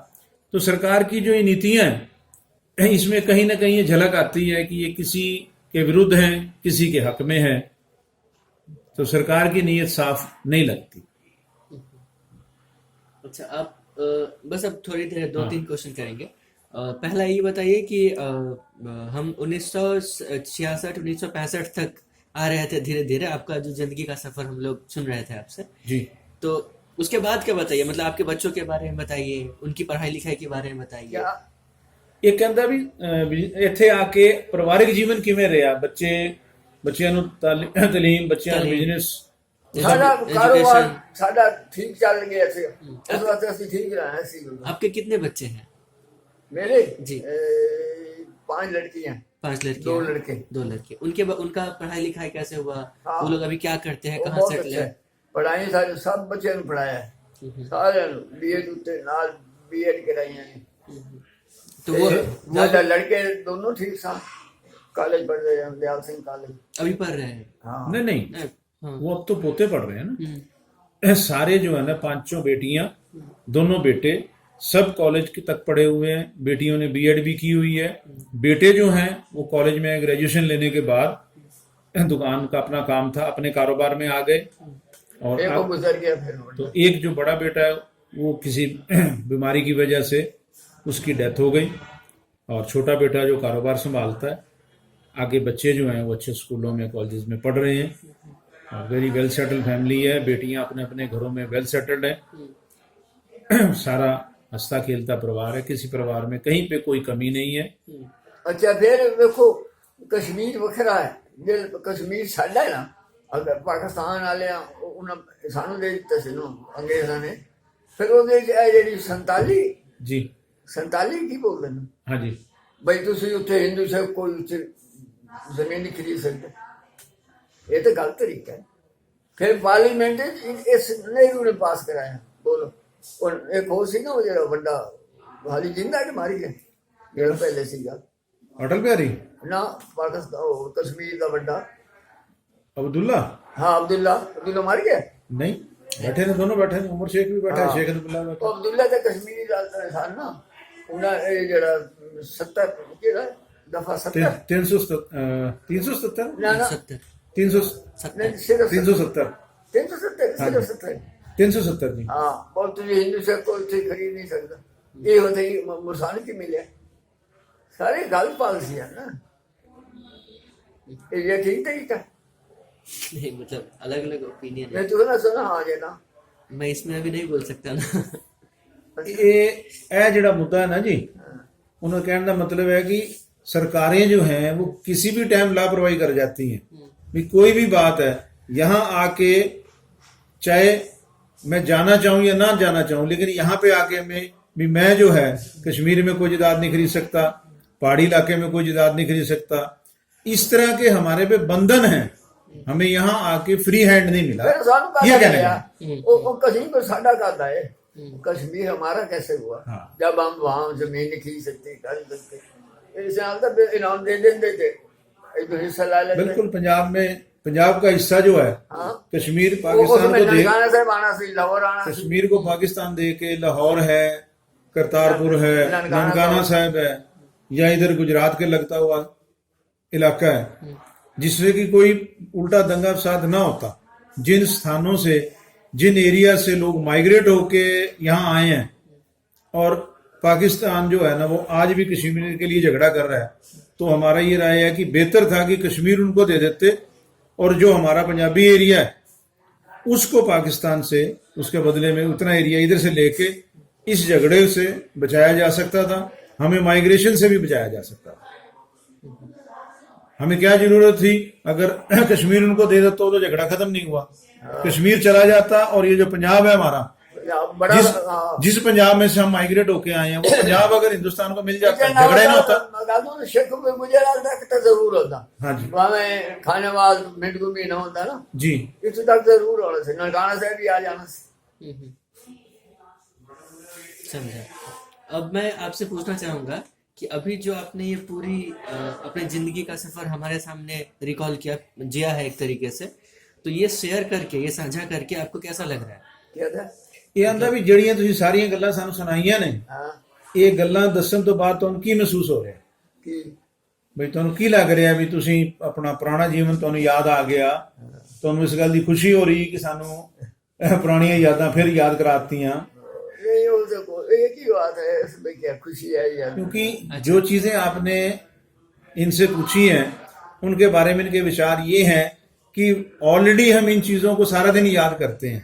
तो सरकार की जो ये नीतियां हैं इसमें कहीं ना कहीं ये झलक आती है कि ये किसी के विरुद्ध हैं, किसी के हक में है, तो सरकार की नीयत साफ नहीं लगती। अच्छा, आप बस अब थोड़ी देर 2-3 क्वेश्चन करेंगे। पहला ये बताइए कि हम 1966-1965 तक आ रहे थे धीरे धीरे, आपका जो जिंदगी का सफर हम लोग सुन रहे थे आपसे जी। तो उसके बाद क्या बताइए, मतलब आपके बच्चों के बारे में बताइए, उनकी पढ़ाई लिखाई के बारे में बताइए। क्या ਇਹ ਕਹਿੰਦਾ ਵੀ ਇੱਥੇ ਆ ਕੇ ਪਰਿਵਾਰਿਕ ਜੀਵਨ ਕਿਵੇਂ ਰਿਹਾ, ਬੱਚਿਆਂ ਨੂੰ ਤਾਲੀਮ, ਬੱਚਿਆਂ ਨੂੰ ਬਿਜ਼ਨਸ। साडा कारोबार साडा ठीक चल गया थे, उस वास्ते असं ठीक रहा सी। आपके कितने बच्चे हैं? मेरे जी 5 लड़कियां, 5 लड़के, 2 लड़के। 2 लड़के। उनका पढ़ाई लिखाई कैसे हुआ? हाँ। वो लोग अभी क्या करते हैं, वो कहाँ बहुत सेटल अच्छा है? है, पढ़ाई सारे सब बच्चों ने पढ़ाया है, सारे बीएड उत्ते नाल बीएड कराई है। तो वो साडा लड़के दोनों ठीक सा, कॉलेज पढ़ रहे हैं, दयाल सिंह कॉलेज। अभी पढ़ रहे हैं? हाँ नहीं हाँ। वो अब तो पोते पढ़ रहे हैं ना। सारे जो है ना 5 बेटियां, दोनों बेटे सब कॉलेज तक पढ़े हुए हैं। बेटियों ने बीएड भी की हुई है। बेटे जो हैं वो कॉलेज में ग्रेजुएशन लेने के बाद दुकान का अपना काम था, अपने कारोबार में आ गए। और एक गुजर गया फिर। तो एक जो बड़ा बेटा है वो किसी बीमारी की वजह से उसकी डेथ हो गई, और छोटा बेटा जो कारोबार संभालता है। आगे बच्चे जो हैं वो अच्छे स्कूलों में कॉलेज में पढ़ रहे हैं, और वेरी वेल सेटल्ड फैमिली है। बेटियां अपने अपने घरों में वेल सेटल्ड है। सारा हंसता खेलता परिवार है, किसी परिवार में कहीं पे कोई कमी नहीं है। अच्छा फिर देखो कश्मीर वखरा है, जे कश्मीर साडा है ना, अगर पाकिस्तान वाले उन्हें सानू दे दिता सी अंग्रेजां ने, फिर ਉਹਦੇ ਜਿਹੜੀ 47 की बोलते हैं हाँ जी, भाई तुसी उत्थे हिंदू से कोई उत्थे जमीन नहीं खरीद सकते, ये तो गलत तरीका है। फिर पार्लीमेंट इस नेहरू ने पास कराया। बोलो, और एक हो सी ना वो जो बड़ा हाली जिंदा के मारी गए जो पहले सीगा अटल बिहारी ना पाकिस्तान कश्मीर का बड़ा अब्दुल्ला। हाँ अब्दुल्ला मार गया नहीं, बैठे ने दोनों, बैठे ने, उमर शेख भी बैठा है, शेख अब्दुल्ला बैठा। तो अब्दुल्ला तो कश्मीरी इंसान ना, उन्हें जरा 70 दफा 70 377 ना 70 नहीं, सिर्फ 370 370 370 जी। हाँ, और तुझे हिंदू से कोई चीज खरीद नहीं सकता, ये होते ही मुर्सानी की मिले सारे गलत पॉलिसी है ना। ये ठीक तरीका नहीं, मतलब अलग अलग ओपिनियन है। मैं तुझे ना सुना हाँ जे ना, मैं इसमें अभी नहीं बोल सकता ना। ये ਜਿਹੜਾ मुद्दा है ना जी, उन्होंने कहने का मतलब है कि सरकारें जो हैं वो किसी भी टाइम लापरवाही कर जाती हैं। भी कोई भी बात है यहाँ आके, चाहे मैं जाना चाहूँ या ना जाना चाहूँ, लेकिन यहाँ पे आके मैं जो है कश्मीर में कोई जायदाद नहीं खरीद सकता, पहाड़ी इलाके में कोई जायदाद नहीं खरीद सकता। इस तरह के हमारे पे बंधन हैं, हमें यहाँ आके फ्री हैंड नहीं मिला। फिर सानू ये कहना कहने गया का। वो कश्मीर साडा कहता है, कश्मीर हमारा कैसे हुआ? हाँ। जब हम वहां जमीन नहीं खरीद सकते, कर नहीं सकते, इस नाल तो इनाम दे देते थे, एक हिस्सा ला लेते। बिल्कुल, पंजाब में, पंजाब का हिस्सा जो है हाँ। कश्मीर वो पाकिस्तान उसमें को दे, ननकाना साहब आना सी, लाहौर आना सी। कश्मीर को पाकिस्तान दे के लाहौर है, करतारपुर है, ननकाना ननकाना साहब है, या इधर गुजरात के लगता हुआ इलाका है, जिससे कि कोई उल्टा दंगा फसाद ना होता। जिन स्थानों से, जिन एरिया से लोग माइग्रेट होके यहाँ आए हैं, और पाकिस्तान जो है ना वो आज भी कश्मीर के लिए झगड़ा कर रहा है, तो हमारा ये राय है कि बेहतर था कि कश्मीर उनको दे देते, और जो हमारा पंजाबी एरिया है उसको पाकिस्तान से, उसके बदले में उतना एरिया इधर से लेके इस झगड़े से बचाया जा सकता था, हमें माइग्रेशन से भी बचाया जा सकता था। हमें क्या जरूरत थी, अगर कश्मीर उनको दे देता तो झगड़ा खत्म नहीं हुआ, कश्मीर चला जाता, और ये जो पंजाब है हमारा, बड़ा जिस पंजाब में से हम माइग्रेट होके आए हैं, वो पंजाब अगर हिंदुस्तान को मिल जाता झगड़ा ही ना होता। शेख में मुझे लगता है कि जरूर होता। हाँ जी, वहां में खाने वाल मिनट को भी ना होता ना, जी, इस तक जरूर होना से ननकाना साहब भी आ जाना से। समझा। अब मैं आपसे पूछना चाहूंगा कि अभी जो आपने ये पूरी अपने जिंदगी का सफर हमारे सामने रिकॉल किया, जिया है एक तरीके से, तो ये शेयर करके, ये साझा करके आपको कैसा लग रहा है? क्या था? ਇਹ ਆਂਦਾ ਵੀ ਜਿਹੜੀਆਂ ਤੁਸੀਂ ਸਾਰੀਆਂ ਗੱਲਾਂ ਸਾਨੂੰ ਸੁਣਾਈਆਂ ਨੇ, हाँ ਇਹ ਗੱਲਾਂ ਦੱਸਣ ਤੋਂ ਬਾਅਦ ਤੁਹਾਨੂੰ ਕੀ ਮਹਿਸੂਸ ਹੋ ਰਿਹਾ? कि ਬਈ ਤੁਹਾਨੂੰ ਕੀ ਲੱਗ ਰਿਹਾ ਵੀ ਤੁਸੀਂ ਆਪਣਾ ਪੁਰਾਣਾ ਜੀਵਨ ਤੁਹਾਨੂੰ ਯਾਦ ਆ ਗਿਆ, ਤੁਹਾਨੂੰ ਇਸ ਗੱਲ ਦੀ ਖੁਸ਼ੀ ਹੋ ਰਹੀ ਕਿ ਸਾਨੂੰ ਪੁਰਾਣੀਆਂ ਯਾਦਾਂ ਫਿਰ ਯਾਦ ਕਰਾਤੀਆਂ? ये देखो एक ही बात है, इसमें क्या खुशी है यार। क्योंकि जो चीजें आपने इनसे पूछी हैं उनके बारे में इनके विचार ये हैं कि ऑलरेडी हम इन चीजों को सारा दिन याद करते हैं,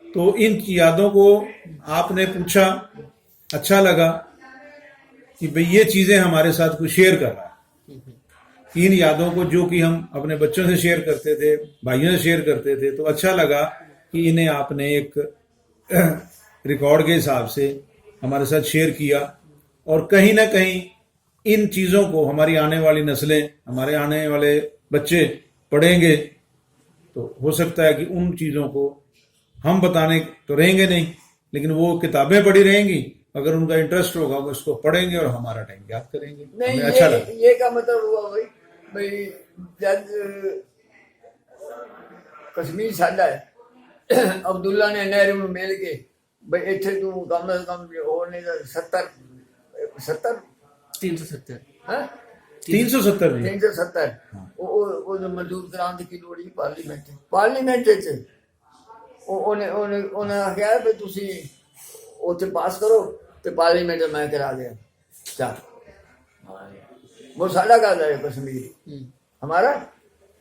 तो इन यादों को आपने पूछा, अच्छा लगा कि भाई ये चीजें हमारे साथ कुछ शेयर कर रहा है। इन यादों को जो कि हम अपने बच्चों से शेयर करते थे, भाइयों से शेयर करते थे, तो अच्छा लगा कि इन्हें आपने एक रिकॉर्ड के हिसाब से हमारे साथ शेयर किया, और कहीं ना कहीं इन चीजों को हमारी आने वाली नस्लें, हमारे आने वाले बच्चे पढ़ेंगे, तो हो सकता है कि उन चीजों को हम बताने तो रहेंगे नहीं, लेकिन वो किताबें पढ़ी रहेंगी, अगर उनका इंटरेस्ट होगा वो इसको पढ़ेंगे और हमारा टाइम याद करेंगे। नहीं हमें अच्छा लगा। ये का मतलब हुआ भाई जब कश्मीर साडा है, अब्दुल्ला ने नेहरू में मिल के भाई इतने तू कम से कम और नहीं 70 370 हाँ 370 जी। 370 वो जो मजदूर क्रांति की लोड़ी पार्लीमेंट च ਉਹਨੇ ਆਖਿਆ ਵੀ ਤੁਸੀਂ ਉੱਥੇ ਪਾਸ ਕਰੋ ਤੇ ਪਾਰਲੀਮੈਂਟ ਮੈਂ करा दिया। चल वो साडा का है कश्मीर हमारा,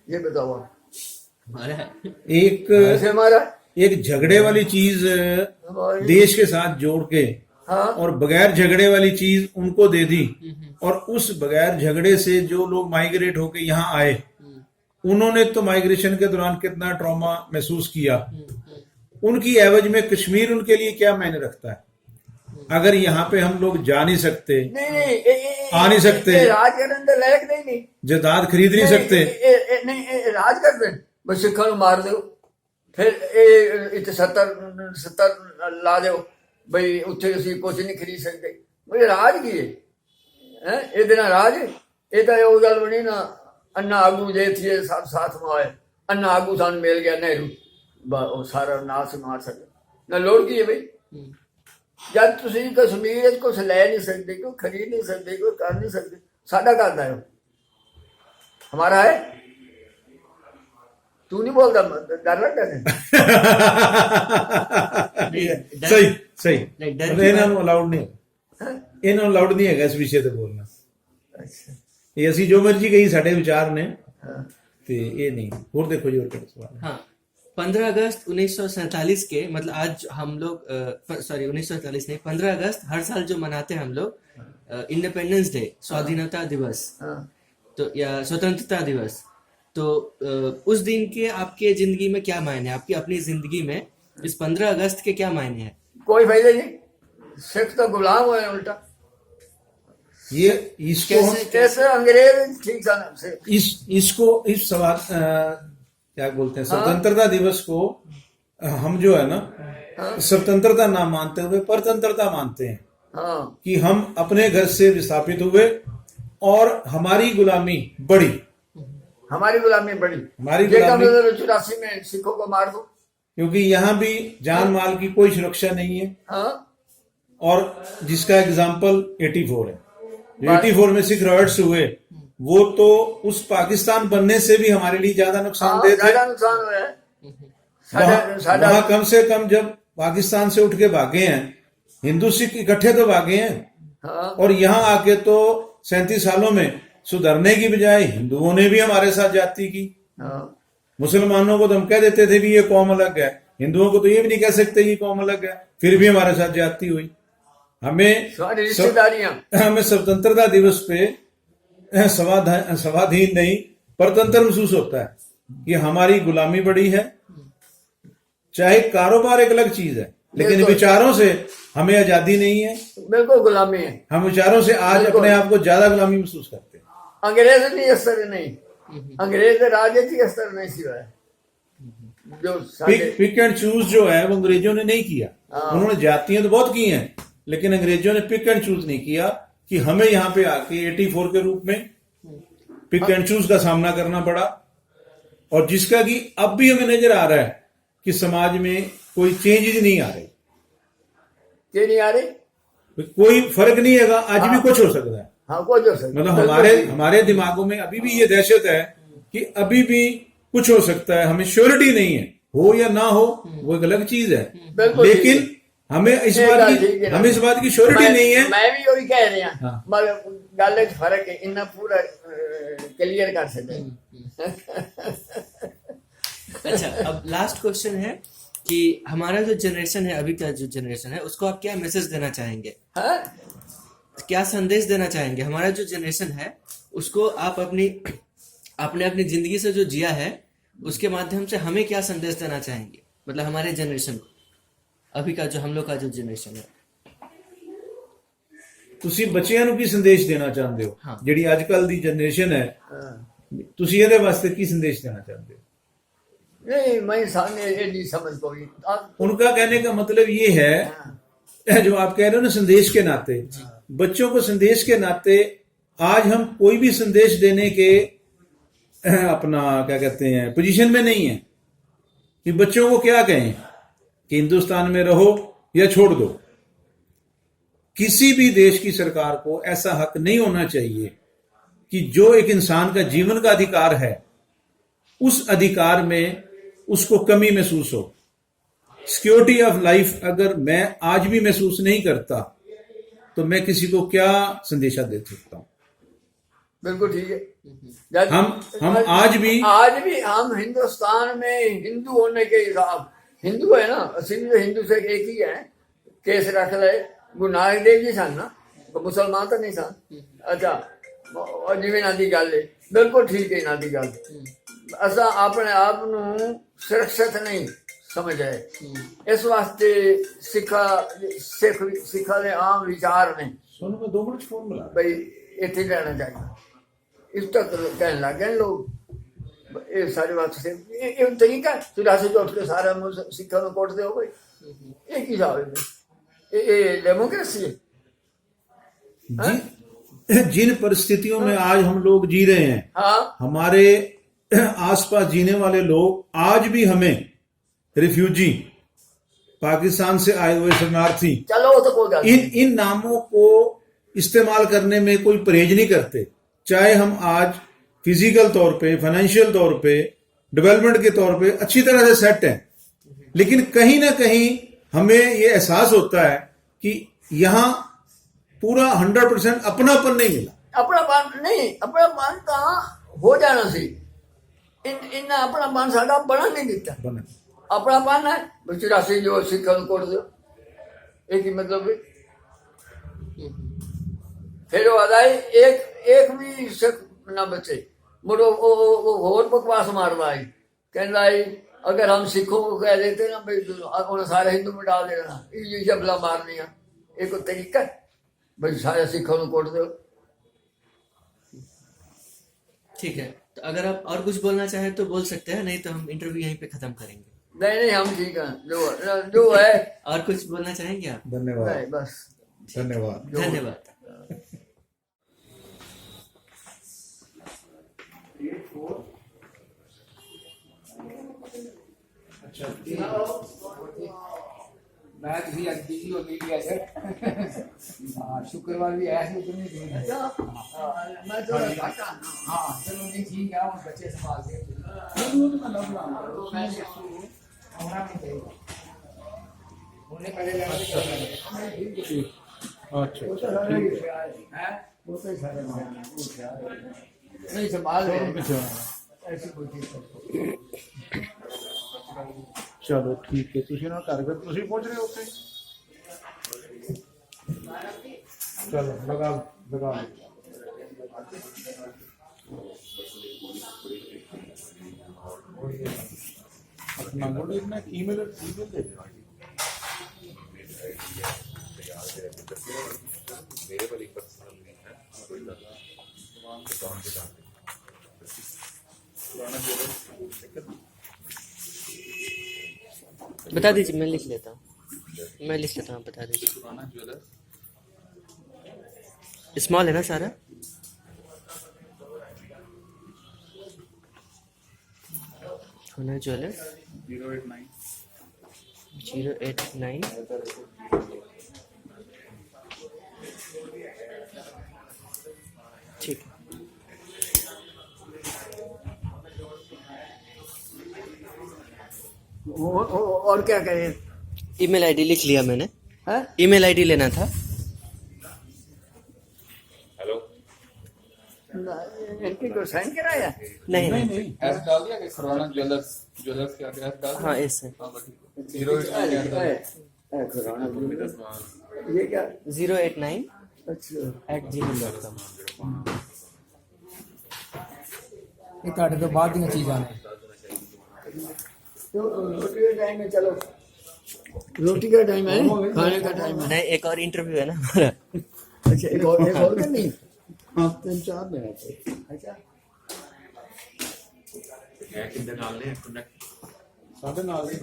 ये बताओ हमारा है। एक ऐसे हमारा एक झगड़े वाली चीज देश के साथ जोड़ के, हाँ और बगैर झगड़े वाली चीज उनको दे दी, और उस बगैर झगड़े से जो लोग माइग्रेट होके यहाँ आए, उन्होंने तो माइग्रेशन के दौरान कितना ट्रॉमा महसूस किया, उनकी एवज में कश्मीर उनके लिए क्या मायने रखता है? अगर यहाँ पे हम लोग जा नहीं सकते, नहीं आ नहीं सकते, राज के अंदर लायक नहीं जायदाद खरीद नहीं सकते, नहीं राज कर दे बस सिखा मार दो, फिर इतने 70 ला दो बई उत्थे असीं कुछ नहीं खरीद सकते, भाई राज की है ये ना राज, ये तो वो गल बनी ना अन्ना आगू जे थी सब साथ में आए, अन्ना आगू सानू मिल गया नेहरू, वो सारा नाश मार सके ना लोड़ की है भाई। जब तुसी कश्मीर कुछ लै नहीं सकते, कोई खरीद नहीं सकते, कोई कर नहीं सकते, साडा करता है हमारा है। तू नहीं बोलता, डर लगता है सही सही, नहीं, डर मतलब इन्होंने अलाउड नहीं, इन्होंने अलाउड नहीं है इस विषय ਤੇ बोलना। अच्छा ਇਹ ਅਸੀਂ ਜੋ ਮਰਜੀ ਕਹੀ ਸਾਡੇ ਵਿਚਾਰ ਨੇ, हाँ ਤੇ ਇਹ ਨਹੀਂ। ਹੋਰ ਦੇਖੋ ਜੀ, ਹੋਰ ਕਿਹੜਾ ਸਵਾਲ ਹੈ? हाँ 15 अगस्त 1947 के, मतलब आज हम लोग 1947 नहीं, 15 अगस्त हर साल जो मनाते हैं हम लोग इंडिपेंडेंस डे, स्वाधीनता दिवस, हाँ तो या स्वतंत्रता दिवस, तो उस दिन के आपके जिंदगी में क्या मायने हैं? आपकी अपनी जिंदगी में इस 15 अगस्त के क्या मायने हैं? कोई फायदा नहीं, सिख तो गुलाम हुए हैं उल्टा, ये इसको कैसे अंग्रेज ठीक था ना से इसको इस क्या बोलते हैं, स्वतंत्रता दिवस को हम जो है ना स्वतंत्रता ना मानते हुए परतंत्रता मानते हैं, हाँ कि हम अपने घर से विस्थापित हुए और हमारी गुलामी बढ़ी। हमारी गुलामी बड़ी। हमारी ये गुलामी, 84 में सिखों को मार दो। क्योंकि यहाँ भी जान माल की कोई सुरक्षा नहीं है। हाँ और जिसका एग्जाम्पल 84 है, जो 84 में सिख रॉयट्स हुए, वो तो उस पाकिस्तान बनने से भी हमारे लिए ज्यादा नुकसानदेह थे। ज्यादा नुकसान हुआ है। वहां कम से कम जब पाकिस्तान से उठ के भागे हैं, हिंदू सिख इकट्ठे तो भागे हैं, हाँ और यहाँ आके तो 37 सालों में सुधरने की बजाय हिंदुओं ने भी हमारे साथ जाति की। हाँ मुसलमानों को तो हम कह देते थे भी ये कौम अलग है, हिंदुओं को तो ये भी नहीं कह सकते ये कौम अलग है, फिर भी हमारे साथ जाति हुई। हमें सारी रिश्तेदारियां हमें स्वतंत्रता दिवस पे स्वाधीन नहीं परतंत्र महसूस होता है कि हमारी गुलामी बढ़ी है। चाहे कारोबार एक अलग चीज है, लेकिन बिल्कुल। विचारों से हमें आजादी नहीं है। बिल्कुल गुलामी है। हम विचारों से आज बिल्कुल। अपने आप को ज्यादा गुलामी महसूस करते हैं। अंग्रेज भी असर नहीं, अंग्रेज राजनीति असर नहीं सिवा है जो पिक एंड चूज जो है वो अंग्रेजों ने नहीं किया। हाँ। उन्होंने जातियां तो बहुत की हैं, लेकिन अंग्रेजों ने पिक एंड चूज नहीं किया कि हमें यहाँ पे आके 84 के रूप में पिक एंड चूज का सामना करना पड़ा। और जिसका कि अब भी हमें नजर आ रहा है कि समाज में कोई चेंजेज नहीं आ रही, ये नहीं आ रही। कोई फर्क नहीं है। आज भी कुछ हो सकता है। हाँ कुछ हो सकता मतलब है। हमारे दिमागों में अभी भी ये दहशत है कि अभी भी कुछ हो सकता है। हमें श्योरिटी नहीं है, हो या ना हो वो एक अलग चीज है, बिल्कुल लेकिन हमें इस बात की श्योरिटी नहीं है। मैं भी वही कह रही हूँ, हाँ। मगर गल च फर्क है, इन्ना पूरा क्लियर कर सकते। अच्छा, अब लास्ट क्वेश्चन है कि हमारा जो जनरेशन है, अभी का जो जनरेशन है, उसको आप क्या मैसेज देना चाहेंगे? हाँ? क्या संदेश देना चाहेंगे? हमारा जो जनरेशन है उसको आप आपने अपनी जिंदगी से जो जिया है उसके माध्यम से हमें क्या संदेश देना चाहेंगे? मतलब हमारे जनरेशन को, अभी का जो हम लोग का जो जनरेशन है। ਤੁਸੀਂ ਬੱਚਿਆਂ ਨੂੰ ਕੀ ਸੰਦੇਸ਼ ਦੇਣਾ ਚਾਹੁੰਦੇ ਹੋ? ਹਾਂ। ਜਿਹੜੀ ਅੱਜ ਕੱਲ ਦੀ ਜਨਰੇਸ਼ਨ ਹੈ, ਤੁਸੀਂ ਇਹਦੇ ਵਾਸਤੇ ਕੀ ਸੰदेश देना चाहते हो? नहीं, मैं सामने ये नहीं समझ पाई। उनका कहने का मतलब ये है, जो आप कह रहे हो ना संदेश के नाते, बच्चों को संदेश के नाते आज हम कोई भी संदेश देने के अपना क्या कहते हैं पोजीशन में नहीं है कि बच्चों को क्या कहें कि हिंदुस्तान में रहो या छोड़ दो। किसी भी देश की सरकार को ऐसा हक नहीं होना चाहिए कि जो एक इंसान का जीवन का अधिकार है उस अधिकार में उसको कमी महसूस हो। सिक्योरिटी ऑफ लाइफ अगर मैं आज भी महसूस नहीं करता तो मैं किसी को क्या संदेशा दे सकता हूं? बिल्कुल ठीक है। हम आज भी हम हिंदुस्तान में हिंदू होने के हिसाब हिंदू है ना, असली में हिंदू से एक ही है। केस रख ले गुरु नानक देव जी सन ना, तो मुसलमान तो नहीं सन। अच्छा, और जिवें इन्हां दी गल है, बिल्कुल ठीक है इन्हां दी गल। असा अपने आप नूं सुरक्षित नहीं समझ है, इस वास्ते सिखा दे आम विचार ने सोनू में 2 मिनट फोन मिला भाई इतने रहना चाहिए। इस तक कहने लग गए लोग। ये सारी बात से ये तरीका चौरासी उठ के सारा सिखा में कोट दे हो भाई, एक ही हिसाब है। ये डेमोक्रेसी है। जिन परिस्थितियों में आज हम लोग जी रहे हैं, हाँ हमारे आसपास जीने वाले लोग आज भी हमें रिफ्यूजी, पाकिस्तान से आए हुए शरणार्थी, चलो वो तो कोई गल नहीं। इन नामों को इस्तेमाल करने में कोई परहेज नहीं करते। चाहे हम आज फिजिकल तौर पे, फाइनेंशियल तौर पे, डेवलपमेंट के तौर पे अच्छी तरह से सेट हैं, लेकिन कहीं ना कहीं हमें ये एहसास होता है कि यहाँ पूरा 100% अपनापन नहीं मिला। अपनापन नहीं, अपनापन कहाँ हो जाना सी। इन्ना अपनापन साडा बना नहीं दिता। अपनापन है 84 जो सिखा कोट दो, एक ही मतलब है। फिर वो आदाई एक भी सिख ना बचे मुड़ो वो होर बकवास मारदा आई, कहंदा आई अगर हम सिखों को कह देते ना भाई उन्हें सारे हिंदू मिटा देना, ये शबला मारनी है। एक तरीका है भाई सारे सिखों को कोट दो, ठीक है, तो अगर आप और कुछ बोलना चाहें तो बोल सकते हैं, नहीं तो हम इंटरव्यू यहीं पे खत्म करेंगे। नहीं हम ठीक है, जो है। और कुछ बोलना चाहेंगे आप? धन्यवाद, नहीं बस धन्यवाद। धन्यवाद। मैं किसी आज बिजी हो गई है सर। शुक्रवार भी आया शुक्र नहीं दिन है। मैं तो हाँ चलो नहीं ठीक है, हम बच्चे संभालते हैं। उन्हें पहले नहीं संभाल रहे हैं। ऐसी कोई चीज नहीं। ਚਲੋ ਠੀਕ ਹੈ, ਤੁਸੀਂ ਨਾ ਘਰ ਫਿਰ ਤੁਸੀਂ ਪਹੁੰਚ ਰਹੇ ਹੋ ਉੱਥੇ? ਚਲੋ ਲਗਾ ਲਗਾ अपना बोलो इतना ईमेल दे दो। मेरे पर एक पर्सनल नहीं है, कोई अकाउंट के साथ बता दीजिए, मैं लिख लेता हूँ, आप बता दीजिए। पुराना ज्वेलर्स स्मॉल है ना सारा? सोना ज्वेलर्स 089 ठीक है। और क्या करें? ईमेल आईडी लिख लिया मैंने। हैं? ईमेल आईडी लेना था। हेलो इनकी को साइन कराया? नहीं ऐसे डाल दिया कि खुराना ज्वेलर्स के एड्रेस डाल हाँ ऐसे हाँ बस 089 ये क्या? 089 अच्छा @gmail.com। ਇਹ ਤੁਹਾਡੇ ਤੋਂ ਬਾਅਦ ਦੀਆਂ ਚੀਜ਼ਾਂ ਨੇ। तो रोटी का टाइम है, चलो रोटी का टाइम है, खाने का टाइम है। नहीं, एक और इंटरव्यू है ना हमारा। अच्छा एक और करनी? हाँ 3-4 मिनट। अच्छा है कितने नाल ने कनेक्ट ਸਾਡੇ ਨਾਲ ਦੀ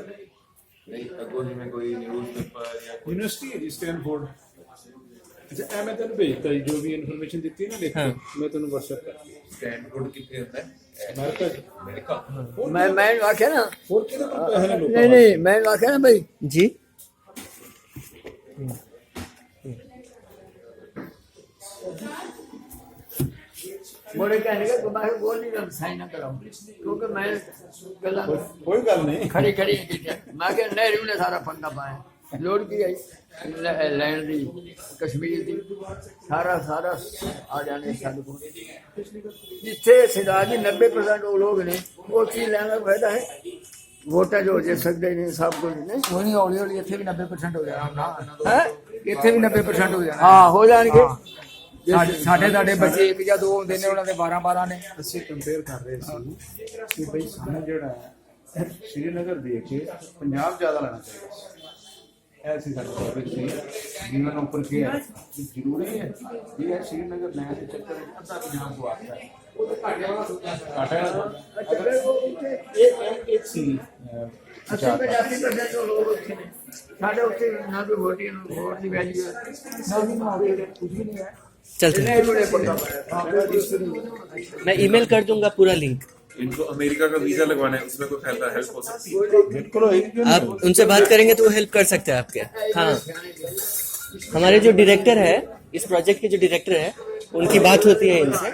नहीं अगो जिवें कोई न्यूज़पेपर या कोई ਯੂਨੀਵਰਸਿਟੀ ਹੈ ਜੀ ਸਟੈਨਫੋਰਡ। ਅੱਛਾ ਇਹ ਮੈਂ ਤੈਨੂੰ ਭੇਜਤਾ ਜੀ, ਜੋ ਵੀ ਇਨਫੋਰਮੇਸ਼ਨ ਦਿੱਤੀ ਨਾ ਲਿਖ ਕੇ ਮੈਂ ਤੈਨੂੰ WhatsApp ਕਰਤੀ। स्टैनफोर्ड कितने होता है ਅਮਰੀਕਾ ਚ अमेरिका मैं आख्या ना, ਹੋਰ ਕਿਹਦੇ ਕੋਲ ਪੈਸੇ ਨੇ ਲੋਕਾਂ नहीं मैं आख्या ना भाई, जी मोड़े कहने का मैं बोल नहीं रहा साइन ना कराऊं, क्योंकि मैं गला ਕੋਈ ਗੱਲ ਨਹੀਂ। खड़ी खड़ी मैं क्या नेहरू ने सारा फंडा पाया, लोड की आई लैंड दी कश्मीर दी सारा आ जाने साढ़े को जिथे सरदार जी 90% लोग ने वो चीज लेने का फायदा है, वोटा जो जे सकते ने सब कुछ ने ਕੋਈ ਨਹੀਂ ਹੌਲੀ ਹੌਲੀ ਇੱਥੇ ਵੀ 90% ਹੋ ਜਾਣਾ ਨਾ ਹੈ, ਇੱਥੇ ਵੀ 90% ਹੋ ਜਾਣਾ। हाँ हो जाएंगे। ਸਾਡੇ ਬੱਚੇ ਇੱਕ ਜਾਂ ਦੋ ਹੁੰਦੇ ਨੇ, ਉਹਨਾਂ ਦੇ 12 ਨੇ। ਅਸੀਂ ਕੰਪੇਅਰ ਕਰ ਰਹੇ ਸੀ ਕਿ ਬਈ ਸਾਨੂੰ ਜਿਹੜਾ ਹੈ ਸ਼੍ਰੀਨਗਰ ਦੇਖ ਕੇ ਪੰਜਾਬ ਜ਼ਿਆਦਾ ਲੈਣਾ ਚਾਹੀਦਾ ਸੀ। ऐसी सर्टिफिकेट से जीवन ऊपर के है जरूरी है ये है श्रीनगर नया के चक्कर में अद्धा यहाँ को आता है एक सी 80% लोग साढ़े उत्ते ना कोई वोटी वोट की वैल्यू है ना भी कुछ भी नहीं है। चलते हैं, नेहरू ने पक्का पाया। मैं ईमेल कर दूंगा पूरा लिंक। इनको अमेरिका का वीजा लगवाना है, उसमें कोई फायदा हेल्प हो सकती है? बिल्कुल आप उनसे बात करेंगे तो वो हेल्प कर सकते हैं आपके। हाँ, हमारे जो डायरेक्टर है, इस प्रोजेक्ट के जो डायरेक्टर है, उनकी बात होती है इनसे,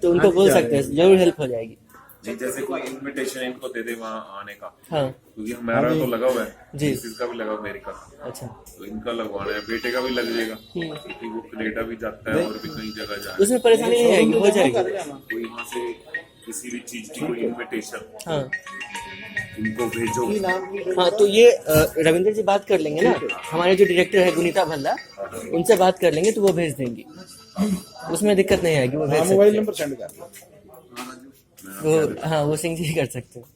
तो उनको बोल सकते हैं, जरूर हेल्प हो जाएगी। जी जैसे कोई इनविटेशन इनको दे दे वहाँ आने का, हाँ क्योंकि हमारा तो लगा हुआ है जी। इसका भी लगा अमेरिका का, अच्छा, तो इनका लगवाना है, बेटे का भी लग जाएगा क्योंकि वो कनेडा भी जाता है और भी कई जगह जाए, उसमें परेशानी नहीं आएगी, हो जाएगी। कोई वहाँ से किसी भी चीज की कोई इनविटेशन हाँ इनको भेजो। हाँ, तो ये रविंद्र जी बात कर लेंगे ना, हमारे जो डायरेक्टर है गुनीता भल्ला, उनसे बात कर लेंगे तो वो भेज देंगी, उसमें दिक्कत नहीं आएगी, वो भेज सकते मोबाइल हैं। नंबर सेंड कर वो हाँ, वो सिंह जी कर सकते हैं,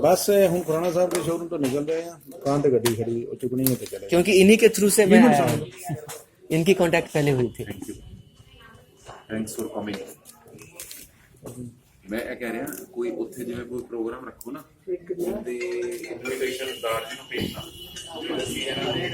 बस हम खुराना साहब के शोरूम तो निकल रहे हैं, दुकान पे गड्डी खड़ी और चुकनी है तो चले क्योंकि इन्हीं के थ्रू से मैं आया हूँ। इनकी कांटेक्ट पहले हुई थी। Thanks for coming. ਮੈਂ ਇਹ ਕਹਿ ਰਿਹਾ ਕੋਈ ਉੱਥੇ ਜਿਵੇਂ ਕੋਈ ਪ੍ਰੋਗਰਾਮ ਰੱਖੋ ਨਾ ਤੇ ਇਨਵੀਟੇਸ਼ਨ ਦਾਰ ਜੀ ਨੂੰ ਭੇਜਣਾ ਜਿਹੜੇ ਅਸੀਂ ਇਹਨਾਂ ਦੇ